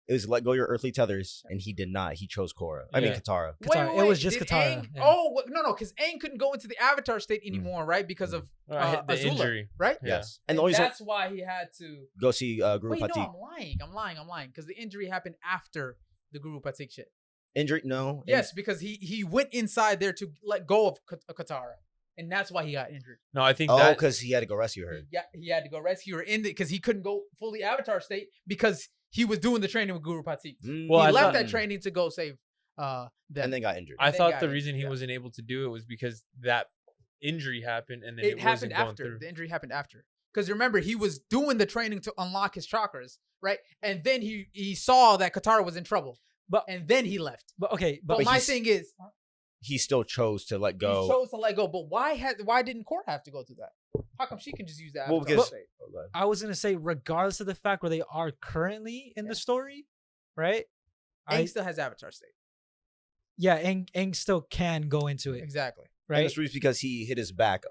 it was let go your earthly tethers, and he did not. He chose Korra. I mean Yeah. Katara. Katara. It was just did Katara, Aang- yeah. Oh no, because Aang couldn't go into the Avatar state anymore, right? Because of the Azula, injury. right? Yeah. Yes, and the only reason that's why he had to. go see Guru Wait, no, Patik. I'm lying. Because the injury happened after the Guru Patik shit. Injury? No. Yes, because he went inside there to let go of Katara, and that's why he got injured. No, I think Oh, that because he had to go rescue her. He had to go rescue her because he couldn't go fully Avatar state because he was doing the training with Guru Patik. Well, He I left thought- that training to go save them. and then got injured. I They thought got the it, reason he yeah. wasn't able to do it was because that injury happened and then It it happened wasn't going after. through. The injury happened after. Because remember, he was doing the training to unlock his chakras, right? And then he saw that Katara was in trouble. And then he left. But okay, But, but my he's- thing is, He still chose to let he go. chose to let go. But why didn't Korra have to go through that? How come she can just use that? Well, Avatar because- state? I was gonna say, regardless of the fact where they are currently in the story, right? Aang still has Avatar state. Aang still can go into it, Exactly. And right? it's because he hit his back,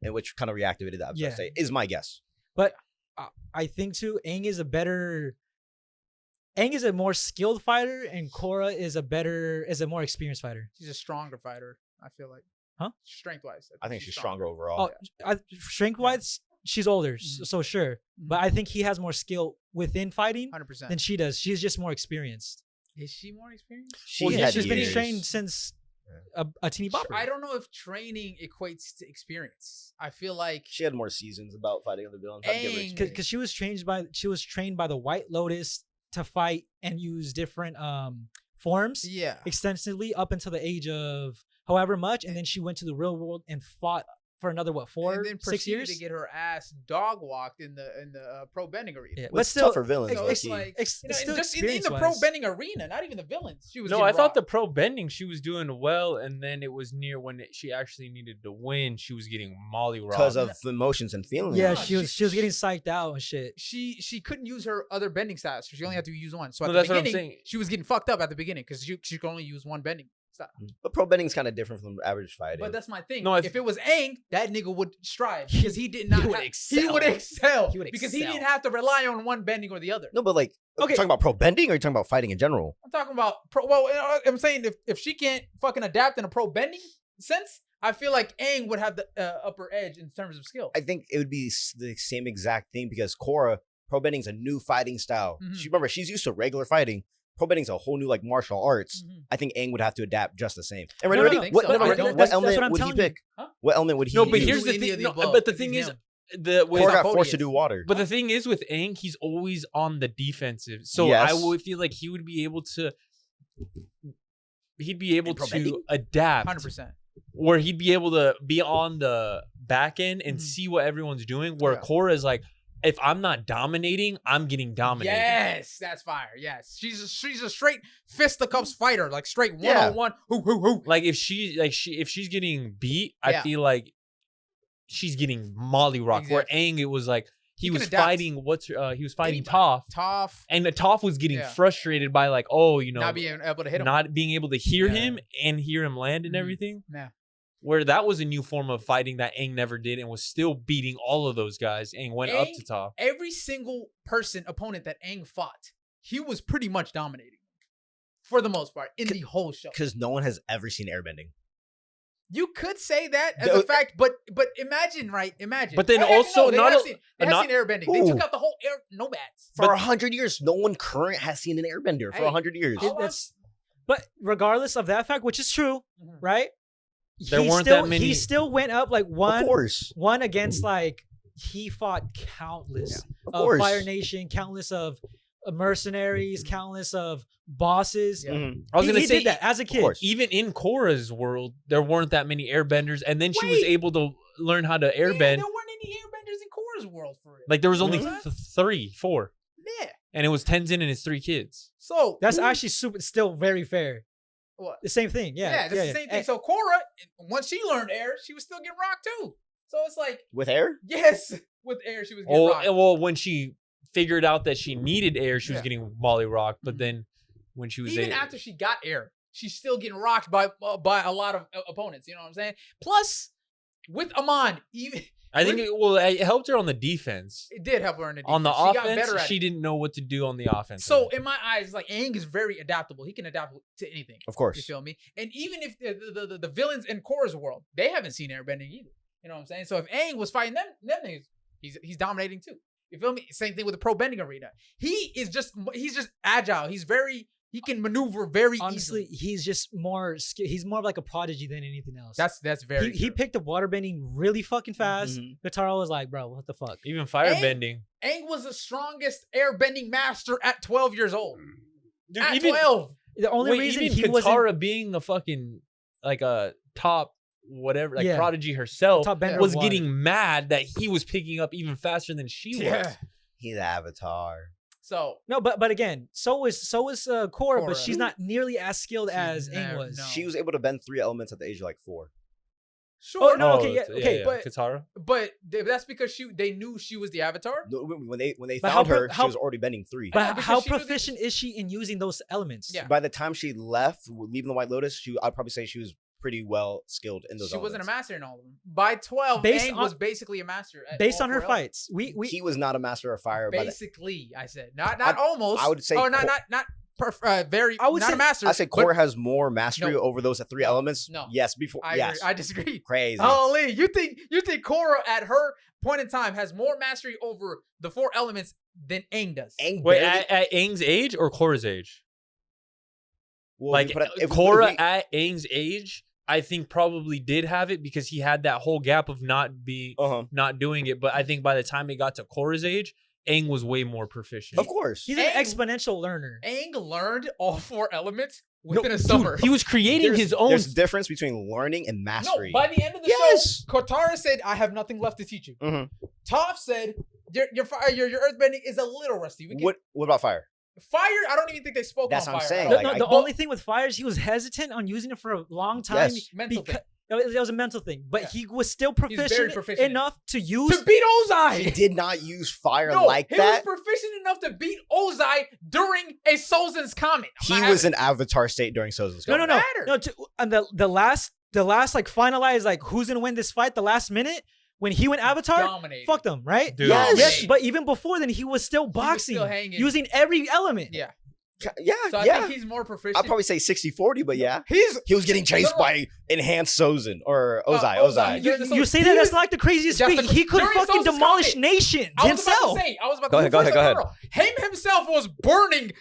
and which kind of reactivated that. Yeah. Say is my guess. But I think too, Aang is a more skilled fighter, and Korra is a more experienced fighter. She's a stronger fighter, I feel like. Huh? Strength wise. I think she's stronger overall. Oh, strength wise, she's older, Mhm. so sure. But I think he has more skill within fighting 100%. than she does. She's just more experienced. Is she more experienced? She Yeah, had she's been years. trained since a teeny bopper. I don't know if training equates to experience. I feel like She had more seasons about fighting other villains. I'd give her Aang- experience. Because she was trained by the White Lotus to fight and use different forms yeah. extensively up until the age of however much, and then she went to the real world and fought for another and 4, then 6 proceeded years. to get her ass dog walked in the pro bending arena. Yeah, Well, but it's still, tougher villains. So low it's key. like it's still just in the experience-wise. pro bending arena, not even the villains. She was No, getting I thought the rocked. pro bending she was doing well, and then it was near when she actually needed to win. She was getting mollywopped. because of emotions and feelings. Yeah, Nah, she was getting psyched out and shit. she couldn't use her other bending styles, so she only had to use one. So at No, the that's what I'm beginning, saying. she was getting fucked up at the beginning because she could only use one bending style. But pro bending's kind of different from average fighting. But that's my thing. No, if it was Aang, that nigga would strive because he did not. would He excel. would excel He would because he excel. didn't have to rely on one bending or the other. no, but like, Okay. talking about pro bending, or are you talking about fighting in general? I'm talking about pro. Well, I'm saying if she can't fucking adapt in a pro bending sense, I feel like Aang would have the upper edge in terms of skill. I think it would be the same exact thing because Korra, pro bending's a new fighting style. Mhm. She's used to regular fighting. Pro bending's a whole new like martial arts. Mhm. I think Aang would have to adapt just the same. And No, ready? I think What, so. no, I what, don't- what that's what element I'm would he telling you. pick? Huh? What element would he No, but use? here's the Any of thing. the No, above, but the 'cause thing he's is, him. Korra got forced to Podius. do water. but the thing is with Aang, he's always on the defensive. So Yes. I would feel like he would be able to. He'd be able pro to bending? adapt, 100%. where he'd be able to be on the back end and Mhm. see what everyone's doing. Where Yeah. Korra is like, if I'm not dominating, I'm getting dominated. Yes, that's fire. Yes, she's a straight fisticuffs fighter, like straight Yeah. 1-on-1. Hoo. Like if she's getting beat, Yeah. I feel like she's getting mollyrocked. Where Aang, it was like he was adapt. fighting he was fighting Anybody. Toph, Toph and the Toph was getting Yeah. frustrated by like, not being able to hit him. not being able to hear Yeah. him and hear him land and Mhm. everything. Yeah. Where that was a new form of fighting that Aang never did and was still beating all of those guys. Aang went up to Toph. Every single opponent that Aang fought, he was pretty much dominating for the most part in the whole show. Because no one has ever seen airbending. You could say that as No, a fact, but imagine, right? Imagine. But then Actually, also no, they not have a- seen, they have not- seen airbending. They Ooh. took out the whole nomads. For 100 years, no one current has seen an airbender for Hey, 100 years. I'll But regardless of that fact, which is true, Mhm. right? There he weren't still, that many- He still went up like Of one course. against like he fought countless Of of course. Fire Nation, countless of mercenaries, countless of bosses. Yeah. Mhm. I was He gonna say did that as a kid. course. even in Korra's world, there weren't that many airbenders, and then she was Wait. able to learn how to Yeah, airbend. there weren't any airbenders in Korra's world for it. Like there was only Really? 3, 4, Yeah. and it was Tenzin and his 3 kids. So That's who- actually still very fair. what? The same thing. Yeah. That's the same thing. And- So Korra, once she learned air, she was still getting rocked too. So it's like, With air? yes, with air she was getting rocked. Well, when she figured out that she needed air, she was Yeah. getting molly rocked. But Mhm. then when she was Even after she got air, she's still getting rocked by a lot of opponents. You know what I'm saying? Plus, with Amon, even I think it helped her on the defense. it did help her in the defense. On the she got offense, better at she it. didn't know what to do on the offense. So in my eyes, like Aang is very adaptable. He can adapt to anything. Of You course. feel me? And even if the villains in Korra's world, they haven't seen airbending either. You know what I'm saying? So if Aang was fighting them niggas, he's dominating too. You feel me? Same thing with the pro bending arena. He's just agile. He can maneuver very honestly, easily. he's just more. He's more of like a prodigy than anything else. That's very. he true. picked up waterbending really fucking fast. Mhm. Katara was like, bro, what the fuck? even firebending, Aang was the strongest airbending master at 12 years old. dude, At even 12. The only reason even he wasn't Katara being the fucking like a top whatever, like Yeah. prodigy herself, top bender was of water. getting mad that he was picking up even faster than she was. Yeah. He's Avatar. So No, but again, so is Korra, but Korra. she's not nearly as skilled She's as Aang never- was. no. She was able to bend 3 elements at the age of like 4. sure, no, okay, yeah, okay, but- Katara. but that's because they knew she was the Avatar. No, when they But found how her, pro- she how- was already bending 3. But because how she was- proficient is she in using those elements? Yeah. By the time she left, leaving the White Lotus, I'd probably say she was pretty well skilled in those She wasn't a elements. master in all of them. By 12, Based Aang on- was basically a master. At Based all on her 4 fights, we He was not a master of fire. By the, Basically, I said not I- almost. I would say Oh, not Ko- not very. I would not say- a master. I say but Korra has more mastery No. over those 3 elements. No. Yes, before. I yes. agree. I disagree. Crazy. Holy, you think Korra at her point in time has more mastery over the 4 elements than Aang does? Aang Wait, barely- at Aang's age or Korra's age? well, Like we put it- if- Korra if we- at Aang's age, I think probably did have it because he had that whole gap of not doing it. But I think by the time it got to Korra's age, Aang was way more proficient. Of course. he's Aang- an exponential learner. Aang learned all 4 elements No, within a dude, summer. he was creating his own. There's a difference between learning and No, mastery. by the end of the Yes. show, Katara said, "I have nothing left to teach you." Mhm. Toph said, "Your fire, your earthbending is a little rusty. We can, What about fire? fire? I don't even think they spoke That's on what I'm fire. saying, at all. like, The I- only thing with fire is he was hesitant on using it for a long time. Yes. Mental thing. It was a mental thing, but Yeah. he was still very proficient, proficient in it. enough to use. To beat Ozai. He did not use fire No, like he that. was proficient enough to beat Ozai during a Sozin's comment. I'm He not was having in Avatar state during Sozin's no, Comment. matter. no. And the last like finalized like who's gonna win this fight the last minute when he went Avatar. dominated. Fuck them, right? Dude. Yes. Yes, but even before then, he was still boxing, still hanging. using every element. Yeah. Yeah, So I yeah. think he's more proficient. I'd probably say 60-40, but yeah. he's He was getting chased No. by enhanced Sozin or Ozai. Ozai. Ozai. During the You say that that's like the craziest Just feat. the- He could during fucking Sozin's demolish comment. nations I was himself. about Go to ahead, go ahead, go ahead. Him himself was burning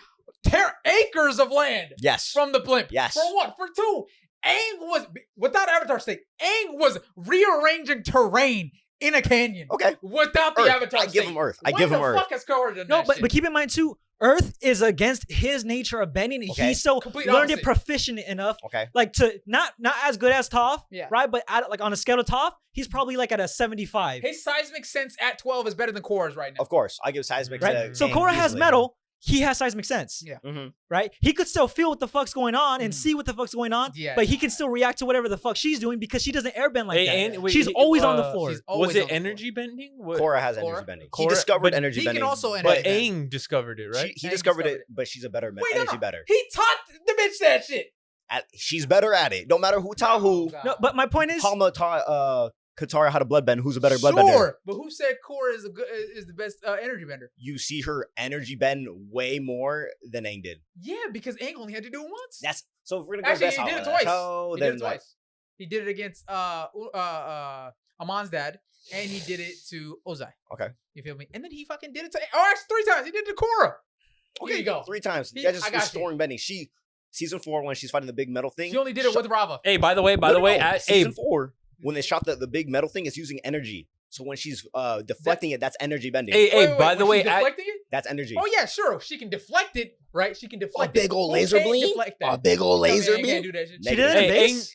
acres of land Yes. from the blimp. Yes. For one. For two, Aang was, without Avatar state, Aang was rearranging terrain in a canyon. Okay. Without the Earth. Avatar I give state. him Earth. I When give him the Earth. fuck has Korra done No, that but shit? keep in mind too, Earth is against his nature of bending. and Okay. He so Complete learned opposite. it proficient enough, Okay. like to not as good as Toph, Yeah. right? But like on a scale of Toph, he's probably like at a 75, His seismic sense at 12 is better than Korra's right now. Of course. I give seismic right? to So Aang Korra has easily. metal. he has seismic sense. Yeah. Right? He could still feel what the fuck's going on and see what the fuck's going on, but he can still react to whatever the fuck she's doing because she doesn't airbend like that. And, she's always on the floor. Was it energy bending? Korra has energy bending. He discovered energy bending. He can also but Aang discovered it, right? He discovered it, but she's a better energy better. He taught the bitch that shit. She's better at it. No matter who taught who. No, but my point is, Palma taught Katara how to bloodbend. Who's a better bloodbender? Sure, but who said Korra is the best energy bender? You see her energy bend way more than Aang did. Yeah, because Aang only had to do it once. That's so. If we're gonna go actually, he did it twice. He did it like, twice. He did it against Amon's dad, and he did it to Ozai. Okay, you feel me? And then he fucking did it to. Oh, actually, 3 times. He did it to Korra. Okay, Here you go. 3 times. That just restoring bending. Season 4 when she's fighting the big metal thing. She only did it with Rava. Hey, by the way, season 4 when they shot the big metal thing, it's using energy. So when she's deflecting it, that's energy bending. Hey, by the way, deflecting it? That's energy. Oh yeah, sure. She can deflect it, right? She can deflect a big old laser beam. A big old laser beam. Can't do that shit. She did it in base.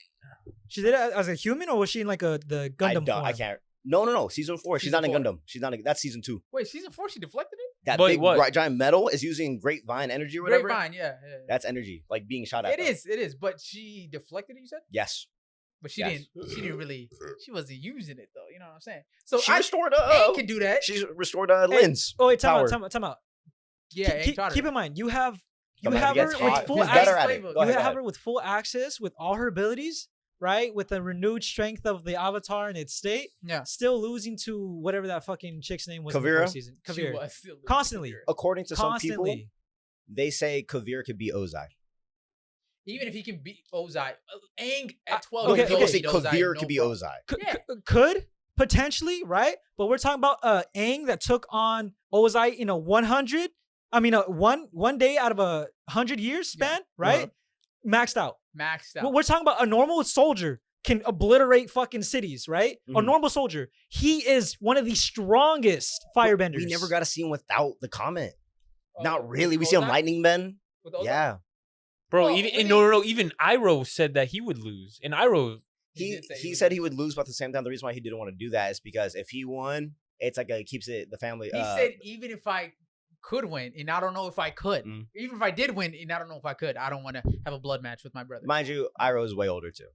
She did it as a human, or was she in like the Gundam form? I can't. No. Season 4. She's not in Gundam. She's not. That's season 2. Wait, season 4. She deflected it. That big giant metal is using grapevine energy or whatever. Grapevine, yeah. That's energy, like being shot at. It is. But she deflected it. You said. Yes. But she didn't. She didn't really. She wasn't using it though. You know what I'm saying? So she restored. Aang can do that. She restored Lin's. Oh wait, time out. Yeah. Keep in mind, you have her with full access. You have her with full access with all her abilities. Right, with the renewed strength of the Avatar in its state, still losing to whatever that fucking chick's name was in the first season. Kavir. Constantly. According to some people, they say Kavir could beat Ozai. Even if he can beat Ozai, Aang at 12 years old, people say Kavir could be Ozai. Could potentially, right? But we're talking about Aang that took on Ozai in a 100. I mean, one day out of a 100 years span, right? Maxed out. We're talking about a normal soldier can obliterate fucking cities, right? A normal soldier. He is one of the strongest firebenders. We never got to see him without the comment. Not really. We see him lightning bend. Yeah. Bro, even Iroh said that he would lose. And Iroh... He said he would lose, but at the same time, the reason why he didn't want to do that is because if he won, it's like it keeps the family... He said even if I could win, and I don't know if I could. Even if I did win, and I don't know if I could. I don't want to have a blood match with my brother. Mind you, Iroh is way older too.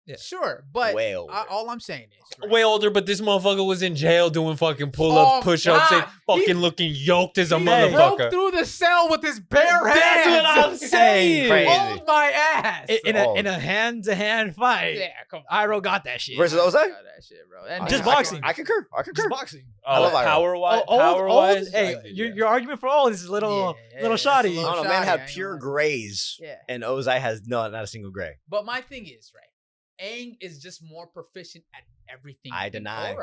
Yeah. Sure, but way older. All I'm saying is way older. But this motherfucker was in jail doing fucking pull-ups, push-ups, and fucking looking yoked as a motherfucker. Broke through the cell with his bare hands. That's what I'm saying. Hold my ass in a hand-to-hand fight. Yeah, come on. Iroh got that shit versus Ozai. Got that shit, bro. Just boxing. I concur. Just boxing. I love Iroh. Power-wise. Hey, your argument for all is a little shoddy. I don't know. Man had pure grays, and Ozai has not a single gray. But my thing is, right, Aang is just more proficient at everything. I deny.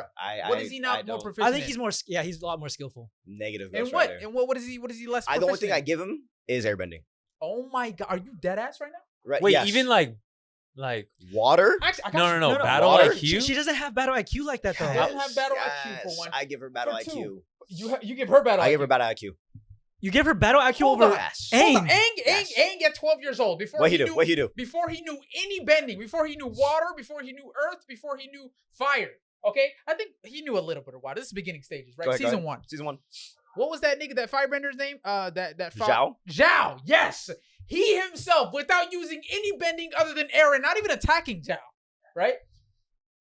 What is he not more proficient? I think he's more. Yeah, he's a lot more skillful. Negative. And what? And what is he? What is he less? The only thing I give him is airbending. Oh my god, are you dead ass right now? Right. Wait, even like water? Actually, no. Battle water? IQ. She doesn't have battle IQ like that though. She doesn't have battle IQ for one. I give her battle IQ. You give her battle. I give her battle IQ. You give her battle IQ over Aang. Aang at 12 years old. What he do? Before he knew any bending, before he knew water, before he knew earth, before he knew fire. Okay? I think he knew a little bit of water. This is beginning stages, right? Season 1. Season 1. What was that nigga, that firebender's name? Zhao? Zhao, yes. He himself, without using any bending other than air and not even attacking Zhao, right?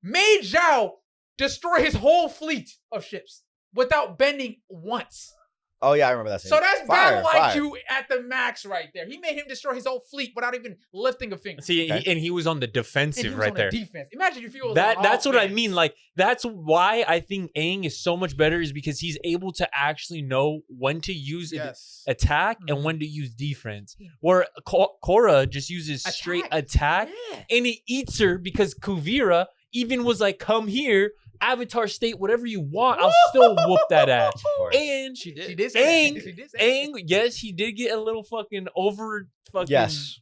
Made Zhao destroy his whole fleet of ships without bending once. Oh yeah, I remember that scene. So that's battle IQ at the max right there. He made him destroy his whole fleet without even lifting a finger. See, and he was on the defensive right there. Defense. Imagine if he was that's what I mean. Like that's why I think Aang is so much better is because he's able to actually know when to use attack and when to use defense. Where Korra just uses straight attack and he eats her because Kuvira even was like, "Come here." Avatar state, whatever you want, I'll still whoop that ass. And she did. Aang, yes, he did get a little fucking Yes.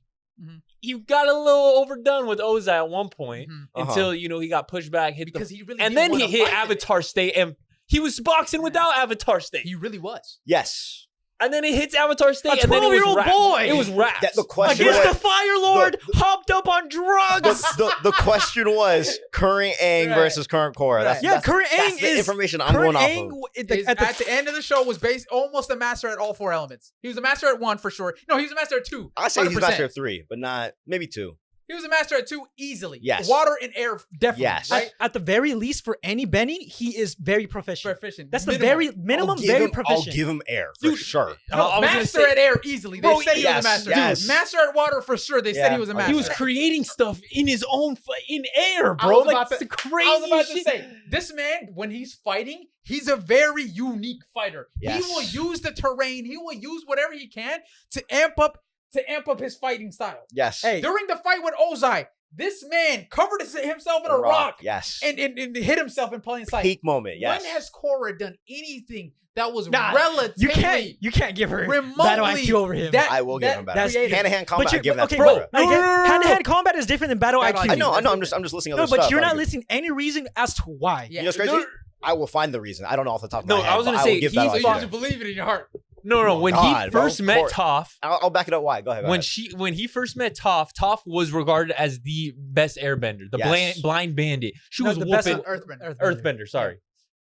He got a little overdone with Ozai at one point until he got pushed back, and then he hit Avatar state, and he was boxing without Avatar state. He really was. Yes. And then it hits Avatar State, A and then it was 12-year-old wrapped. boy. It was wrapped. The question Against was, the Fire Lord, hopped up on drugs. the question was current Aang Right. versus current Korra. That's, Yeah, current that's Aang the is information I'm current going off Aang of. At the end of the show was almost a master at all 4 elements. He was a master at 1 for sure. No, he was a master at 2. I say he's 100%. master of 3, but not maybe 2. He was a master at 2 easily. Yes. Water and air, definitely. Yes. Right? At the very least, for any bending, he is very proficient. Proficient. That's the Minimum. very minimum, very proficient. I'll give him air for Dude, sure. No, I was gonna master say- at air easily. They Bro, said he yes, was a master. yes. Dude, master at water for sure. They said Yeah, he was a he master. He was creating stuff in his own in air, I bro. was Like about it's to- crazy. I was about to shit. say, this man, when he's fighting, he's a very unique fighter. Yes. He will use the terrain. He will use whatever he can to amp up his fighting style. Yes. Hey, During the fight with Ozai, this man covered himself in a rock Yes. and hit himself in plain sight. Peak moment. Yes. When has Korra done anything that was Nah, relatively you can't give her remotely battle IQ over him. I will give him better. creative? Hand-to-hand combat, I give that okay, to bro. Korra. Hand-to-hand combat is different than battle Battle IQ. IQ. I know. I'm just listening to No, other but stuff. you're I not give- listing any reason as to why. Yeah. You know what's crazy? No. I will find the reason. I don't know off the top of No, my head. I was gonna but say, will give he's battle So IQ you there. should believe it in your heart. No. When God, he bro. first met Korra- Toph, I'll back it up. Why? Go ahead. when he first met Toph, Toph was regarded as the best airbender, the Yes. blind bandit. She No, was the best whooping Earthbender. Earthbender. Sorry,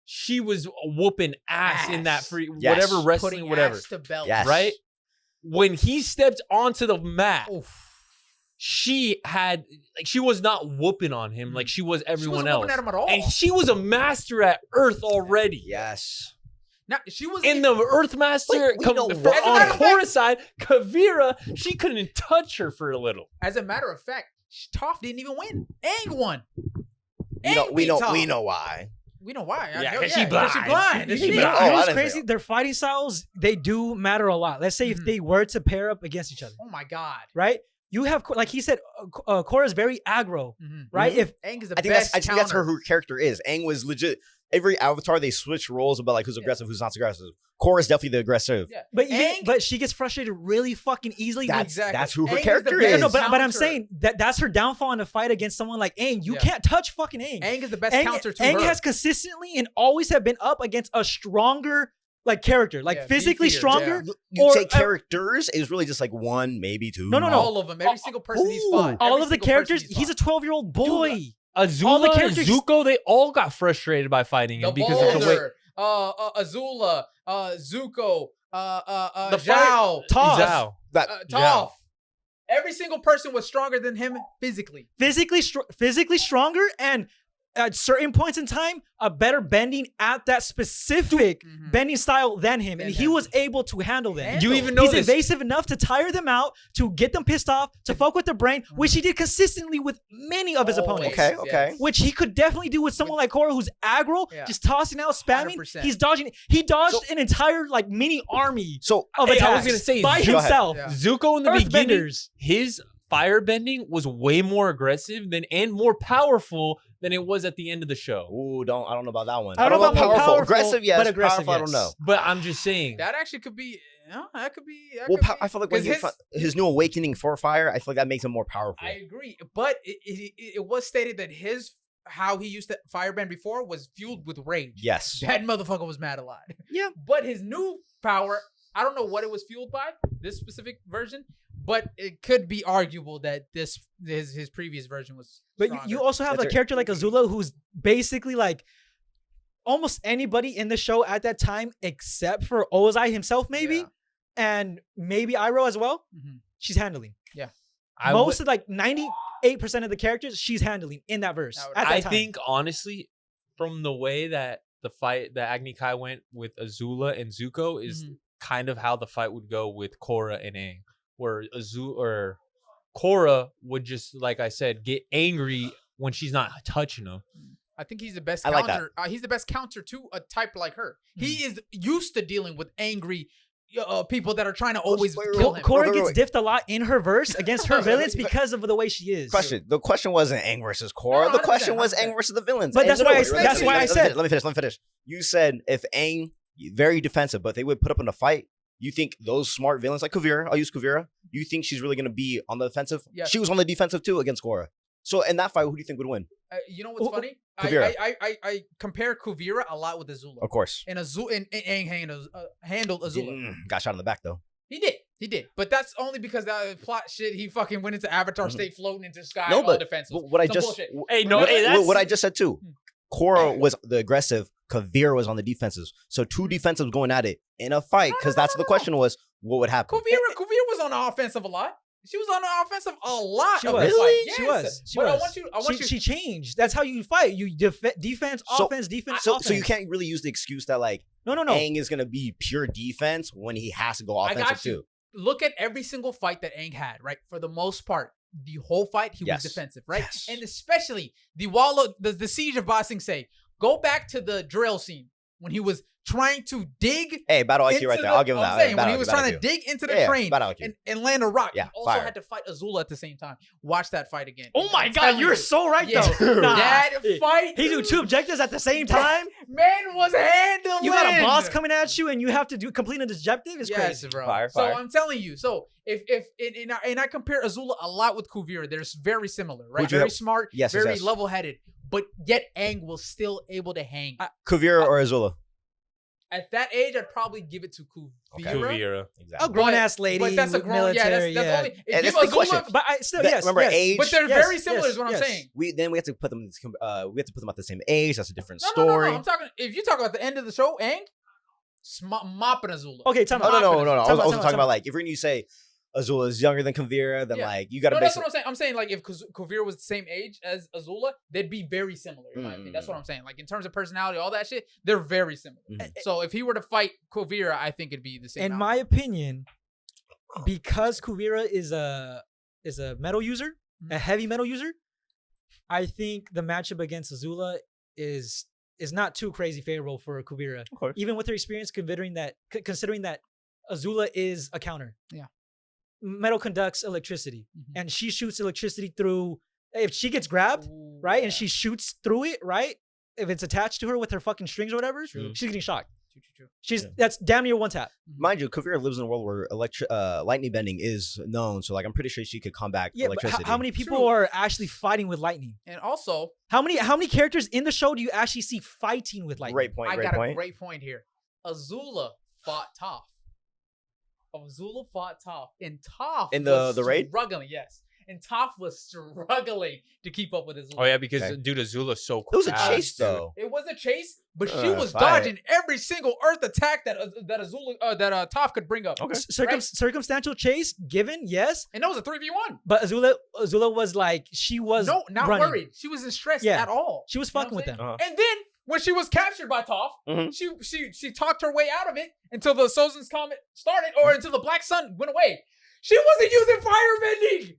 she was whooping ass in that free Yes. whatever wrestling, Putting whatever. ass to belt. Yes. Right? When he stepped onto the mat, Oof. she was not whooping on him like she was She everyone wasn't else. looking at him at all. And she was a master at Earth already. Yes. Now, she was In the Earth Master, we know on why. As a matter of Korra's side, Kavira, she couldn't touch her for a little. As a matter of fact, Toph didn't even win. Aang won. We know. Aang We beat know. Toph. We know why. We know why. Yeah, know- 'cause she 'cause she blind. blind. She You blind. know, Oh, I what's didn't crazy? think- Their fighting styles, they do matter a lot. Let's say if Mhm. they were to pair up against each other, Oh my god. right? You have, like he said, Korra's very aggro, Mhm. right? If Aang is the I think best that's. I think that's counter. her character is. Aang was legit. Every avatar they switch roles about like who's aggressive, who's not aggressive. Korra's definitely the aggressive. Yeah. but Aang- she gets frustrated really fucking easily. That's Exactly. that's who her Aang is the character best is. no, but I'm counter. saying that's her downfall in a fight against someone like Aang. You Yeah. can't touch fucking Aang. Aang is the best Aang, counter to Aang her. has consistently and always have been up against a stronger like character, like Yeah, physically beefier, stronger. You Or- say characters is really just like one, maybe two. No. all of them. Every single person he's fought. All Every of the single person characters, he's he's a fought. 12-year-old boy. Azula and characters- Zuko, they all got frustrated by fighting The him because of the way. Boulder, Azula, Zuko, The Zhao, Toph. Zhao. Toph. Every single person was stronger than him physically. physically stronger, and at certain points in time, a better bending at that specific Mhm. bending style than him, and Than he him. was able to handle them. And You though, even know He's this. evasive enough to tire them out, to get them pissed off, to fuck with their brain, which he did consistently with many of his Always, opponents. Okay, okay. Which he could definitely do with someone like Korra, who's aggro, Yeah. just tossing out, spamming. 100%. He's dodging. He dodged So- an entire like mini army So of Hey, I attacks was gonna say, by Go ahead. himself. Yeah. Zuko in the beginning, Earthbenders. his firebending was way more aggressive and more powerful than it was at the end of the show. ooh, I don't know about that one. I don't know about more powerful. powerful, Aggressive, yes. but aggressive, Powerful, I don't yes. know. But I'm just saying, that actually could be. That could be. That Well, could be- I feel like when 'cause his new awakening for fire, I feel like that makes him more powerful. I agree, but it was stated that how he used to firebend before was fueled with rage. Yes. That motherfucker was mad a lot. Yeah. But his new power, I don't know what it was fueled by, this specific version, but it could be arguable that his previous version was But stronger. you also have That's a right. character like Azula, who's basically like almost anybody in the show at that time, except for Ozai himself, maybe, Yeah. and maybe Iroh as well. Mhm. She's handling I most of like 98% of the characters. She's handling in that verse. I would- At that I time. think honestly, from the way that the fight that Agni Kai went with Azula and Zuko is Mhm. kind of how the fight would go with Korra and Aang, where Korra would just, like I said, get angry when she's not touching him. I think he's the best I like counter. He's the best counter to a type like her. He is used to dealing with angry people that are trying to always wait, kill wait, him. Korra wait, gets wait. diffed a lot in her verse against her villains because of the way she is. Question. The question wasn't Aang versus Korra. No, the question 100%, was 100%. Aang versus the villains. But And that's why I- wait, wait, that's wait, why I let me said- Let me finish. You said if Aang, very defensive, but they would put up in a fight, you think those smart villains like Kuvira, I'll use Kuvira, you think she's really going to be on the defensive? Yes. She was on the defensive too against Korra. So in that fight, who do you think would win? You know what's funny? Kuvira. I compare Kuvira a lot with Azula. Of course. And Aang handled Azula. Got shot in the back though. He did. But that's only because that plot shit, he fucking went into Avatar state floating into the sky No, all but defensive. what I just bullshit. what I just said too. Korra was the aggressive, Kuvira was on the defensives. So two defensives going at it in a fight, because that's the question was, what would happen? Kuvira was on the offensive a lot. She was on the offensive a lot. She of was. the fight. Really? Yes. She was. She But was. She changed. That's how you fight. You defense, offense, defense, offense. So you can't really use the excuse that like no. Aang is gonna be pure defense when he has to go offensive too. Look at every single fight that Aang had, right? For the most part, the whole fight he was defensive, right? Yes. And especially the siege of Ba Sing Se. Go back to the drill scene when he was trying to dig. Hey, battle IQ right there. I'll give him that. Saying, when he was trying to dig into the train and land a rock, he also had to fight Azula at the same time. Watch that fight again. Oh my God, you're so right though. That fight. He do two objectives at the same time. Man was handling. You got a boss coming at you and you have to complete an objective. It's crazy, bro. Fire. So I'm telling you. So if I compare Azula a lot with Kuvira, they're very similar, right? Very smart, very level-headed. But yet Aang was still able to hang. Kuvira or Azula? At that age, I'd probably give it to Kuvira. Exactly. A grown-ass lady. But that's a grown, military, that's only. And that's the question. But I still, yes. Remember age? But they're very similar is what I'm saying. We have to put them at the same age. That's a different story. No. I'm talking, if you talk about the end of the show, Aang, mopping Azula. Okay, tell me. No. I was talking about like, if you're going to say Azula is younger than Kuvira, then like you got to. That's what I'm saying. I'm saying like if Kuvira was the same age as Azula, they'd be very similar. In my opinion. That's what I'm saying. Like in terms of personality, all that shit, they're very similar. So if he were to fight Kuvira, I think it'd be the same. In my opinion, because Kuvira is a metal user, a heavy metal user, I think the matchup against Azula is not too crazy favorable for Kuvira. Even with her experience, considering that Azula is a counter. Yeah. Metal conducts electricity, and she shoots electricity through. If she gets grabbed, right, and she shoots through it, right, if it's attached to her with her fucking strings or whatever, she's getting shocked. True. That's damn near one tap. Mind you, Kuvira lives in a world where lightning bending is known, so like I'm pretty sure she could combat electricity. But how many people are actually fighting with lightning? And also, how many characters in the show do you actually see fighting with lightning? Great point. I got a great point here. Azula fought Toph. Azula fought Toph, and Toph in the raid, struggling. Yes, and Toph was struggling to keep up with Azula. Oh yeah, because dude, Azula's so quick. It was a chase though. It was a chase, but she was dodging every single Earth attack that Toph could bring up. Okay, circumstantial chase given, yes, and that was a 3v1. But Azula was like she was not running. Worried. She wasn't stressed at all. She was fucking with them. And then when she was captured by Toph, she talked her way out of it until the Sozin's Comet started, or until the Black Sun went away. She wasn't using fire bending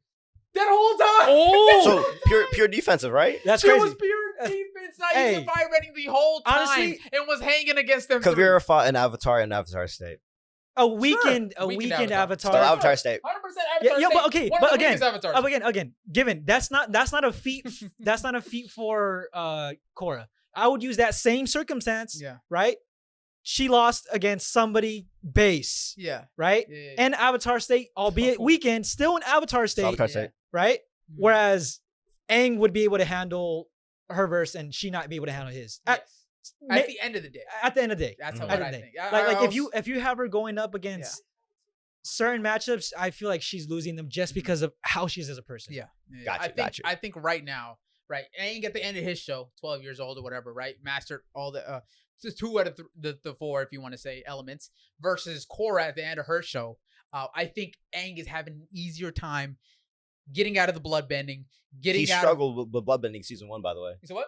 that whole time. Oh, so pure defensive, right? That's crazy. She was pure defense, not using fire bending the whole time, honestly, and was hanging against them. Kuvira fought an Avatar in Avatar state. A weekend Avatar. Still Avatar state. 100% Avatar state. But okay, but again, given that's not a feat. That's not a feat for Korra. I would use that same circumstance, right? She lost against somebody base, right? Yeah. And Avatar State, albeit weekend, still in Avatar State, right? Whereas Aang would be able to handle her verse and she not be able to handle his. At the end of the day. At the end of the day. That's what I think. Like if you have her going up against certain matchups, I feel like she's losing them just because of how she is as a person. Gotcha. I think right now, right, Aang at the end of his show, 12 years old or whatever, right, mastered all the two out of the four, if you want to say, elements, versus Korra at the end of her show. I think Aang is having an easier time getting out of the bloodbending. He struggled with bloodbending season 1, by the way. So what?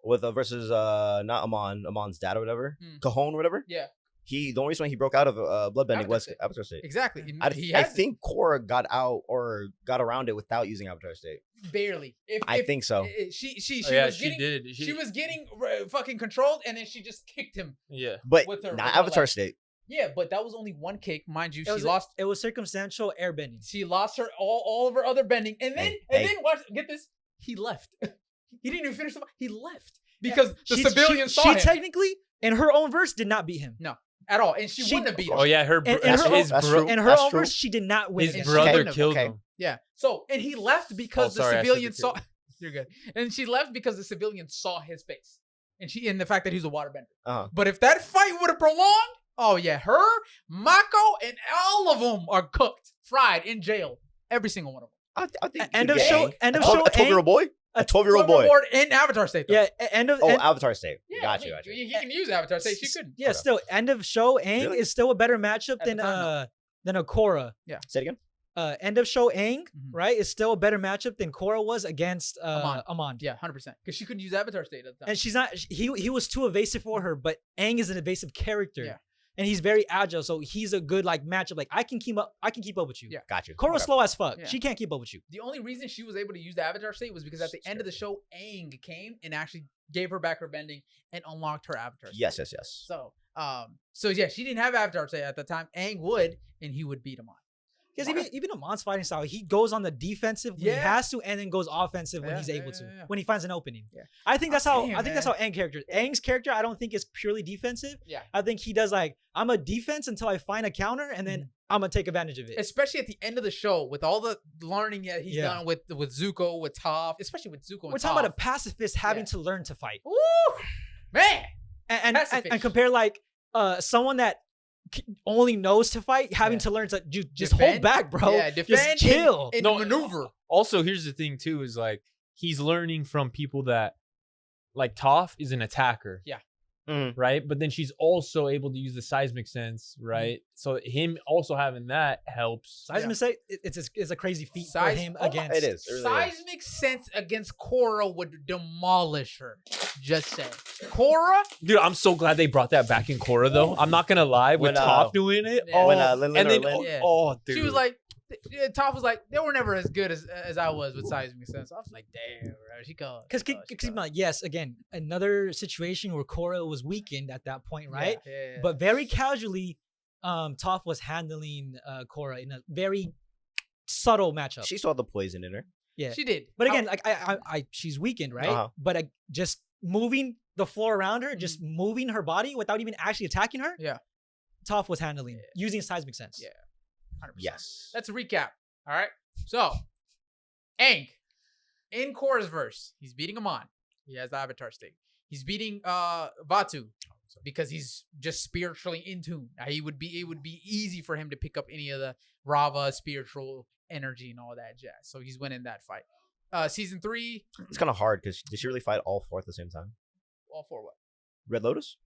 With versus not Amon's dad or whatever, Cajon or whatever. Yeah. The only reason why he broke out of bloodbending was Avatar State. Exactly. I think Korra got out or got around it without using Avatar State. Barely. I think so. She did. She was getting fucking controlled, and then she just kicked him. Yeah. But not Avatar State. Yeah, but that was only one kick, mind you. It was circumstantial airbending. She lost her all of her other bending, and then watch. Get this. He left. He didn't even finish the fight. He left because the civilians saw him. She technically, in her own verse, did not beat him. No. At all, and she wouldn't have beat him. Oh yeah, in her own verse, she did not win. His brother killed him. Yeah. So, and he left because the civilians saw. You're good. And she left because the civilians saw his face, and the fact that he's a waterbender. But if that fight would have prolonged, oh yeah, her, Mako, and all of them are cooked, fried in jail. Every single one of them. I think End of show. End of show. A 12-year-old boy. A 12-year-old boy. In Avatar State. Though. Yeah. End of. Avatar State. Yeah, Got you. He can use Avatar State. She couldn't. Yeah. Still, end of show. Aang Really? is still a better matchup At the than a Korra. Yeah. Say it again. End of show Aang, Mhm. right, is still a better matchup than Korra was against Amon. Yeah, 100%. Because she couldn't use Avatar State at the time. And she's not. He was too evasive for her, but Aang is an evasive character. Yeah. And he's very agile, so he's a good like matchup. Like I can keep up with you. Yeah. Got you. Korra's slow as fuck. Yeah. She can't keep up with you. The only reason she was able to use the Avatar State was because at the end of the show, Aang came and actually gave her back her bending and unlocked her Avatar State. Yes. So yeah, she didn't have Avatar State at the time. Aang would, and he would beat him on. Because even Amon's fighting style, he goes on the defensive when he has to, and then goes offensive when he's able to, when he finds an opening. Yeah. I think that's how Damn, I think that's how Aang's character. I don't think is purely defensive. Yeah. I think he does like I'm a defense until I find a counter, and then I'm gonna take advantage of it. Especially at the end of the show with all the learning that he's done with Zuko, with Toph, especially with Zuko. We're talking about a pacifist having to learn to fight. Woo, man. And compare like someone that only knows to fight having to learn to just hold back, bro. Yeah, defend, just chill. and maneuver. Also, here's the thing too: is like he's learning from people that, like Toph is an attacker. Yeah. Right, but then she's also able to use the seismic sense, right? So him also having that helps. Seismic sense, it's a crazy feat for him Oh, against. It is. It really Seismic sense against Korra would demolish her. Just saying. Korra? Dude, I'm so glad they brought that back in Korra though. I'm not gonna lie, with When, Toph doing it. yeah. Oh, When, and Lin then or Lin? Yeah. oh, dude, She was like, Toph was like, they were never as good as I was with seismic sense. I was like, damn, bro, she called. Because like, yes, again, another situation where Korra was weakened at that point, right? Yeah. But very casually, Toph was handling Korra in a very subtle matchup. She saw the poison in her. Yeah, she did. but again, like I she's weakened, right? But just moving the floor around her, just moving her body without even actually attacking her. Yeah, Toph was handling using seismic sense. Yeah. 100%. Yes. Let's recap. All right. So, Aang, in Korra's verse, he's beating Amon. He has the Avatar State. He's beating Vatu because he's just spiritually in tune. It would be easy for him to pick up any of the Rava spiritual energy and all that jazz. So he's winning that fight. Season 3. It's kind of hard because did she really fight all four at the same time? All 4 what? Red Lotus?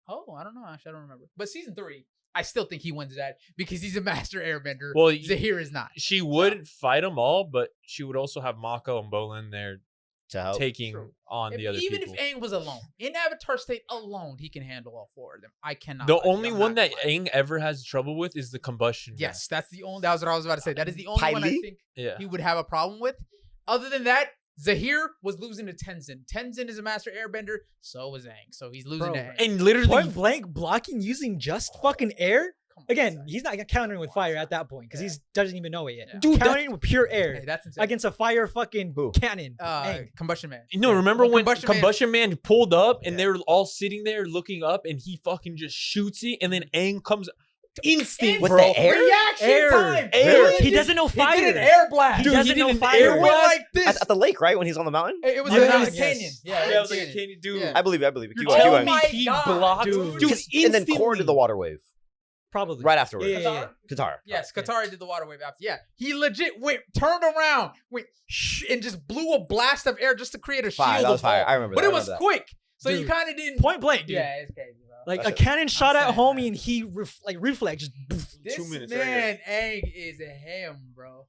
Oh, I don't know. Actually, I don't remember. But season 3, I still think he wins that because he's a master airbender. Well, Zahir is not. She wouldn't fight them all, but she would also have Mako and Bolin there To help. taking on the other Even people. if Aang was alone, in Avatar State alone, he can handle all 4 of them. I cannot. The lie to you. only I'm one not that gonna lie. Aang ever has trouble with is the combustion. gun. Yes, that's the only. That was what I was about to say. That is the only one I Piley? think Yeah. he would have a problem with. Other than that, Zahir was losing to Tenzin. Tenzin is a master airbender. So was Aang. So he's losing Bro, to Aang. And literally, Point blank blocking using just fucking air. Come on, Again, son. he's not countering with fire at that point because Yeah. he doesn't even know it yet. Yeah. Dude, countering with pure air Hey, that's insane. against a fire fucking Who? cannon. Aang. Combustion Man. no, Yeah. remember Well, when Combustion Man- Combustion Man pulled up and Yeah. they were all sitting there looking up and he fucking just shoots it and then Aang comes instant, With bro. the air? Reaction Air. time. Air. He doesn't know fire. He did an air blast. He Dude, doesn't did know an fire. air It went blast? like this. At the lake, right? When he's on the mountain? It was Yeah, a yes. canyon. Yeah, Yeah, it was like canyon. a candy dude. Yeah. I believe it. You're Keep going. telling my me he God, blocked, dude. dude, And then Korra instantly. did the water wave Probably. right afterwards. Yeah, yeah, yeah. Katara. Yes, Katara did the water wave after. Yeah, he legit turned around, went and just blew a blast of air just to create a shield. Fire. That was of all. fire. I remember But that. it was quick, so you Dude. kind of didn't. Point blank, dude. Yeah, it's crazy, bro. Like That's a it. cannon shot at saying, homie man. and he reflex just. This 2 minutes right man, Aang, is a ham, bro.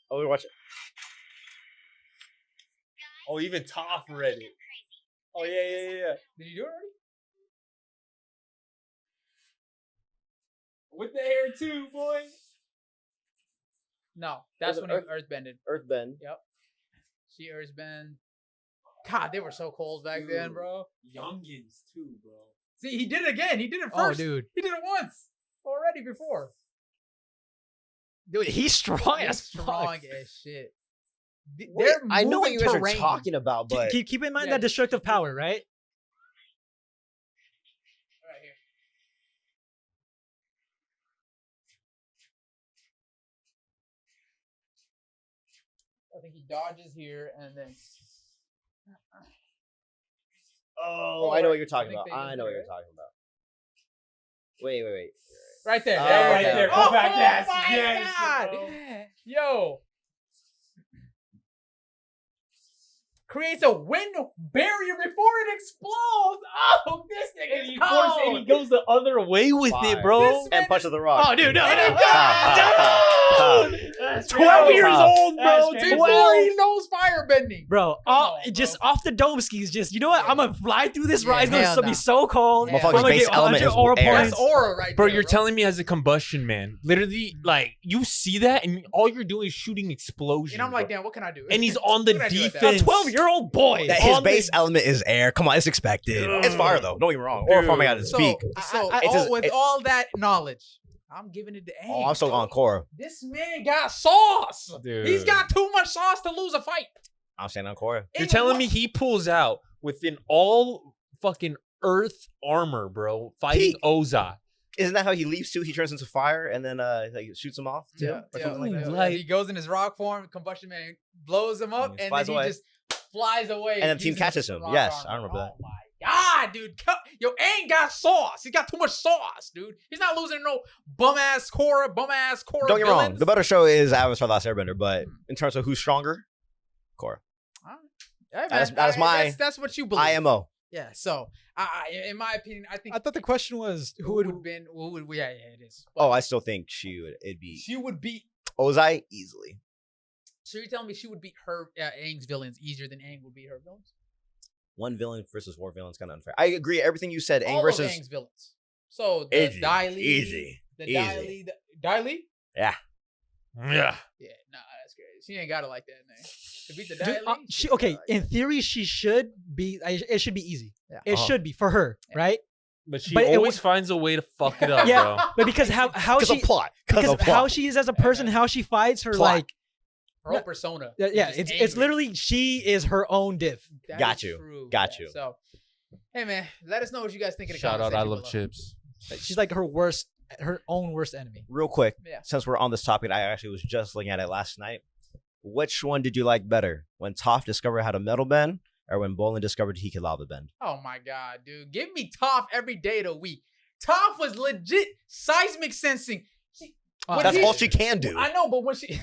Oh, we watch it. Oh, even Toph read it. Oh yeah. Did you do it already? With the hair too, boy. No, that's Was when it he earthbended. Earthbend. Yep. She earthbend. God, they were so cold back then, bro. Youngins too, bro. See, he did it again. He did it Oh, first. dude. He did it once already before. Dude, he's strong He's as strong fuck. as shit. Wait, They're I know what moving you guys terrain. are talking about, but Keep in mind Yeah. that destructive power, right? Right here. I think he dodges here and then. Oh, I know what you're talking about. they I know what you're talking about. Wait. Right there. Right there. Oh, Perfect. Yes, my yes, God. bro. Yo. Creates a wind barrier before it explodes. Oh, this nigga is cold. And he goes the other way with Fire. it, bro. This And punch of the rock. Oh, dude, no. That's 12 years old, bro. That's crazy. Before he knows firebending. Bro, on, just bro. off the dome skis, just, you know what? Yeah. I'm gonna fly through this Yeah, ride. It's hell gonna be nah. so cold. Yeah. I'm gonna base get element 100 is aura air. That's points. aura right Bro, there. you're telling me as a combustion man, literally, like, you see that and all you're doing is shooting explosions. And I'm like, bro. damn, what can I do? And he's on the What can I do with that? defense. A 12-year-old boy. That his on the- base element is air. Come on, it's expected. It's fire though. Don't get me wrong. Or if I'm gonna So, speak. with all that knowledge, I'm giving it to Aang. Oh, I'm still on Korra. This man got sauce. Dude. He's got too much sauce to lose a fight. I'm staying on Korra. You're And telling what- me he pulls out within all fucking Earth armor, bro, fighting Ozai. Isn't that how he leaves too? He turns into fire and then like shoots him off too, Yeah, or something like that. Like- he goes in his rock form. Combustion Man blows him up, And he and flies then he away. just flies away. And then the team using catches his him. rock Yes, armor. I remember that. Oh my God, dude! Yo, Aang got sauce. He got too much sauce, dude. He's not losing no bum ass Korra. Don't get me wrong. villains. The better show is Avatar: The Last Airbender, but in terms of who's stronger, Korra. Hey, man, That is my That's what you believe. IMO. Yeah. So, in my opinion, I think I thought the question was who would have been. Who would? Yeah, it is. Oh, I still think it'd be She would beat. Ozai easily. So you're telling me she would beat her Aang's villains easier than Aang would beat her villains? One villain versus four villains kind of unfair. I agree. Everything you said. Aang All versus of Aang's villains. So the Easy, Dai Li, easy, the easy. Dai Li, Dai Li. Yeah. Yeah, nah, that's crazy. She ain't got it like that, man. To beat the Dai Dude, Li, she, ain't okay, got it like in theory, she should be. It should be easy. Yeah. It should be for her, Yeah. right? But she But it always would- finds a way to fuck it up, Yeah, bro. but because how because she of plot. Because because of plot. how she is as a person, how she fights her Plot. like her whole persona. yeah, is just it's angry. literally she is her own diff. That Got is you. true. Got Yeah, you. So, hey man, let us know what you guys think of the Shout out, I conversation love below. chips. She's like her own worst enemy. Real quick, Yeah. since we're on this topic, I actually was just looking at it last night. Which one did you like better? When Toph discovered how to metal bend, or when Bolin discovered he could lava bend? Oh my God, dude. Give me Toph every day of the week. Toph was legit seismic sensing. When That's he- all she can do. I know, but when she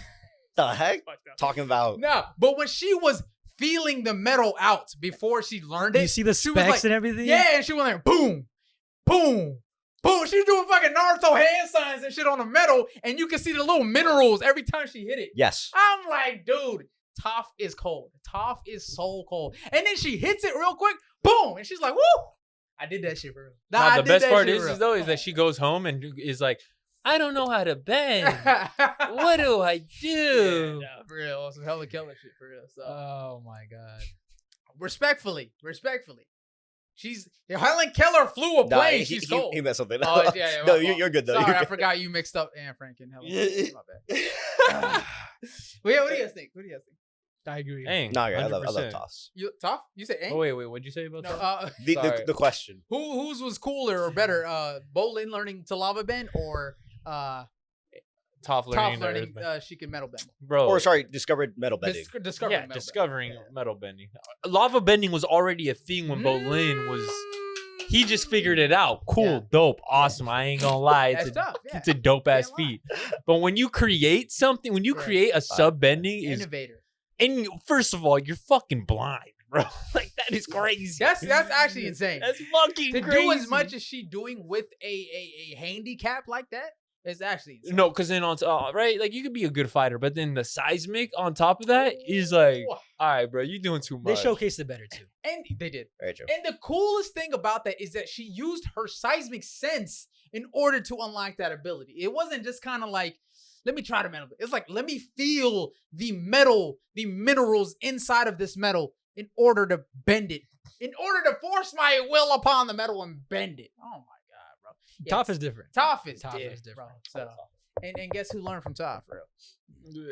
The heck? Talking about no, but when she was feeling the metal out before she learned it, You see the she was specs like, and everything. yeah, and she went like boom, boom, boom. She was doing fucking Naruto hand signs and shit on the metal, and you can see the little minerals every time she hit it. yes. I'm like, dude, Toph is cold. Toph is so cold. And then she hits it real quick, boom, and she's like, woo! I did that shit for real. Nah, I Now, the did best that part shit is for real. though is that she goes home and is like, I don't know how to bend. What do I do? Yeah, nah, for real. Some hella killer shit for real. So Oh my god. respectfully. She's Helen Keller flew a Nah, plane. She's cold. he messed something Oh, up. yeah, No, my you're good though. Sorry, You're I good. forgot you mixed up Anne Frank and Helen Keller. My bad. Well, yeah, what do you guys think? I agree. Aang, No, I love 100%. Toss. You Toph? You said Aang? Oh, wait, what'd you say about No, that? The Sorry. question. whose was cooler or better? Bolin learning to lava bend or Toph Toph learning, learning to she can metal bend? bro. Or sorry, discovered metal bending. Discovering yeah, metal discovering bend. metal bending. Lava bending was already a thing when Bolin was. He just figured it out. Cool, Yeah. dope, awesome. I ain't gonna lie. That's tough. Yeah. It's a dope ass Can't lie. feat. But when you create something, when you Right. create a sub bending, is Innovator. and first of all, you're fucking blind, bro. Like that is crazy. That's actually insane. That's fucking To crazy. do as much as she doing with a handicap like that is actually insane. No, because then on right, like you could be a good fighter, but then the seismic on top of that is like, Ooh. all right, bro, you doing too They much. showcased it better too. And they did. Very true. And the coolest thing about that is that she used her seismic sense in order to unlock that ability. It wasn't just kind of like, let me try to metal. It's like, let me feel the metal, the minerals inside of this metal in order to bend it, in order to force my will upon the metal and bend it. Oh my God, bro. Yeah, Toph is different. Toph is Toph is different, different. bro. So, and guess who learned from Toph, bro? Yeah,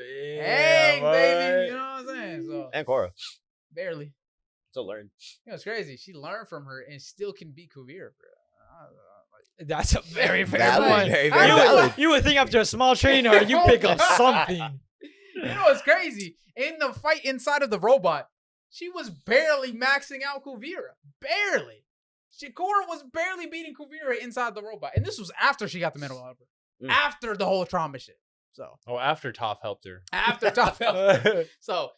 Hey, baby. boy. You know what I'm saying? So, And Korra. barely. Still learn. You know, it's crazy. She learned from her and still can beat Kuvir, bro. That's a very fair Valid, point. very, very You valid. would think after a small trainer, you pick up something. You know what's crazy? In the fight inside of the robot, she was barely maxing out Kuvira. Barely. Korra was barely beating Kuvira inside the robot. And this was after she got the medal helper. After the whole trauma shit. So. Oh, after Toph helped her. After Toph helped her. So,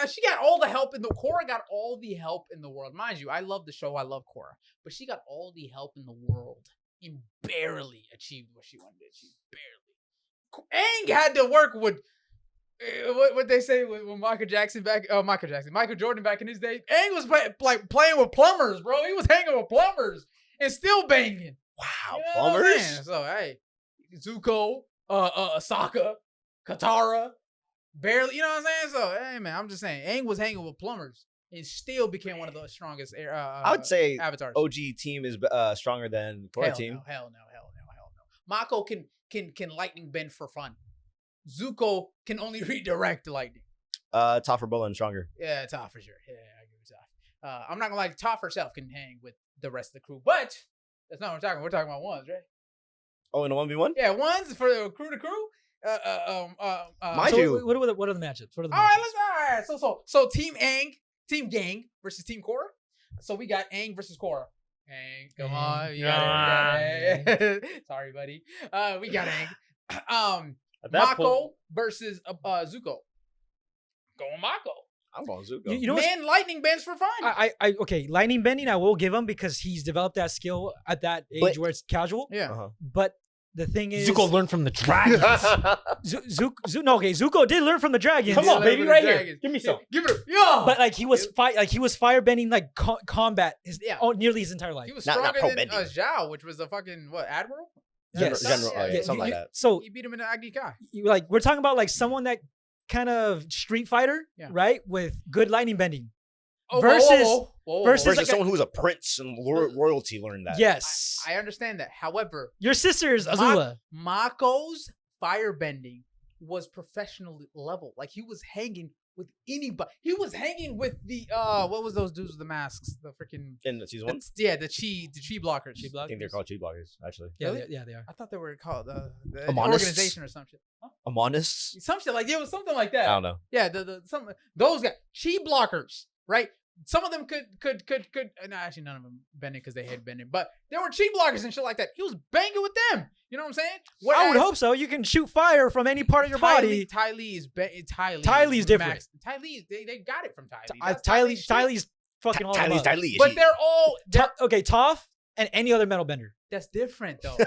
she got all the help Korra got all the help in the world. Mind you, I love the show. I love Korra. But she got all the help in the world and barely achieved what she wanted to achieve. Barely. Aang had to work with what they say with Michael Jordan back in his day. Aang was playing with plumbers, bro. He was hanging with plumbers and still banging. Wow, You know plumbers. So hey, Zuko, Sokka, Katara, barely. You know what I'm saying? So hey, man, I'm just saying, Aang was hanging with plumbers and still became one of the strongest. I would say avatars. OG team is stronger than Korra team. Hell no. Mako can lightning bend for fun. Zuko can only redirect lightning. Toph or Bolin stronger. Yeah, Toph for sure. Yeah, I agree with Toph. I'm not gonna lie, Toph herself can hang with the rest of the crew, but that's not what we're talking about. We're talking about ones, right? Oh, in a 1v1? Yeah, ones for the crew to crew. Mind So you. what are the matchups? What are the All right, matchups? So Team Aang, Team Gaang versus Team Korra. So we got Aang versus Korra. Aang, come on, you got it. Sorry, buddy. We got Aang. Mako versus Zuko. Going Mako. I'm going Zuko. You know Man, lightning bends for fun. Okay, lightning bending I will give him because he's developed that skill at that age where it's casual. Yeah. But the thing is, Zuko learned from the dragons. Zuko did learn from the dragons. Come on, learned baby, from right the here. dragons. Give me some. Give it up. Yeah. But like he was firebending like combat nearly his entire life. He was Not stronger than pro-bending. Zhao, which was a fucking Admiral? Yes. General, Yeah. something like that. So He beat him in the Agni Kai. we're talking about like someone that kind of street fighter, right, with good lightning bending. Versus Versus like someone who's a prince and royalty learned that. Yes, I understand that. However, your sister's Azula. Mako's firebending was professional level. Like he was hanging with anybody. He was hanging with the what was those dudes with the masks? The freaking In season 1? the chi blockers. I think they're called chi blockers, actually. Yeah, Really? they are. I thought they were called the Amonists? organization or some shit. Huh? Amonists? Some shit like it was something like that. I don't know. Yeah, those guys chi blockers, right? Some of them could no, actually none of them bending because they had bending, but there were chi blockers and shit like that. He was banging with them. You know what I'm saying? I would hope so. You can shoot fire from any part of your body. Ty Lee's different. Ty Lee, they got it from Ty Lee. Ty Lee's fucking all Tylee's about. Tylee. But they're all Okay, Toph and any other metal bender. that's different though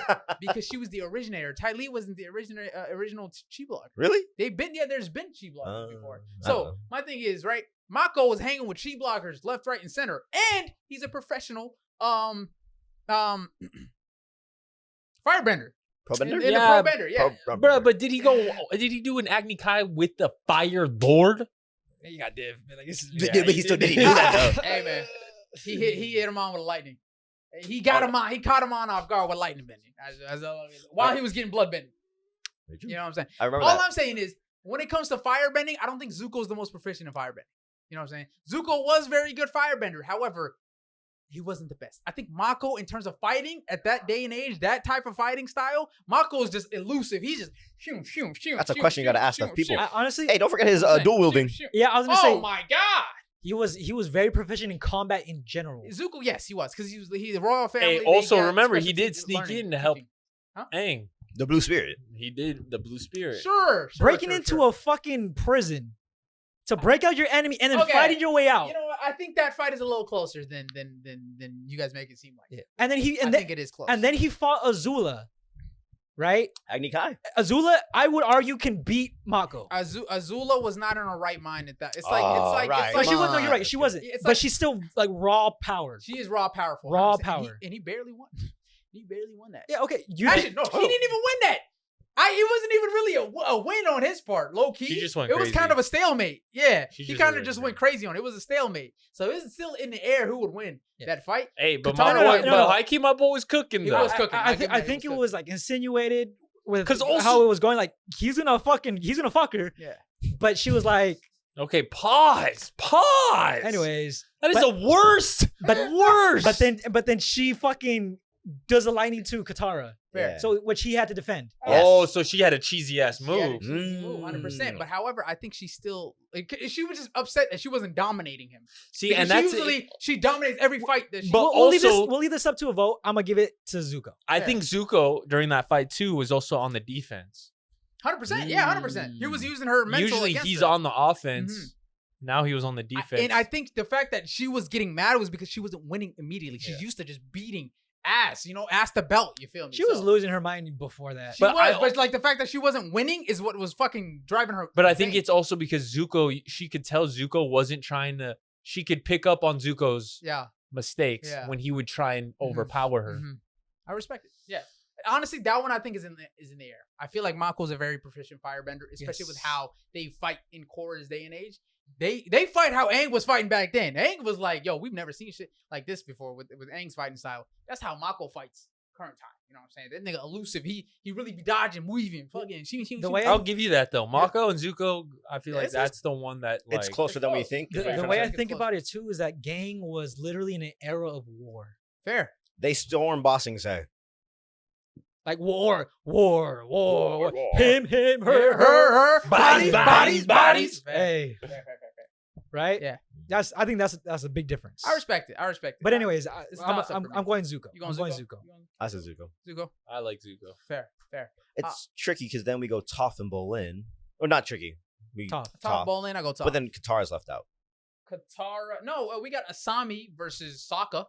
because she was the originator. Ty Lee wasn't the original chi blocker. Really? There's been chi blockers before. I don't So know. my thing is, right, Mako was hanging with chi blockers left, right, and center, and he's a professional firebender. Pro-bender? In the pro bender, yeah. Bro, but did he do an Agni Kai with the Fire Lord? You got div. Like, But he still didn't do that, though. Hey man, he hit him on with lightning. He got him on. He caught him on off guard with lightning bending while he was getting blood bending. You know what I'm saying? I remember All that. I'm saying is, when it comes to firebending, I don't think Zuko's the most proficient in firebending. You know what I'm saying? Zuko was very good firebender. However, he wasn't the best. I think Mako, in terms of fighting at that day and age, that type of fighting style, Mako is just elusive. He's just shoom. That's a question you got to ask the people. Honestly, Hey, don't forget his dual wielding. yeah, I was gonna Oh say my god! he was very proficient in combat in general. Zuko, yes, he was, because he's the royal family. Hey, they also got remember, he specialty did sneak learning, in to help teaching. Huh? Aang. The blue spirit. He did the Blue Spirit. Sure. Breaking into a fucking prison to break out your enemy and then Okay. fighting your way out. You know what? I think that fight is a little closer than you guys make it seem like. Yeah. And then I think it is close. and then he fought Azula, right? Agni Kai. Azula, I would argue, can beat Mako. Azula was not in her right mind at that. It's like right. But it's she like wasn't. No, you're right. She wasn't. It's But like- she's still like raw power. she is raw powerful. Raw 100%. power. And he barely won. He barely won that. Yeah. Okay. Actually, no, he didn't even win that. It wasn't even really a win on his part, low key. She just went It was crazy. kind of a stalemate. Yeah, She he just kind of went just crazy. went crazy on it. It was a stalemate. So it was still in the air who would win that fight. Hey, but Katara- no. high key, my boy was cooking He though. was cooking. I I'll give him think that. He it was was like insinuated with 'Cause also- how it was going. Like he's gonna fuck her. Yeah. But she was like, Okay, pause. anyways. That is the worst. But worst. But then she fucking does the lightning to Katara. Yeah. So which he had to defend. Yes. Oh, so she had a cheesy ass She had a move. cheesy move, 100%. But however, I think she still she was just upset that she wasn't dominating him. See, Because and that's usually she dominates every fight that she. But we'll leave also- this up to a vote. I'm gonna give it to Zuko. I think Zuko during that fight too was also on the defense. 100%. Yeah, 100%. He was using her mental. Usually against he's her. on the offense. Now he was on the defense. And I think the fact that she was getting mad was because she wasn't winning immediately. She's used to just beating ass, ass to belt. You feel me? She was losing her mind before that. She was, but like the fact that she wasn't winning is what was fucking driving her. But I think insane. it's also because Zuko, she could tell Zuko wasn't trying to. She could pick up on Zuko's mistakes when he would try and overpower her. I respect it. Yeah. Honestly, that one I think is in the air. I feel like Mako's a very proficient firebender, especially with how they fight in Korra's day and age. They fight how Aang was fighting back then. Aang was like, yo, we've never seen shit like this before with Aang's fighting style. That's how Mako fights current time. You know what I'm saying? That nigga elusive. He really be dodging, weaving, fucking. I'll give you that though. Mako and Zuko, I feel like It's that's the one that It's closer than we think. The way I think about it too is that Gaang was literally in an era of war. Fair. They storm Bossing Say. Like war. Him, her. Bodies. Hey. Fair. Right? Yeah. I think that's a big difference. I respect it. But anyways, It's I'm toss-up for me. going Zuko. You going I'm going Zuko? Zuko. I said Zuko. Zuko. I like Zuko. Fair. It's tricky because then we go Toph and Bolin. Or not tricky. We Toph. Top Bolin. I go top. But then Katara's left out. Katara. No, we got Asami versus Sokka.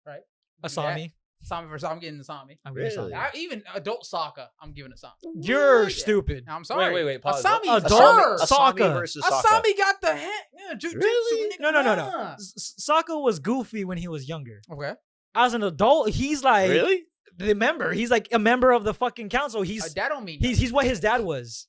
Right. Asami. Asami versus. I'm getting Asami. I'm Really? going Asami. Even adult Sokka, I'm giving Asami. You're Yeah. stupid. I'm sorry. Wait, pause. Asami, Adult sir. Sokka. Asami versus Sokka. Asami got the hand. Yeah, jujutsu. Really? nigga. No. Nah. Sokka was goofy when he was younger. Okay. As an adult, he's like Really? the member. He's like a member of the fucking council. He's That don't mean he's what his dad was.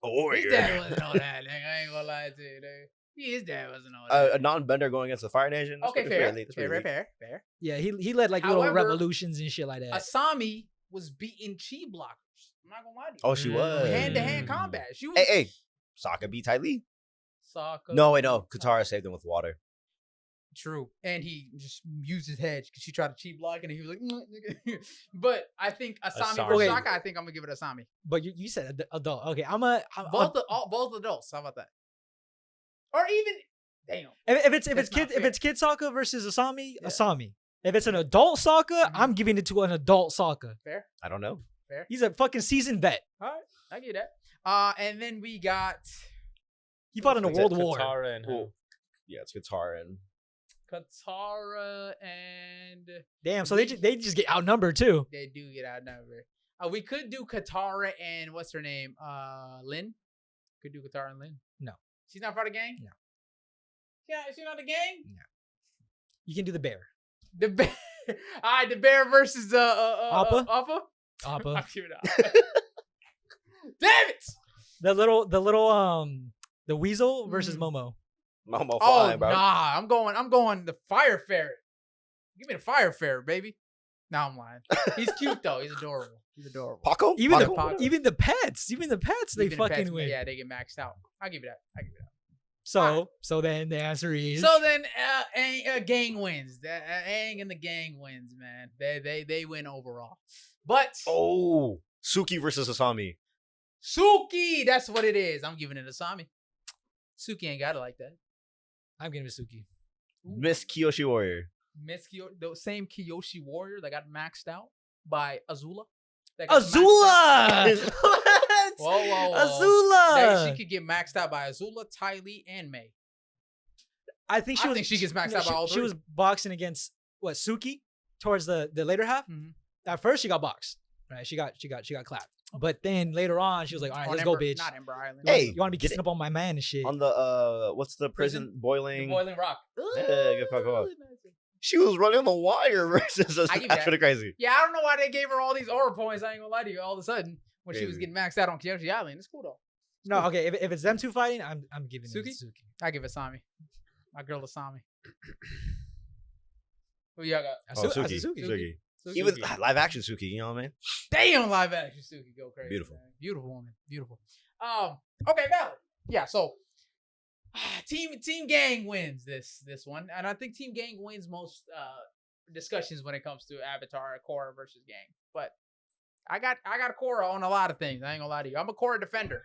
His dad wasn't all that. Nigga. I ain't gonna lie to you, dude. His dad wasn't all that. A non-bender going against the Fire Nation. That's Okay, pretty fair. elite. That's pretty elite. Fair. Yeah, he led like little However, revolutions and shit like that. Asami was beating chi blockers. I'm not gonna lie to you. Oh, she was. Hand-to-hand combat. She was Hey. Sokka beat Ty Lee. Sokka. No, wait, no. Katara saved him with water. True. And he just used his hedge because she tried to cheat block and he was like, nigga. But I think Asami versus Okay. Sokka, I think I'm gonna give it Asami. But you said adult. Okay, Both adults. How about that? Or even damn. if it's That's not fair. kid Sokka versus Asami, Yeah. Asami. If it's an adult Sokka, Mhm. I'm giving it to an adult Sokka. Fair. I don't know. He's a fucking seasoned vet. All right. I get that. And then we got He fought in a Is world it war. Katara and Cool. Yeah, it's Katara and Katara and Damn, so they just get outnumbered too. they do get outnumbered. We could do Katara and what's her name? Lynn. Could do Katara and Lynn. No. She's not part of the gang? No. Yeah, is she not the gang? You can do the bear. The bear. All right, the bear versus Appa? Appa. Appa. I'll give it Appa. Damn it! The little the weasel versus Momo. Momo Oh flying, bro. nah, I'm going the fire ferret. Give me the fire ferret, baby. No, I'm lying. He's cute though. He's adorable. Paco? Even Paco? even the pets they Even the fucking pets, win. Yeah, they get maxed out. I'll give you that. So then the answer is So then, gang wins. Aang and the gang wins, man. They win overall. But Oh, Suki versus Asami. Suki, that's what it is. I'm giving it to Asami. Suki ain't got it like that. I'm giving it to Suki. Miss Kyoshi Warrior. The same Kyoshi warrior that got maxed out by Azula. Azula! Whoa. Azula! She could get maxed out by Azula, Ty Lee, and May. I think she gets maxed out by all She three. was boxing against Suki towards the later half. Mhm. At first she got boxed. Right? She got clapped. But then later on she was like, all right, On let's Ember- go, bitch. Not Ember Island. Hey, You want to be get kissing up on my man and shit. On the what's the prison The boiling? Boiling Rock. Yeah, good fuck off. She was running on the wire versus us. I give you That's that. pretty crazy. Yeah, I don't know why they gave her all these aura points. I ain't gonna lie to you. All of a sudden, when she was Crazy. getting maxed out on Kyoshi Island, it's cool though. No, okay, if it's them two fighting, I'm giving Suki? it to Suki. I give Asami. My girl Asami. Who y'all got? I Oh, said Suki. Suki. Suki. Suki. Even live action Suki, you know what I mean? Damn, live action Suki go crazy. Beautiful. Man. Beautiful woman. Beautiful. Okay, valid. Yeah, so Team Gang wins this one. And I think Team Gang wins most discussions when it comes to Avatar, Korra versus Gaang. But I got Korra on a lot of things. I ain't gonna lie to you. I'm a Korra defender.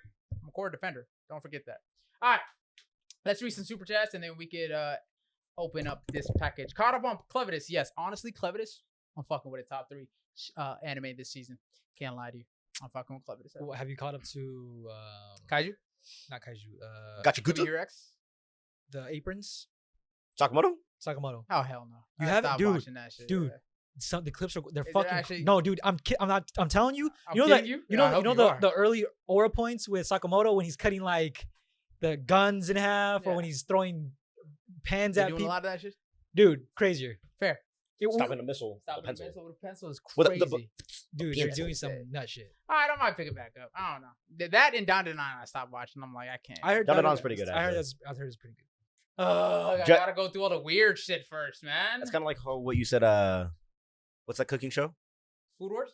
Don't forget that. All right. Let's read some super chats and then we could open up this package. Caught up on Clevitus. Yes, honestly, Clevitus, I'm fucking with a top 3 anime this season. Can't lie to you. I'm fucking with Clevitus. Well, have you caught up to Kaiju? Not Kaiju. Gachakuta? Your X? The aprons? Sakamoto? Sakamoto. Oh hell no! You I haven't, stopped dude, watching that shit. dude. The clips are they're Is it fucking actually- no, dude. I'm not. I'm telling you. I'm You know that. kidding you? You Yeah, I know. hope You know you are. the early aura points with Sakamoto when he's cutting like the guns in half, or Yeah. when he's throwing pans They're at doing a people. lot of that shit. Dude, crazier. Fair. Stopping a missile. Stop with a pencil. with a pencil is With crazy. the- Dude, you're pencil. doing some nut shit. All right, I might pick it back up. I don't know. That and Down to 9, I stopped watching. I'm like, I can't. I heard Dandadan's pretty good, I heard actually. it's pretty good. I Ju- gotta go through all the weird shit first, man. That's kind of like what you said. What's that cooking show? Food Wars.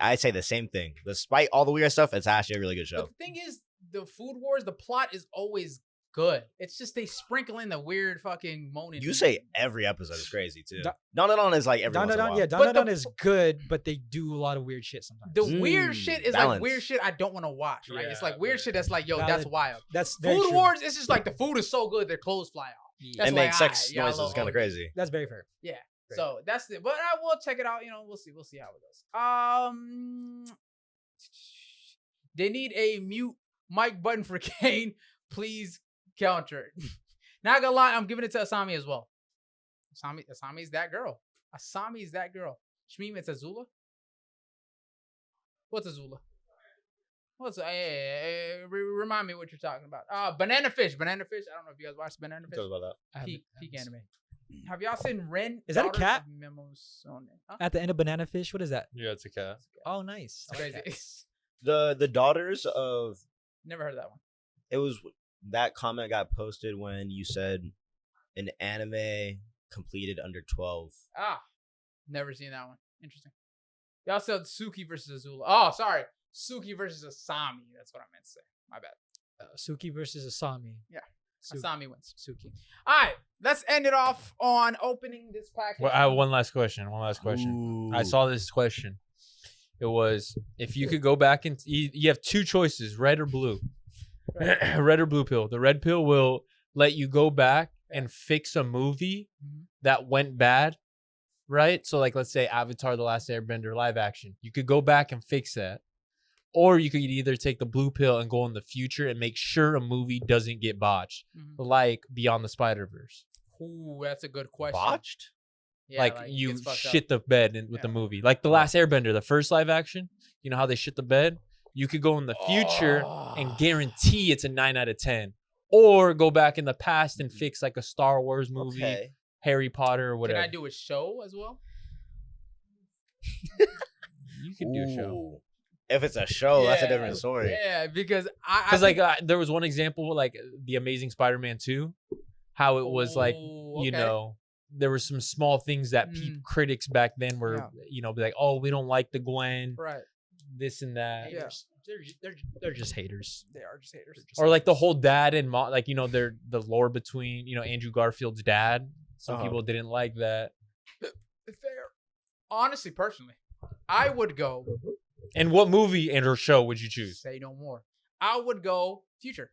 I say the same thing. Despite all the weird stuff, it's actually a really good But show. the thing is, the Food Wars, the plot is always good. It's just they sprinkle in the weird fucking moaning. You say every episode is crazy too. Da- Dandadan is like every once in a Dandadan, while. yeah, But Dandadan the- is good, but they do a lot of weird shit sometimes. the weird shit is like balance. weird shit I don't want to watch, right? It's Yeah, like weird but- shit that's like, yo, that's Valid. wild. That's very Food true. Wars, it's just like the food is so good, their clothes fly off. That's And like, make sex alright, yeah, I noises love kind of all crazy. That's very fair. Yeah. Great. So that's it. But I will check it out. You know, we'll see. We'll see how it goes. They need a mute mic button for Kane. Please counter it. Not gonna lie, I'm giving it to Asami as well. Asami's that girl. Asami is that girl. Shmeem, it's Azula. What's Azula? Remind me what you're talking about. Banana Fish. Banana Fish. I don't know if you guys watched Banana Fish. Tell us about that. I haven't- Peak I haven't seen- anime. Have y'all seen Ren? Is that a Daughters cat? of Mimosone? Huh? At the end of Banana Fish, what is that? Yeah, it's a cat. Oh, nice. It's I like crazy. cats. The daughters of Never heard of that one. it was that comment got posted when you said an anime completed under 12. Never seen that one. Interesting. Y'all said Suki versus Azula. Oh, sorry. Suki versus Asami. That's what I meant to say. My bad. Suki versus Asami. Yeah. Suki. Asami wins. Suki. All right. Let's end it off on opening this package. Well, I have one last question. I Ooh. saw this question. It was if you could go back and you have two choices, red or blue. Red or blue pill. The red pill will let you go back and fix a movie Mhm. that went bad, right? So like let's say Avatar The Last Airbender live action. You could go back and fix that. Or you could either take the blue pill and go in the future and make sure a movie doesn't get botched, Mhm. like Beyond the Spider-Verse. Ooh, that's a good question. Botched? Yeah, like it you gets fucked up. shit the bed with the Yeah. movie. Like The Last Airbender, the first live action. You know how they shit the bed? You could go in the future and guarantee it's a 9 out of 10. Or go back in the past and fix like a Star Wars movie, Okay. Harry Potter or whatever. Can I do a show as well? You could do a show. Ooh. If it's a show, that's a Yeah. different story. Yeah, because I Because like there was one example like The Amazing Spider-Man 2, how it was like, Ooh, you okay. know, there were some small things that critics back then were, Yeah. you know, be like, oh, we don't like the Gwen, Right. this and that. Yeah. They're just haters. They are just haters. Or like the whole dad and mom, like, you know, they're the lore between, you know, Andrew Garfield's dad. Some Uh-huh. people didn't like that. Fair. Honestly, personally, I would go And what movie and or show would you choose? say no more. I would go future.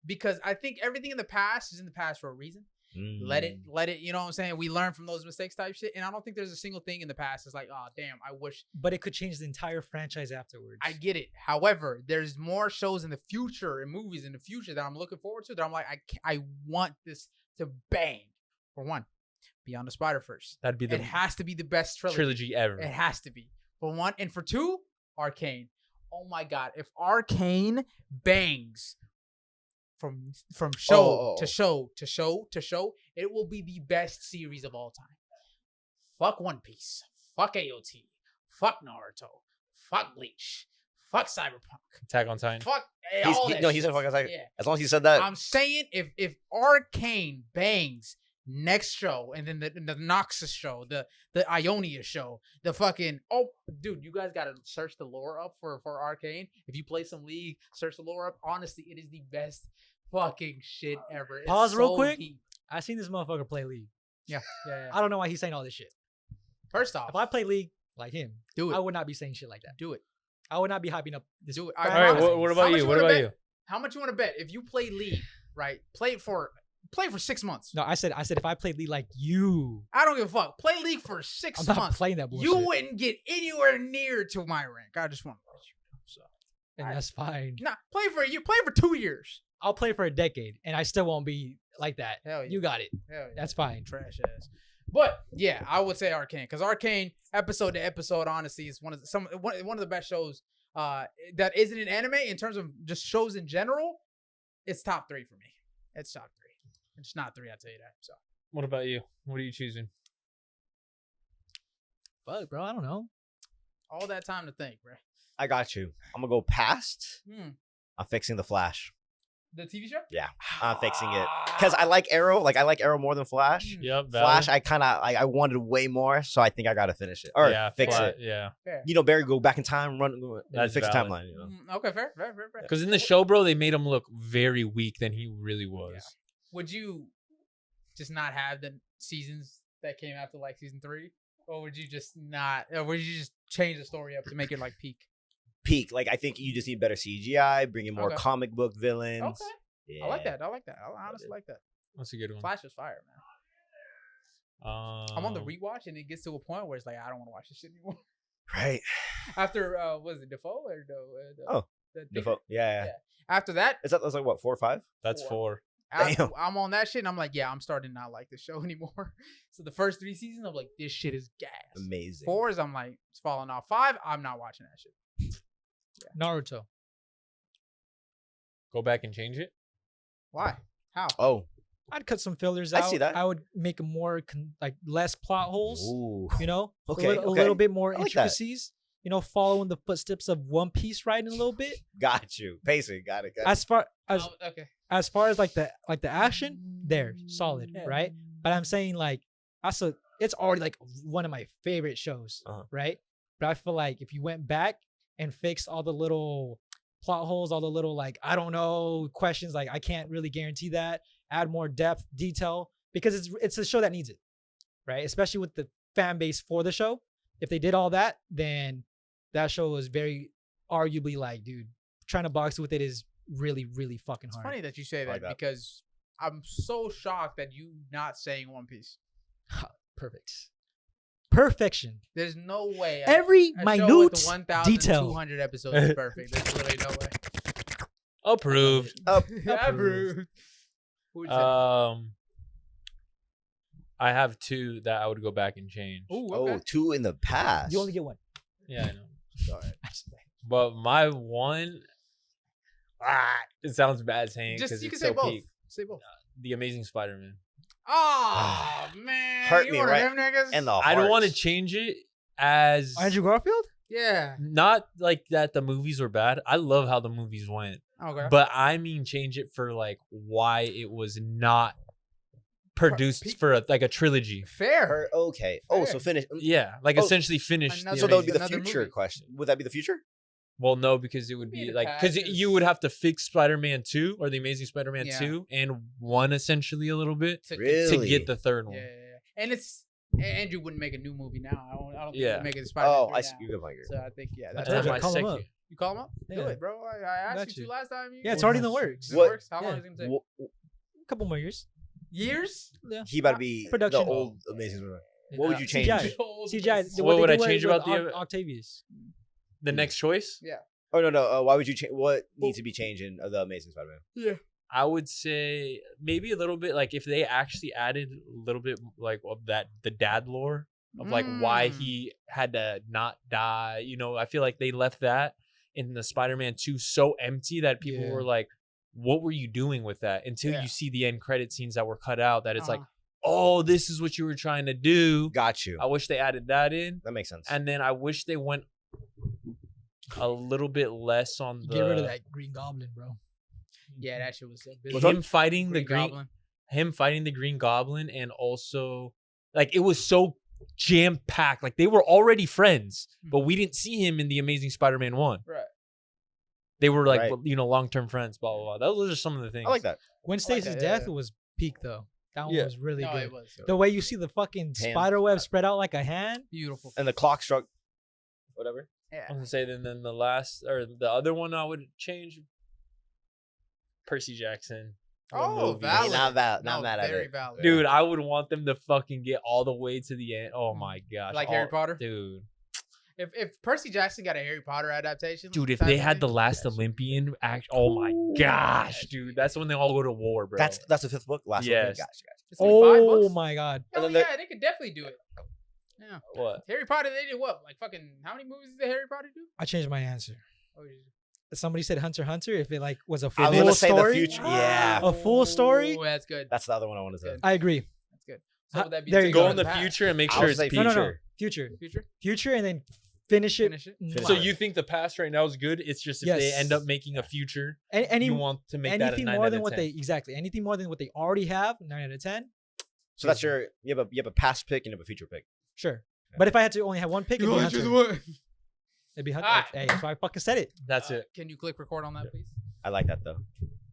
Because I think everything in the past is in the past for a reason. Let it, you know what I'm saying? We learn from those mistakes type shit. And I don't think there's a single thing in the past that's like, oh, damn, I wish. But it could change the entire franchise afterwards. I get it. However, there's more shows in the future and movies in the future that I'm looking forward to that I'm like, I want this to bang. For one, Beyond the Spider-Verse. That'd be the It has to be the best trilogy ever. It has to be. For one. And for two, Arcane. Oh my God. If Arcane bangs from show to show to show to show, it will be the best series of all time. Fuck One Piece. Fuck AOT. Fuck Naruto. Fuck Bleach. Fuck Cyberpunk. Attack on Titan. Fuck all that He said shit. fuck. Like, Yeah. as long as he said that. I'm saying if Arcane bangs next show and then the Noxus show, the Ionia show, the fucking dude, you guys gotta search the lore up for Arcane. If you play some League, search the lore up. Honestly, it is the best fucking shit ever. It's Pause real so quick. deep. I seen this motherfucker play League. Yeah. I don't know why he's saying all this shit. First off, If I play League like him, do it. I would not be saying shit like that. Do it. I would not be hyping up this. Do it. All right, honestly, what about how much you? you What wanna about bet? you? How much you want to bet if you play League, right? Play it for 6 months. No, I said if I played League like you, I don't give a fuck. Play League for 6 I'm not months. playing that bullshit. You wouldn't get anywhere near to my rank. I just want to let you know. So, and that's fine. nah, play for a year. Play for 2 years. I'll play for a decade, and I still won't be like that. Hell yeah. You got it. Hell yeah. That's fine. Trash ass. But yeah, I would say Arcane because Arcane episode to episode, honestly, is one of the best shows that isn't an anime in terms of just shows in general. It's top 3 for me. It's top 3. It's not 3, I'll tell you that. So What about you? What are you choosing? Fuck, bro. I don't know. all that time to think, bro. I got you. I'm gonna go past. Hmm. I'm fixing the Flash. The TV show? Yeah, I'm fixing it because I like Arrow. Like I like Arrow more than Flash. Yep. Flash, I kind of I wanted way more, so I think I gotta finish it or fix it. Yeah. Fair. You know, Barry go back in time, run, That's fix the valid. timeline. You know, Okay, fair. Because in the show, bro, they made him look very weak than he really was. Yeah. Would you just not have the seasons that came after like season 3, or would you just not? Or would you just change the story up to make it like peak? peak. Like I think you just need better CGI, bring in more Okay. comic book villains. Okay, Yeah. I like that. I honestly like that. That's a good one. Flash was fire, man. I'm on the rewatch, and it gets to a point where it's like I don't want to watch this shit anymore. Right. After was it Defoe or the Oh, the Default. Yeah. Yeah. After that, That's like what 4 or 5? That's 4. Damn. I'm on that shit, and I'm like, yeah, I'm starting to not like the show anymore. So the first 3 seasons, I'm like, this shit is gas. Amazing. 4 is I'm like, it's falling off. 5, I'm not watching that shit. Naruto. Go back and change it. Why? How? Oh. I'd cut some fillers I out. see that. I would make more like less plot holes. Ooh. You know, Okay, a little bit more I like that. intricacies. You know, following the footsteps of One Piece, right? In a little bit. Got you. Pacing. Got it. As far as Oh, okay. as far as like the action, there solid, Yeah. right? But I'm saying like it's already like one of my favorite shows, Uh-huh. right? But I feel like if you went back and fixed all the little plot holes, all the little like I don't know questions, like I can't really guarantee that. Add more depth, detail, because it's a show that needs it, right? Especially with the fan base for the show. If they did all that, then that show was very arguably like, dude, trying to box with it is really, really fucking It's hard. funny that you say I like that that. because I'm so shocked that you not saying One Piece. Perfect. Perfection. There's no way. Every a show minute with detail. 1,200 episodes is perfect. There's really no way. Approved. Approved. Who would you say? I have 2 that I would go back and change. Ooh, Oh, okay. 2 in the past. You only get one. Yeah, I know. Go ahead. But my one, it sounds bad saying Just because you can it's say so both. peak. Say both. The Amazing Spider-Man. Oh man, Hurt you me, one of right? them niggas? And the I don't want to hearts. change it as Andrew Garfield? Yeah. not like that the movies were bad. I love how the movies went. Okay. But I mean change it for like why it was not produced for like a trilogy. Fair. Okay. Oh, so Fair. finish. Yeah, like Oh, essentially finished. another- So that would be the Another future movie. question. Would that be the future? Well, no, because it would Be be the like past because is- you would have to fix Spider-Man 2 or the Amazing Spider-Man Yeah. 2 and 1 essentially a little bit To- Really? to get the third one. Yeah. And it's Andrew wouldn't make a new movie now. I don't think Yeah. he'd make it a Spider-Man Oh, 3 I see. now. You got my So I think I that's told told you, my call him second. up. You call him up? Do Yeah. it, bro. I asked Got you you. last time. Yeah, it's already in the works. It What- works. How long Yeah. is it gonna take? A couple more years. Years? Yeah. He about to be Production. the old Amazing Spider-Man. What would you change? CGI. What would they I do with- change with about the- Octavius? The next choice, Yeah. Oh no. Why would you change? What needs to be changed in the Amazing Spider-Man? I would say maybe a little bit like if they actually added a little bit like of that the dad lore of like why Mm. he had to not die. You know, I feel like they left that in the Spider-Man 2 so empty that people Yeah. were like, "What were you doing with that?" Until Yeah. you see the end credit scenes that were cut out. That it's like, Uh-huh. "Oh, this is what you were trying to do." Got you. I wish they added that in, That makes sense. and then I wish they went a little bit less on the Get rid of that Green Goblin, bro. Yeah, that shit was so busy. What's him fighting the Green green Goblin. him fighting the Green Goblin, and also like it was so jam packed. Like they were already friends, but we didn't see him in the Amazing Spider-Man 1. Right. They were like Right. long term friends. Blah blah blah. Those are just some of the things. I like that. Gwen like Stacy's that, death yeah. was peak though. That one Yeah. was really No, good. it was The way you see the fucking Hand. spider web spread out like a hand. beautiful. And the clock struck. Whatever. I Yeah. was gonna say, then the last or the other one I would change. Percy Jackson. The Oh, movie. valid. Not No, mad at very it. valid. Dude, I would want them to fucking get all the way to the end. Oh my gosh. Like Harry Potter? Dude. If Percy Jackson got a Harry Potter adaptation, Dude, if type they of had the thing, last yeah, Olympian act, oh my gosh, dude. That's when they all go to war, bro. That's the fifth book. Last one. Yes. Gotcha. it's only 5 Oh books? my god. Hell And then yeah, they could definitely do it. Yeah. what? Harry Potter, they did what? Like fucking, how many movies did Harry Potter do? I changed my answer. Oh, Somebody said Hunter x Hunter. If it like was a I full was gonna say the story. future. Yeah. A full story? Oh, that's good. That's the other one I want to say. Good. I agree. That's good. So would that be There you two go. Go in in the past? future and make I sure would it's say future. No. Future. Future? And then finish it. Finish it. Mwah. So you think the past right now is good? It's just if they Yes. end up making a future, any you want to make that a anything 9 more out than of what 10. they exactly anything more than what they already have 9 out of 10. So that's you have a past pick and you have a future pick. Sure. But if I had to only have one pick, it'd be Hunter. What? It'd be Hunter. Alright. Hey, that's why I fucking said it. That's it. Can you click record on that, please? I like that though.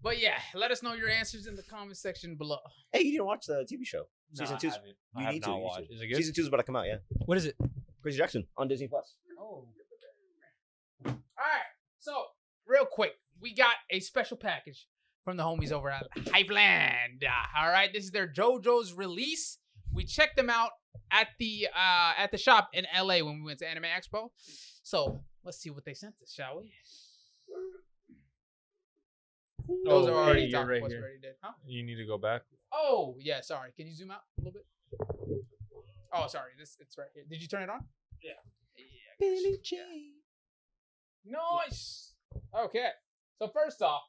But yeah, let us know your answers in the comment section below. Hey, you didn't watch the TV show? Season 2's I You have need not to. You watched. should. Is it good? Season 2's about to come out. Yeah. What is it? Percy Jackson on Disney Plus. Oh. All right. So, real quick, we got a special package from the homies over at Hypland. All right, this is their JoJo's release. We checked them out at the shop in LA when we went to Anime Expo. So, let's see what they sent us, shall we? Those are already you're talked right what's here. already did. Huh? You need to go back. Oh, yeah, sorry. Can you zoom out a little bit? Oh, sorry. It's right here. Did you turn it on? Yeah. Billie Jean. Nice. Okay. So first off,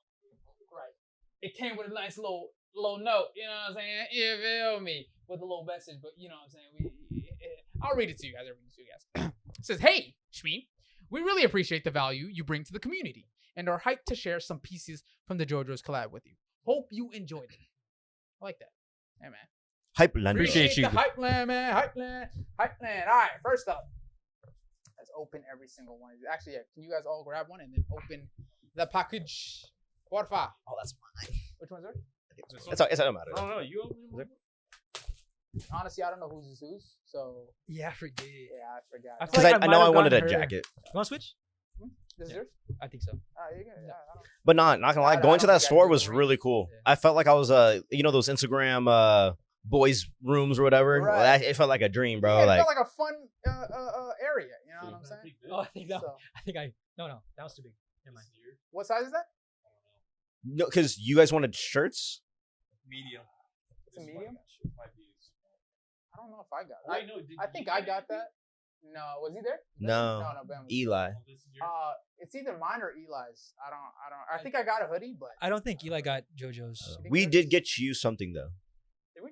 right, it came with a nice little note. You know what I'm saying? You feel me? With a little message, but you know what I'm saying. I'll read it to you guys. It says, "Hey, Shmeen, we really appreciate the value you bring to the community and are hyped to share some pieces from the JoJo's collab with you. Hope you enjoyed it." I like that. Hey man. Hypland. Appreciate you. The Hypland, man. Hypland. All right. First up, let's open every single one. Actually, yeah. Can you guys all grab one and then open the package? Porfa. Oh, that's mine. Which one's yours? It's all don't matter. No, you open it. Honestly, I don't know whose is whose. So Yeah, I forget. yeah, I forgot. I feel Because like I I know might I have wanted a gotten her. jacket, You want to switch? This is Yeah. yours? I think so. You're good. Yeah, I don't. but not gonna lie. I Going to don't that think I store do was the really range. cool. Yeah. I felt like I was those Instagram boys rooms or whatever. Right. It felt like a dream, bro. Yeah, it like felt like a fun area. You know what I'm saying? Oh, I think that. So, No, that was too big. Never mind. what size is that? no, because you guys wanted shirts. Medium. It's a medium. Might be. I don't know if I got it. Wait, no, I think I got that. No, was he there? No. No, Ben was Eli. It's either mine or Eli's. I think I got a hoodie, but I don't think Eli got JoJo's. You think We yours did is- get you something though. Did we?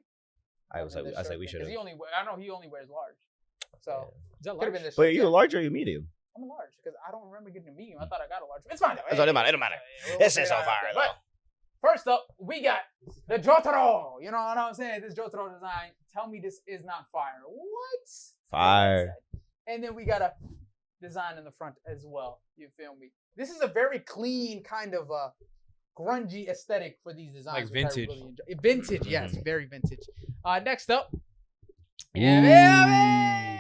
I was like we should have. I know he only wears large. So Is that could have large? been this. But are shirt, you yeah. a large or are you medium? I'm a large because I don't remember getting a medium. I thought I got a large. It's fine though. It don't matter. It don't matter. This is so fire though. But first up, we got the Jotaro. You know what I'm saying? This Jotaro design. Tell me this is not fire. What? Fire. And then we got a design in the front as well. You feel me? This is a very clean kind of grungy aesthetic for these designs. Like which I vintage. really enjoy. Vintage, yes, very vintage. Next up, Ooh. yeah,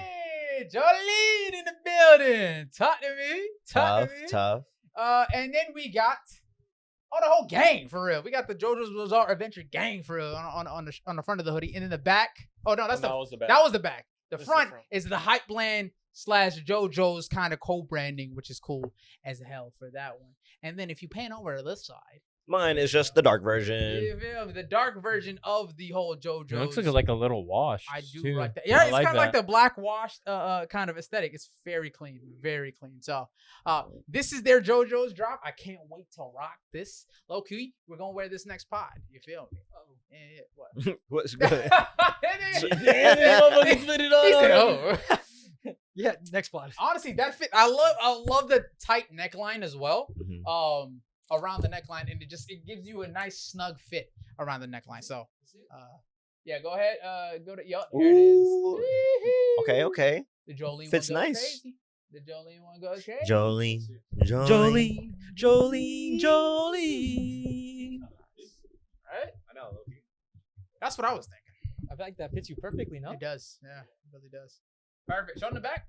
Jolene in the building. Talk to me. Talk to me. Tough. And then we got the whole gang for real. We got the JoJo's Bizarre Adventure gang for real on the front of the hoodie, and in the back. Oh no, that's that was the back. that was the back. The This is the front front. is the Hypland / JoJo's kind of co-branding, which is cool as hell for that one. And then if you pan over to this side, Mine is just the dark version. you feel me? The dark version of the whole JoJo's. It looks like a little wash. I do too. like that. Yeah, I it's like kind of like that. the black washed kind of aesthetic. It's very clean, very clean. So this is their JoJo's drop. I can't wait to rock this. Low key, we're gonna wear this next pod. You feel me? Oh, yeah, what? What's good? He said, "Oh." Yeah, next plot. Honestly, that fit. I love the tight neckline as well. Mhm. Around the neckline, and it gives you a nice snug fit around the neckline. So, yeah, go ahead. Go to here it Ooh. is. Okay. The Jolene Fits one goes nice. crazy. The Jolene one goes crazy. Jolene. Jolene. Right? I know. That's what I was thinking. I feel like that fits you perfectly, no? It does. Yeah, it really does. Perfect. Show in the back.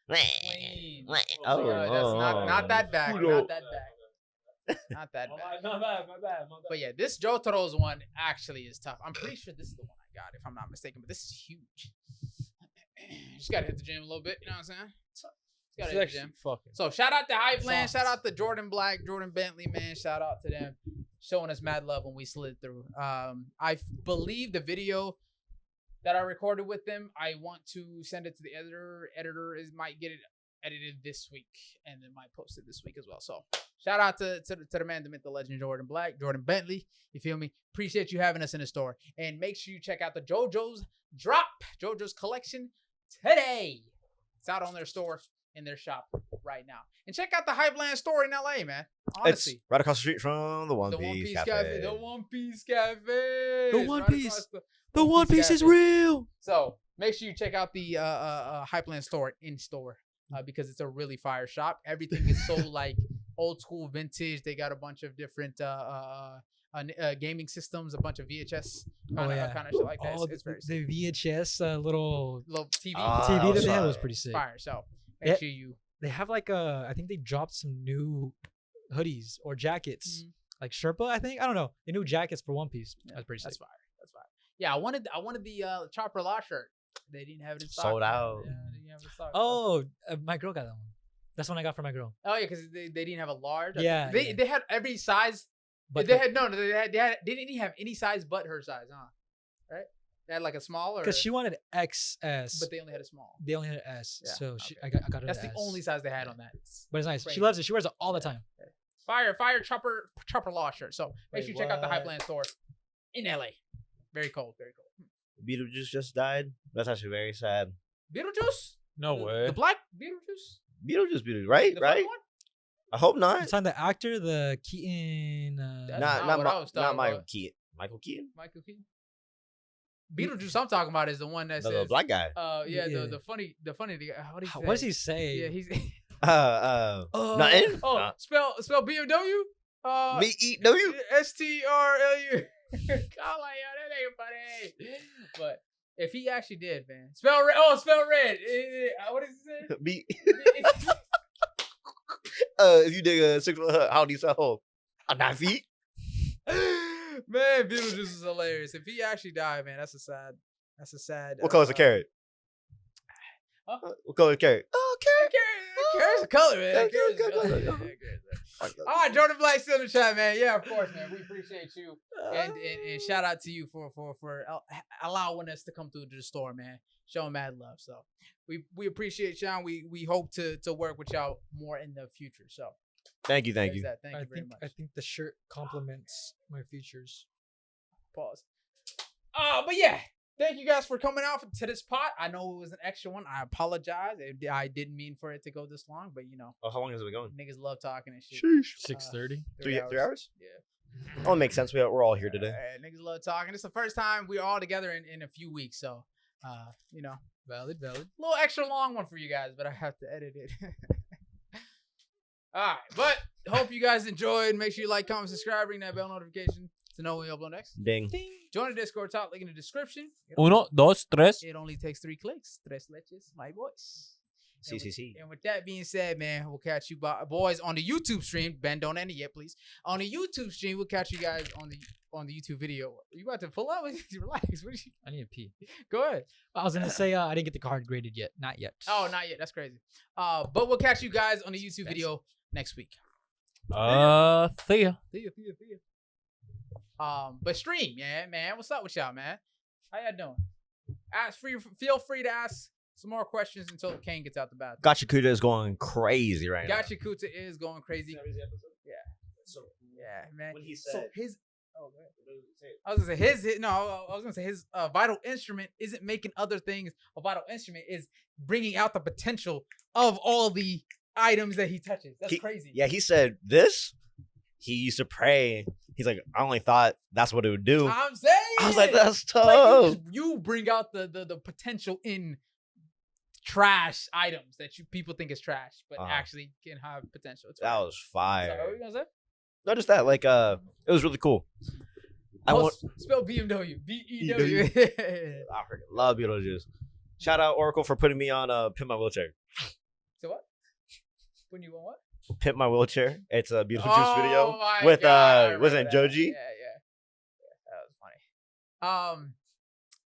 Clean. Oh, That's not that back. Not that back. Not that bad. My bad. But yeah, this Jotaro's one actually is tough. I'm pretty sure this is the one I got, if I'm not mistaken. But this is huge. Just gotta hit the gym a little bit. You know what I'm saying? Just gotta hit the gym. So shout out to Hypland. Shout out to Jordan Black, Jordan Bentley, man. Shout out to them, showing us mad love when we slid through. I believe the video that I recorded with them, I want to send it to the editor. Might get it edited this week, and then might post it this week as well. So shout out to the man, the myth, the legend, Jordan Black, Jordan Bentley. You feel me? Appreciate you having us in the store. And make sure you check out the JoJo's drop, JoJo's collection today. It's out on their store, in their shop right now. And check out the Hypland store in LA, man. Honestly. It's right across the street from the One Piece Cafe. The One Piece Cafe. The One Piece. The One Piece is real. So make sure you check out the Hypland store in store. Because it's a really fire shop. Everything is so like old school vintage. They got a bunch of different gaming systems, a bunch of VHS kind of shit like that. It's very sick. The VHS little TV. TV that they had was pretty sick. Fire. So make sure you. They have like I think they dropped some new hoodies or jackets, like Sherpa. I think, I don't know, the new jackets for One Piece. Yeah, that's pretty sick. That's fire. Yeah, I wanted the Chopper Law shirt. They didn't have it in stock. Sold out. Yeah, they didn't have it in stock. Oh, my girl got that one. That's one I got for my girl. Oh yeah, because they didn't have a large. Yeah, they had every size, but they didn't have any size but her size, huh? Right? They had like a small, or because she wanted XS, but they only had a small. They only had an S, Yeah, so okay. I got her. That's the S. only size they had on that. But it's nice. Great. She loves it. She wears it all the time. Fire Chopper Law shirt. So make sure you check out the Hypland store in LA. Very cold. Beetlejuice just died. That's actually very sad. Beetlejuice? No way. The black Beetlejuice? Beetlejuice, right? The Right? funny one? I hope not. It's on the actor, the Keaton. That's Not not what I was talking Michael about. Keaton. Michael Keaton? Michael Keaton. Beetlejuice I'm talking about is the one that The says black guy. yeah. Yeah. The funny What does he say? Yeah, he's Nothing? oh, spell BMW? B-E-W? STRLU. God, like, yo, that ain't funny. But if he actually did, man. Spell red. What does he say? B. If you dig a 6 foot, how do you sell? 9 feet? Man, Beetlejuice is hilarious. If he actually died, man, that's a sad. What color's the carrot? Huh? What color is the carrot? Oh, carrot. Carrot's a color, man. Carrot's Carrot's a color. a color. All right, Jordan Black still in the chat, man. Yeah, of course, man. We appreciate you, and shout out to you for allowing us to come through to the store, man. Showing mad love. So we appreciate y'all. We hope to work with y'all more in the future. So Thank you. there's that. Thank you very much. I think the shirt complements my features. Pause. But yeah. Thank you guys for coming out to this pot. I know it was an extra one. I apologize. I didn't mean for it to go this long, but you know. Oh, how long has it been going? Niggas love talking and shit. 6:30. 3 hours? Yeah. Oh, it makes sense. We're all here today. Niggas love talking. It's the first time we're all together in a few weeks. So, you know. Valid. A little extra long one for you guys, but I have to edit it. All right. But hope you guys enjoyed. Make sure you like, comment, subscribe, ring that bell notification to know when we upload next. Ding. Join the Discord, top link in the description. Uno, dos, tres. It only takes 3 clicks. Tres leches, my voice. CCC. And with that being said, man, we'll catch you boys on the YouTube stream. Ben, don't end it yet, please. On the YouTube stream, we'll catch you guys on the YouTube video. Are you about to pull up? Relax. I need to pee. Go ahead. I was gonna say I didn't get the card graded yet. Not yet. Oh, not yet. That's crazy. But we'll catch you guys on the YouTube video next week. See ya. See ya. But stream, yeah, man. What's up with y'all, man? How y'all doing? Feel free to ask some more questions until Kane gets out the bathroom. Gotcha Kuda is going crazy right now. Gotcha Kuta is going crazy. Yeah. Yeah, man. What he So said. his I was gonna say his vital instrument isn't making other things. A vital instrument is bringing out the potential of all the items that he touches. That's crazy. Yeah, he said this. He used to pray. He's like, I only thought that's what it would do. I'm saying. I was like, that's tough. Like you bring out the potential in trash items that people think is trash, but actually can have potential. That was fire. Sorry, what were you gonna say? Not just that, like, it was really cool. Spell BMW. BEW. I freaking love Beetlejuice. Shout out Oracle for putting me on Pimp My Wheelchair. So what? When you want what? Pimp My Wheelchair. It's a Beetlejuice video my with God, I wasn't it remember that. Joji? Yeah, that was funny.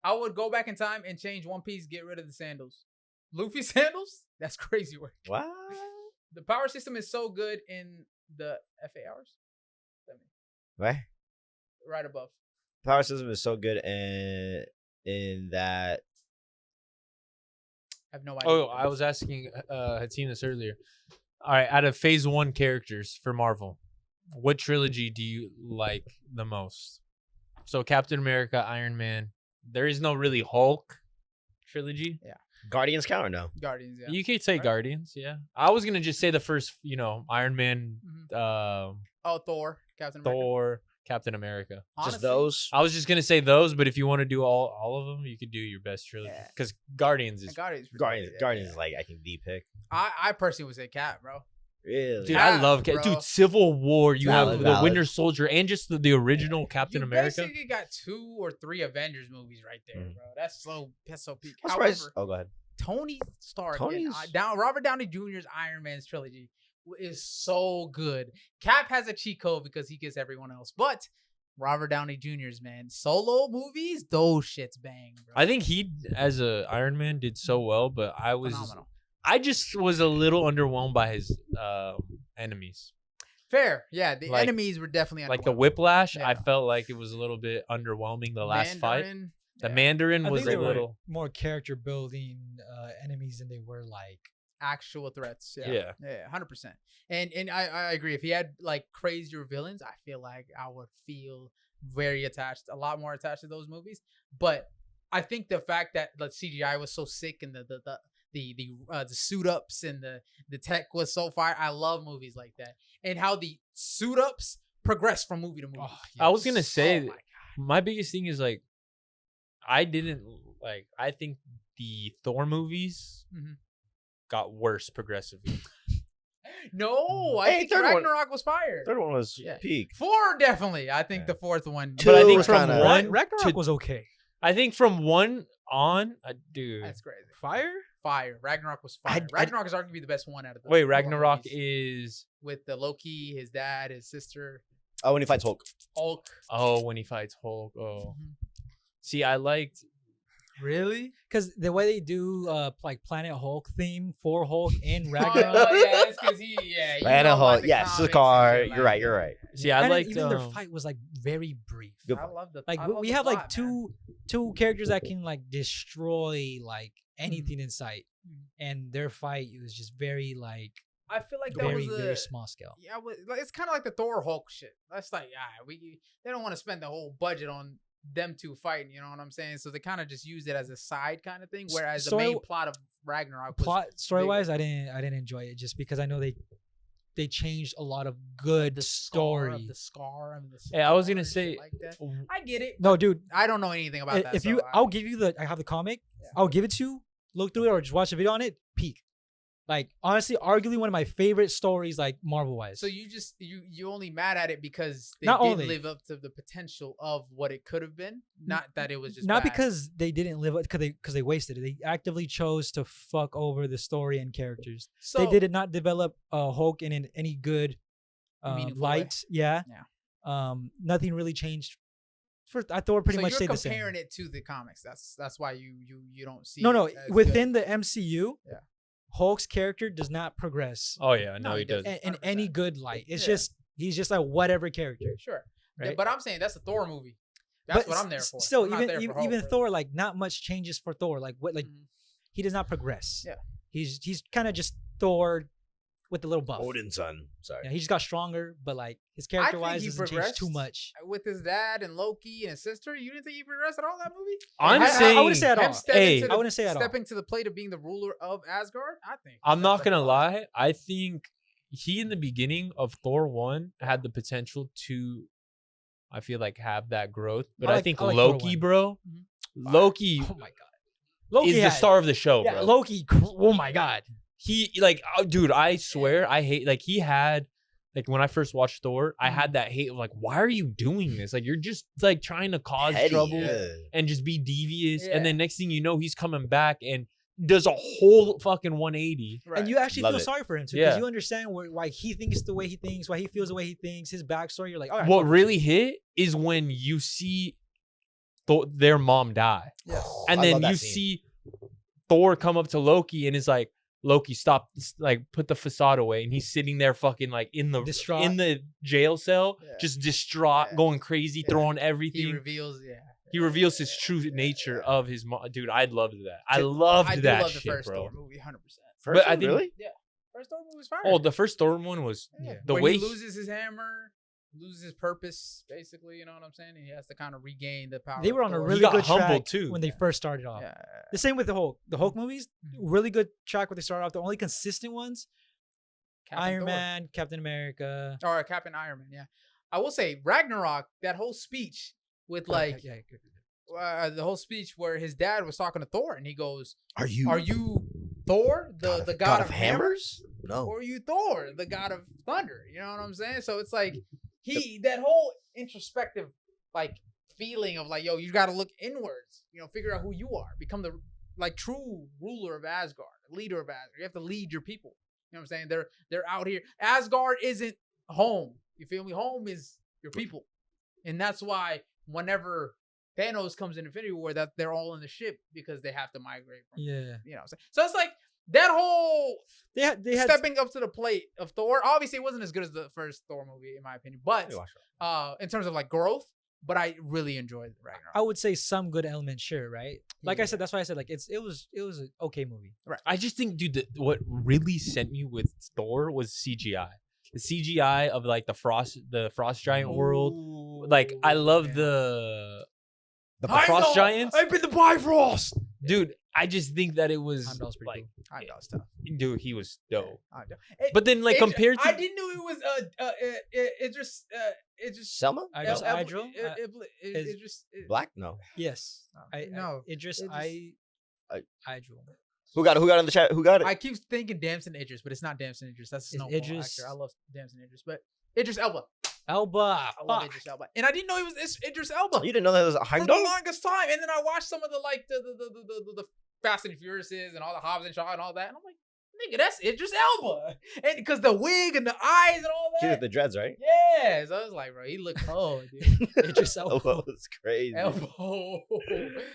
I would go back in time and change One Piece, get rid of the sandals. Luffy sandals? That's crazy work. What? The power system is so good in the FA hours. Right? Right above. Power system is so good in that. I have no idea. Oh, I was asking Hatim this earlier. All right, out of Phase 1 characters for Marvel, what trilogy do you like the most? So Captain America, Iron Man. There is no really Hulk trilogy. Yeah. Guardians count or no? Guardians, yeah. You could say Right. Guardians, yeah. I was gonna just say the first, Iron Man, Thor, Captain America. Thor, Captain America. Honestly, Just those. I was just gonna say those, but if you want to do all of them, you could do your best trilogy. Yeah. Because Guardians is, Guardians. Guardians is like I can D pick. I personally would say Cap, bro. Really? dude, Cap, I love bro. dude. Civil War, you Valid, have the valid. Winter Soldier and just the original Captain You America. basically got 2 or 3 Avengers movies right there, bro. That's so peak. I'm However, surprised. Oh, go ahead. Tony Stark Tony's- and Robert Downey Jr.'s Iron Man's trilogy is so good. Cap has a cheat code because he gets everyone else, but Robert Downey Jr.'s solo movies, those shits bang, bro. I think he, as a Iron Man, did so well, but Phenomenal. I just was a little underwhelmed by his enemies. Fair, yeah. The Like- enemies were definitely Like the underwhelming. Whiplash, I Yeah. felt like it was a little bit underwhelming. The last fight, Mandarin, the yeah. Mandarin I was think they a were little. more character building enemies than they were like. Actual threats. Yeah. Yeah, 100%. And I agree. If he had like crazier villains, I feel like I would feel a lot more attached to those movies. But I think the fact that the CGI was so sick and the suit ups and the tech was so fire. I love movies like that. And how the suit ups progress from movie to movie. Oh, I was gonna yes. say, Oh my God. my biggest thing is like, I think the Thor movies Mhm. got worse progressively. No, I Hey, think third one- Ragnarok was fire. Third one was Yeah. peak. 4 definitely. I think Yeah. the 4th one. Two But I think was from kinda- one Ragnarok to, was okay. I think from 1 on, dude. That's crazy. Fire? Fire. Ragnarok was fire. Ragnarok is arguably the best one out of the Wait, Thor Ragnarok movies. is With the Loki, his dad, his sister, Oh, when he fights Hulk. Hulk. when he fights Hulk. Oh, Mhm. see, I liked. Really? Because the way they do like Planet Hulk theme for Hulk in Oh, Ragnarok. yeah, it's because he, yeah. you Planet know about Hulk. the Yes, comics Sakaar. and shit You're like right. You're that. right. See, I And liked. even their fight was like very brief. Good I point. love the Like I we love we the have like plot, man. two characters that can like destroy like anything in sight, Mhm. and their fight was just very like I feel like that very was very a small scale. yeah. It's kind of like the Thor Hulk shit. That's like they don't want to spend the whole budget on them two fighting. You know what I'm saying? So they kind of just used it as a side kind of thing. Whereas the Story- main plot of Ragnarok was Plot story wise, I didn't enjoy it just because I know they changed a lot of good the story. scar. I mean, the Hey, I was scar gonna and shit say. like that. I get it. No, dude, I don't know anything about that. if so you, I- I'll give you I have the comic. Yeah. I'll give it to you. Look through it or just watch a video on it. Peak. Like honestly, arguably one of my favorite stories, like Marvel wise. So you only mad at it because they Not didn't only- live up to the potential of what it could have been, not that it was just not bad. because they didn't live up because they wasted it. They actively chose to fuck over the story and characters. So, They did not develop Hulk in any good Meaningful way. light. Yeah. Nothing really changed. I thought pretty so much you're stayed the same. comparing it to the comics. That's why you don't see. No, it as within good. the MCU, Yeah. Hulk's character does not progress Oh yeah, No, no, he he does. doesn't. in any 100%. good light. It's Yeah. just he's just like whatever character. Sure, Yeah, Right? but I'm saying that's a Thor movie. That's But what I'm there for. Still, I'm not there for Hulk, even really. Thor, like not much changes for Thor. Like what, like Mhm. he does not progress. Yeah. He's kind of just Thor with a little buff. Odin's son. Sorry. Yeah, he just got stronger, but like his I character think wise he doesn't change too progressed much. with his dad and Loki and his sister. You didn't think he progressed at all in that movie? I'm I saying. wouldn't say at Him all. stepping Hey, to I wouldn't say at all. stepping to the plate of being the ruler of Asgard. I think I'm not that's gonna a lot. lie. I think he in the beginning of Thor 1 had the potential to, I feel like, have that growth. But I like- think I like Thor Loki, 1. bro, Mhm. Loki Oh my god, Loki is the had- star of the show, Yeah, bro. Loki. Oh my god. He like, dude, I swear, I hate like he had like when I first watched Thor, I had that hate of like, why are you doing this? Like you're just like trying to cause Petty, trouble yeah. and just be devious. Yeah. And then next thing you know, he's coming back and does a whole fucking 180. Right. And you actually Love feel it. sorry for him too, because Yeah. you understand why he thinks the way he thinks, why he feels the way he thinks, his backstory. You're like, all right. What really hit is when you see their mom die. Yes. And I then love that you scene. see Thor come up to Loki and is like, Loki, stop, like put the facade away. And he's sitting there fucking like in Distraught. the jail cell, Yeah. just distraught, Yeah. going crazy, Yeah. throwing He everything. reveals, He reveals his true nature of his mom. Dude, I loved that. I loved I do that love the shit, first bro. Thor movie, 100%. First But I one, think- really? First Thor movie was fire. Oh, the first Thor one was Yeah. the Where way he loses his hammer, loses his purpose, basically. You know what I'm saying? And he has to kind of regain the power. They of were on a Thor. really got good humbled, track too. when they first started off. Yeah. The same with the Hulk. The Hulk movies, Mhm. really good track when they started off. The only consistent ones, Captain Iron Thor. Man, Captain America. Or Captain Iron Man, yeah. I will say Ragnarok, that whole speech with like Yeah. the whole speech where his dad was talking to Thor and he goes, Are you Thor, the god of hammers? No. Or are you Thor, the god of thunder? You know what I'm saying? So it's like that whole introspective like feeling of like, yo, you got to look inwards, you know, figure out who you are, become the like true ruler of Asgard, leader of Asgard. You have to lead your people. You know what I'm saying? They're out here. Asgard isn't home. You feel me? Home is your people. And that's why whenever Thanos comes in Infinity War, that they're all in the ship because they have to migrate from, Yeah. you know what I'm saying? So it's like that whole They had stepping up to the plate of Thor. Obviously, it wasn't as good as the first Thor movie, in my opinion, but in terms of like growth, but I really enjoyed Ragnarok. I would say some good elements, sure, right? Like I Yeah. said, that's why I said like it was an okay movie. I just think, dude, what really sent me with Thor was CGI. The CGI of like the frost giant world. Ooh, Like I love yeah. the The frost giants. I've been the Bifrost. Dude, I just think that it was Heimdall's pretty like, cool. Heimdall's tough. dude, he was dope. Heimdall. But then like compared to I didn't know it was it just Selma? Idril? it just Black? No. Yes. no. Idris. Idril. Who got in the chat? Who got it? I keep thinking Damson Idris, but it's not Damson Idris. That's a It's snowball Idris- actor. I love Damson Idris, but Idris Elba. Elba. I love Fuck. Idris Elba, and I didn't know he was Idris Elba You didn't know that was a for the Heimdall? longest time. And then I watched some of the like the Fast and Furiouses and all the Hobbs and Shaw and all that, and I'm like, nigga, that's Idris Elba, and because the wig and the eyes and all She that. with the dreads, right? Yeah, so I was like, bro, he looked cold, dude. Idris Elba. Oh, it's crazy. Elbow.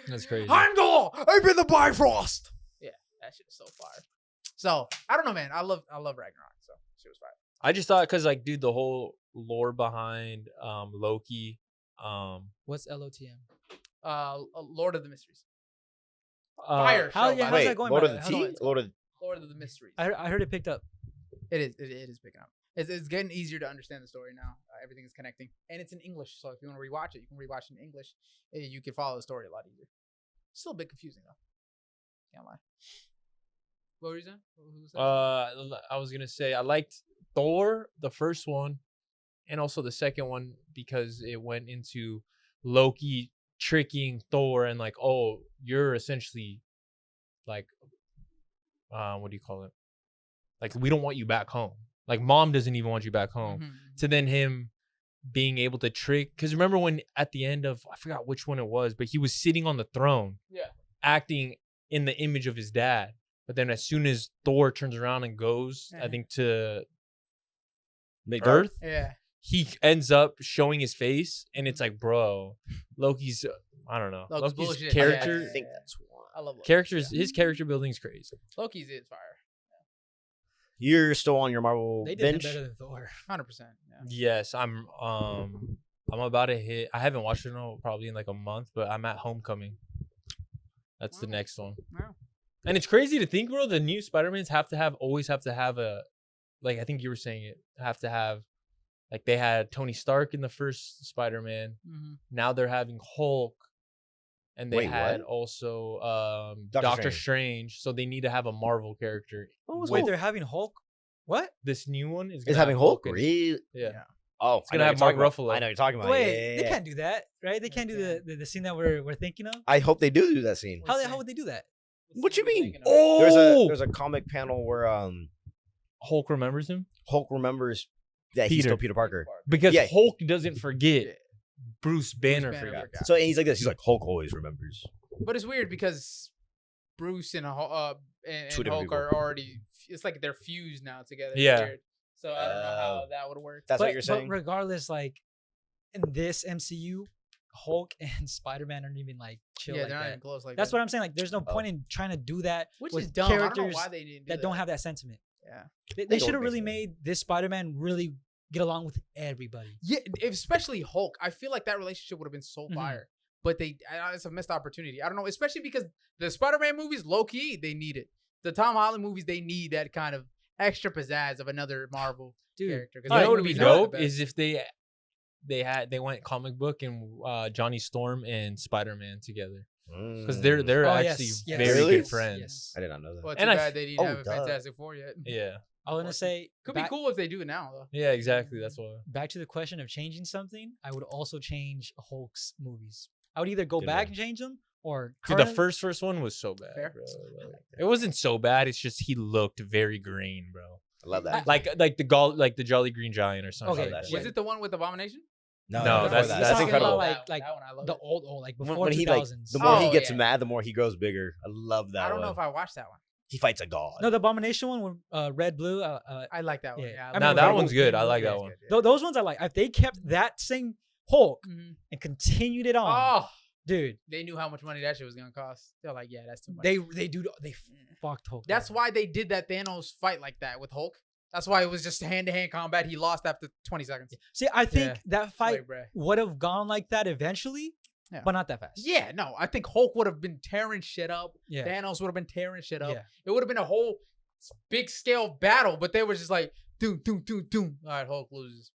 That's crazy. Heimdall, I've been the Bifrost. Yeah, that shit is so fire. So I don't know, man. I love Ragnarok. So she was fire. I just thought because like, dude, the whole lore behind Loki. What's LOTM? Lord of the Mysteries. Fire how- show. yeah, by how's the way. that going? Lord by of the the- how Tea? do Lord of the Mysteries. I heard it picked up. It is picking up. It's getting easier to understand the story now. Everything is connecting, and it's in English. So if you want to rewatch it, you can rewatch it in English. You can follow the story a lot easier. Still a bit confusing though. Can't lie. What were you saying? Who was that? I was gonna say I liked Thor, the first one, and also the second one because it went into Loki tricking Thor and like, oh, you're essentially like, what do you call it? Like, we don't want you back home. Like, mom doesn't even want you back home. Mhm. To then him being able to trick, because remember when at the end of, I forgot which one it was, but he was sitting on the throne, Yeah. acting in the image of his dad. But then as soon as Thor turns around and goes, I think to Midgard? Earth, Yeah. he ends up showing his face, and it's like, bro, Loki's, I don't know, Loki's Loki's bullshit. character, I think that's one. I love Loki. characters, Yeah. his character building is crazy. Loki's is fire. You're still on your Marvel They did it bench? better than Thor. 100%. Yeah. Yes, I'm about to hit. I haven't watched it in probably in like a month, but I'm at Homecoming. That's the Wow. next one. Wow. And it's crazy to think, bro. The new Spider-Mans always have to have a, like I think you were saying it, have to have, like they had Tony Stark in the first Spider-Man. Mm-hmm. Now they're having Hulk, and they Wait, had what? also Doctor Doctor Strange. So they need to have a Marvel character. Wait, they're having Hulk? What? This new one is Is gonna having have Hulk? in it. Really? Yeah. Oh, It's gonna have Mark Ruffalo. I know what you're talking about. Wait, Yeah. they can't do that, right? They can't do the scene that we're thinking of. I hope they do that scene. How would they do that? What you mean? Oh, There's a comic panel where Hulk remembers him. Hulk remembers Yeah, he's Peter. still Peter Parker. Because Yeah. Hulk doesn't forget. Yeah. Bruce Banner Banner forgot. forgot. So and he's like this. He's like Hulk always remembers. But it's weird because Bruce and and Two different Hulk are already. It's like they're fused now together. It's Yeah. weird. So I don't know how that would work. That's but, what you're saying. But regardless, like in this MCU, Hulk and Spider-Man aren't even like chill yeah, like they're not that. even close like That's that. what I'm saying. Like, there's no point in trying to do that Which with is dumb. I don't characters know why they didn't do that don't have that sentiment. Yeah. They don't should have make really sense. made this Spider-Man really get along with everybody. Yeah, especially Hulk. I feel like that relationship would have been so Mhm. fire. But it's a missed opportunity. I don't know, especially because the Spider-Man movies, low key, they need it. The Tom Holland movies, they need that kind of extra pizzazz of another Marvel Dude, character. 'Cause You those know what would be movies are the dope best. is if they went comic book and Johnny Storm and Spider-Man together because they're Oh, actually yes, yes, very Really? good friends. Yes. I did not know that. Well, too And bad they didn't oh, have a duh. Fantastic Four yet. Yeah, I want to say Could be cool if they do it now, though. yeah, exactly. That's why. Back to the question of changing something, I would also change Hulk's movies. I would either go Good back one. and change them or Dude, the current- first one was so bad, Fair. bro. Like, it wasn't so bad. It's just he looked very green, bro. I love that. Like the Jolly Green Giant or something. Okay, like that yeah. Was it the one with Abomination? No, before that's- that. He's that's talking incredible. about like that one I love. the old like before when he 2000s. the more Oh, he gets yeah. mad, the more he grows bigger. I love that. I don't know one. if I watched that one. He fights a god. No, the Abomination one with red, blue. I like that one. Yeah. Yeah, I I mean, Now like that Red one's Bull, good. I Red like Yeah, that it's one. good, yeah. Those ones I like. If they kept that same Hulk Mhm. and continued it on, Oh, dude, they knew how much money that shit was gonna cost. They're like, yeah, that's too much. they fucked Hulk. That's over. why they did that Thanos fight like that with Hulk. That's why it was just hand-to-hand combat. He lost after 20 seconds. See, I think that fight Like, bruh. would have gone like that eventually, Yeah. but not that fast. Yeah, no, I think Hulk would have been tearing shit up. Yeah. Thanos would have been tearing shit up. Yeah. It would have been a whole big scale battle, but they were just like, doom, doom, doom, doom. All right, Hulk loses.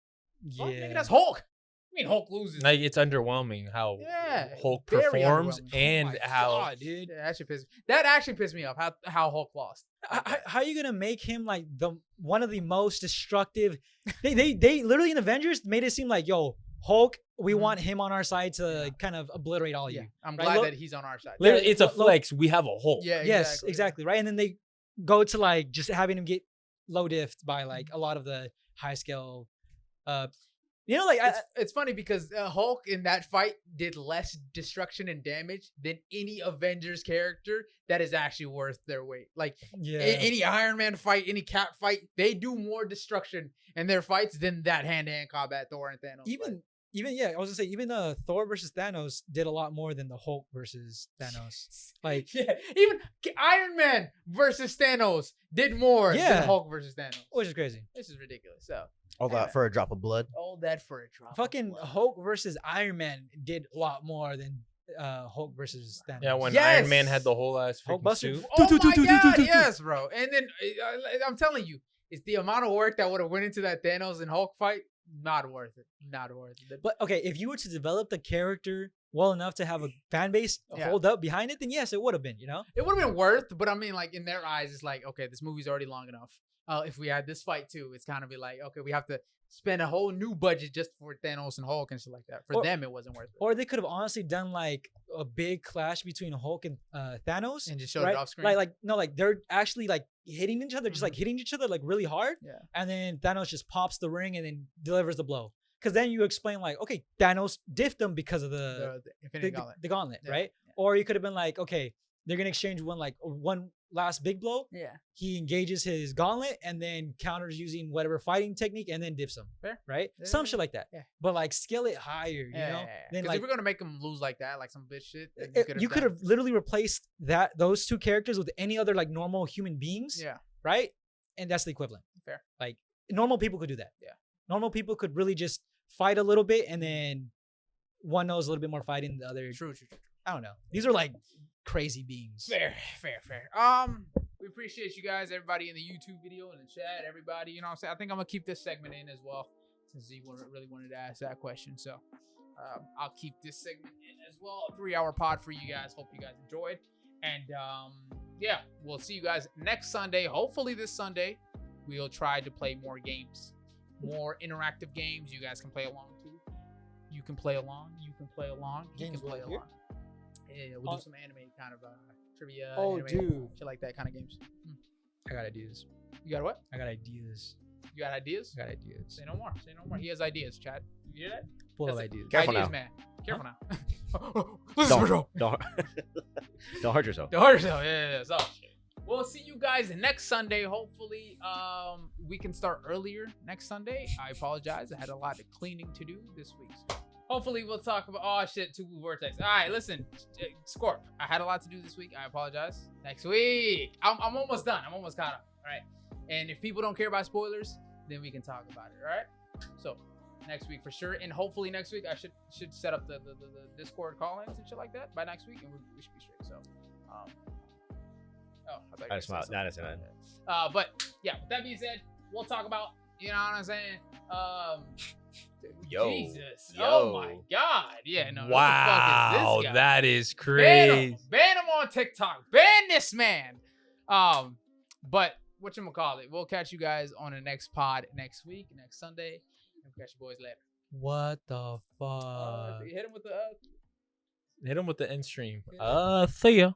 Fuck, nigga, that's Hulk. I mean, Hulk loses. Like it's underwhelming how Yeah, Hulk very performs underwhelming. and Oh my how God, dude. Yeah, that actually pissed me off. How Hulk lost. How are you gonna make him like the one of the most destructive? They literally in Avengers made it seem like, yo, Hulk, we Mhm. want him on our side to kind of obliterate all of Yeah, you. I'm Right, glad look- that he's on our side. literally it's a Look- flex. We have a Hulk. Yeah, Yes, exactly, right. And then they go to like just having him get low diffed by like a lot of the high scale, like It's funny because Hulk in that fight did less destruction and damage than any Avengers character that is actually worth their weight. Like yeah. any Iron Man fight, any Cap fight, they do more destruction in their fights than that hand-to-hand combat Thor and Thanos. Even yeah, I was gonna say even Thor versus Thanos did a lot more than the Hulk versus Thanos. Like yeah, even Iron Man versus Thanos did more Yeah. than Hulk versus Thanos. which is crazy. This is ridiculous. So All that for a drop of blood. all that for a drop. of Fucking blood. Hulk versus Iron Man did a lot more than Hulk versus Thanos. Yeah, when Yes! Iron Man had the whole ass Hulk freaking busted. suit. Oh my God, yes, bro. And then I'm telling you, it's the amount of work that would have went into that Thanos and Hulk fight. Not worth it. Not worth it. But okay, if you were to develop the character well enough to have a fan base Yeah. hold up behind it, then yes, it would have been. It would have been worth, but I mean, like in their eyes, it's like, okay, this movie's already long enough. If we had this fight too, it's kind of be like, okay, we have to spend a whole new budget just for Thanos and Hulk and shit like that. For Or- them, it wasn't worth it. Or they could have honestly done like a big clash between Hulk and Thanos, And just showed it right? off screen. Like they're actually like hitting each other, just like hitting each other like really hard, Yeah. and then Thanos just pops the ring and then delivers the blow. Because then you explain like, okay, Thanos diffed them because of The Infinity Gauntlet. the gauntlet, Yeah, right? Or you could have been like, okay, they're gonna exchange one last big blow. Yeah. He engages his gauntlet and then counters using whatever fighting technique and then diffs him. Fair. Right? Yeah, Some yeah, shit like that. yeah. But like scale it higher, you know? Then Because like if we're gonna make them lose like that, like some bitch shit, then you could have literally replaced those two characters with any other like normal human beings. Yeah. Right? And that's the equivalent. Fair. Like normal people could do that. Yeah. Normal people could really just fight a little bit and then one knows a little bit more fighting than the other. True. I don't know. These are like crazy beings. Fair. We appreciate you guys, everybody in the YouTube video and the chat, everybody. You know what I'm saying? I think I'm gonna keep this segment in as well, since Z really wanted to ask that question. So I'll keep this segment in as well. A 3-hour pod for you guys. Hope you guys enjoyed. And yeah, we'll see you guys next Sunday. Hopefully this Sunday, we'll try to play more games, more interactive games. You guys can play along too. You can play along. You can play along. You Games can play will here? along. Yeah, we'll do some anime kind of trivia. Oh, anime, dude. shit like that kind of games. I got ideas. You got what? I got ideas. You got ideas? I got ideas. Say no more. Say no more. He has ideas, Chad. You hear that? Full of That's it. ideas. Careful ideas, now. man. Careful now. Listen, bro. Don't hurt yourself. Don't hurt yourself. Yeah. So we'll see you guys next Sunday. Hopefully, we can start earlier next Sunday. I apologize. I had a lot of cleaning to do this week. So hopefully, we'll talk about. Oh shit, 2 Vortex. All right, listen, Scorp. I had a lot to do this week. I apologize. Next week, I'm almost done. I'm almost caught up. All right. And if people don't care about spoilers, then we can talk about it. All right. So next week for sure, and hopefully next week I should set up the Discord call-ins and shit like that by next week, and we should be straight. So, I just smiled. Nah, that's it. But yeah, with that being said, we'll talk about, you know what I'm saying? Yo. Jesus. Yo. Oh my God. Yeah, no. Wow, what the fuck is this guy? that is Ban crazy. him. Ban him on TikTok. Ban this man. But whatchamacallit, we'll catch you guys on the next pod next week, next Sunday. And we'll catch you boys later. What the fuck? Hit him with the Hit him with the end stream. Yeah. See ya.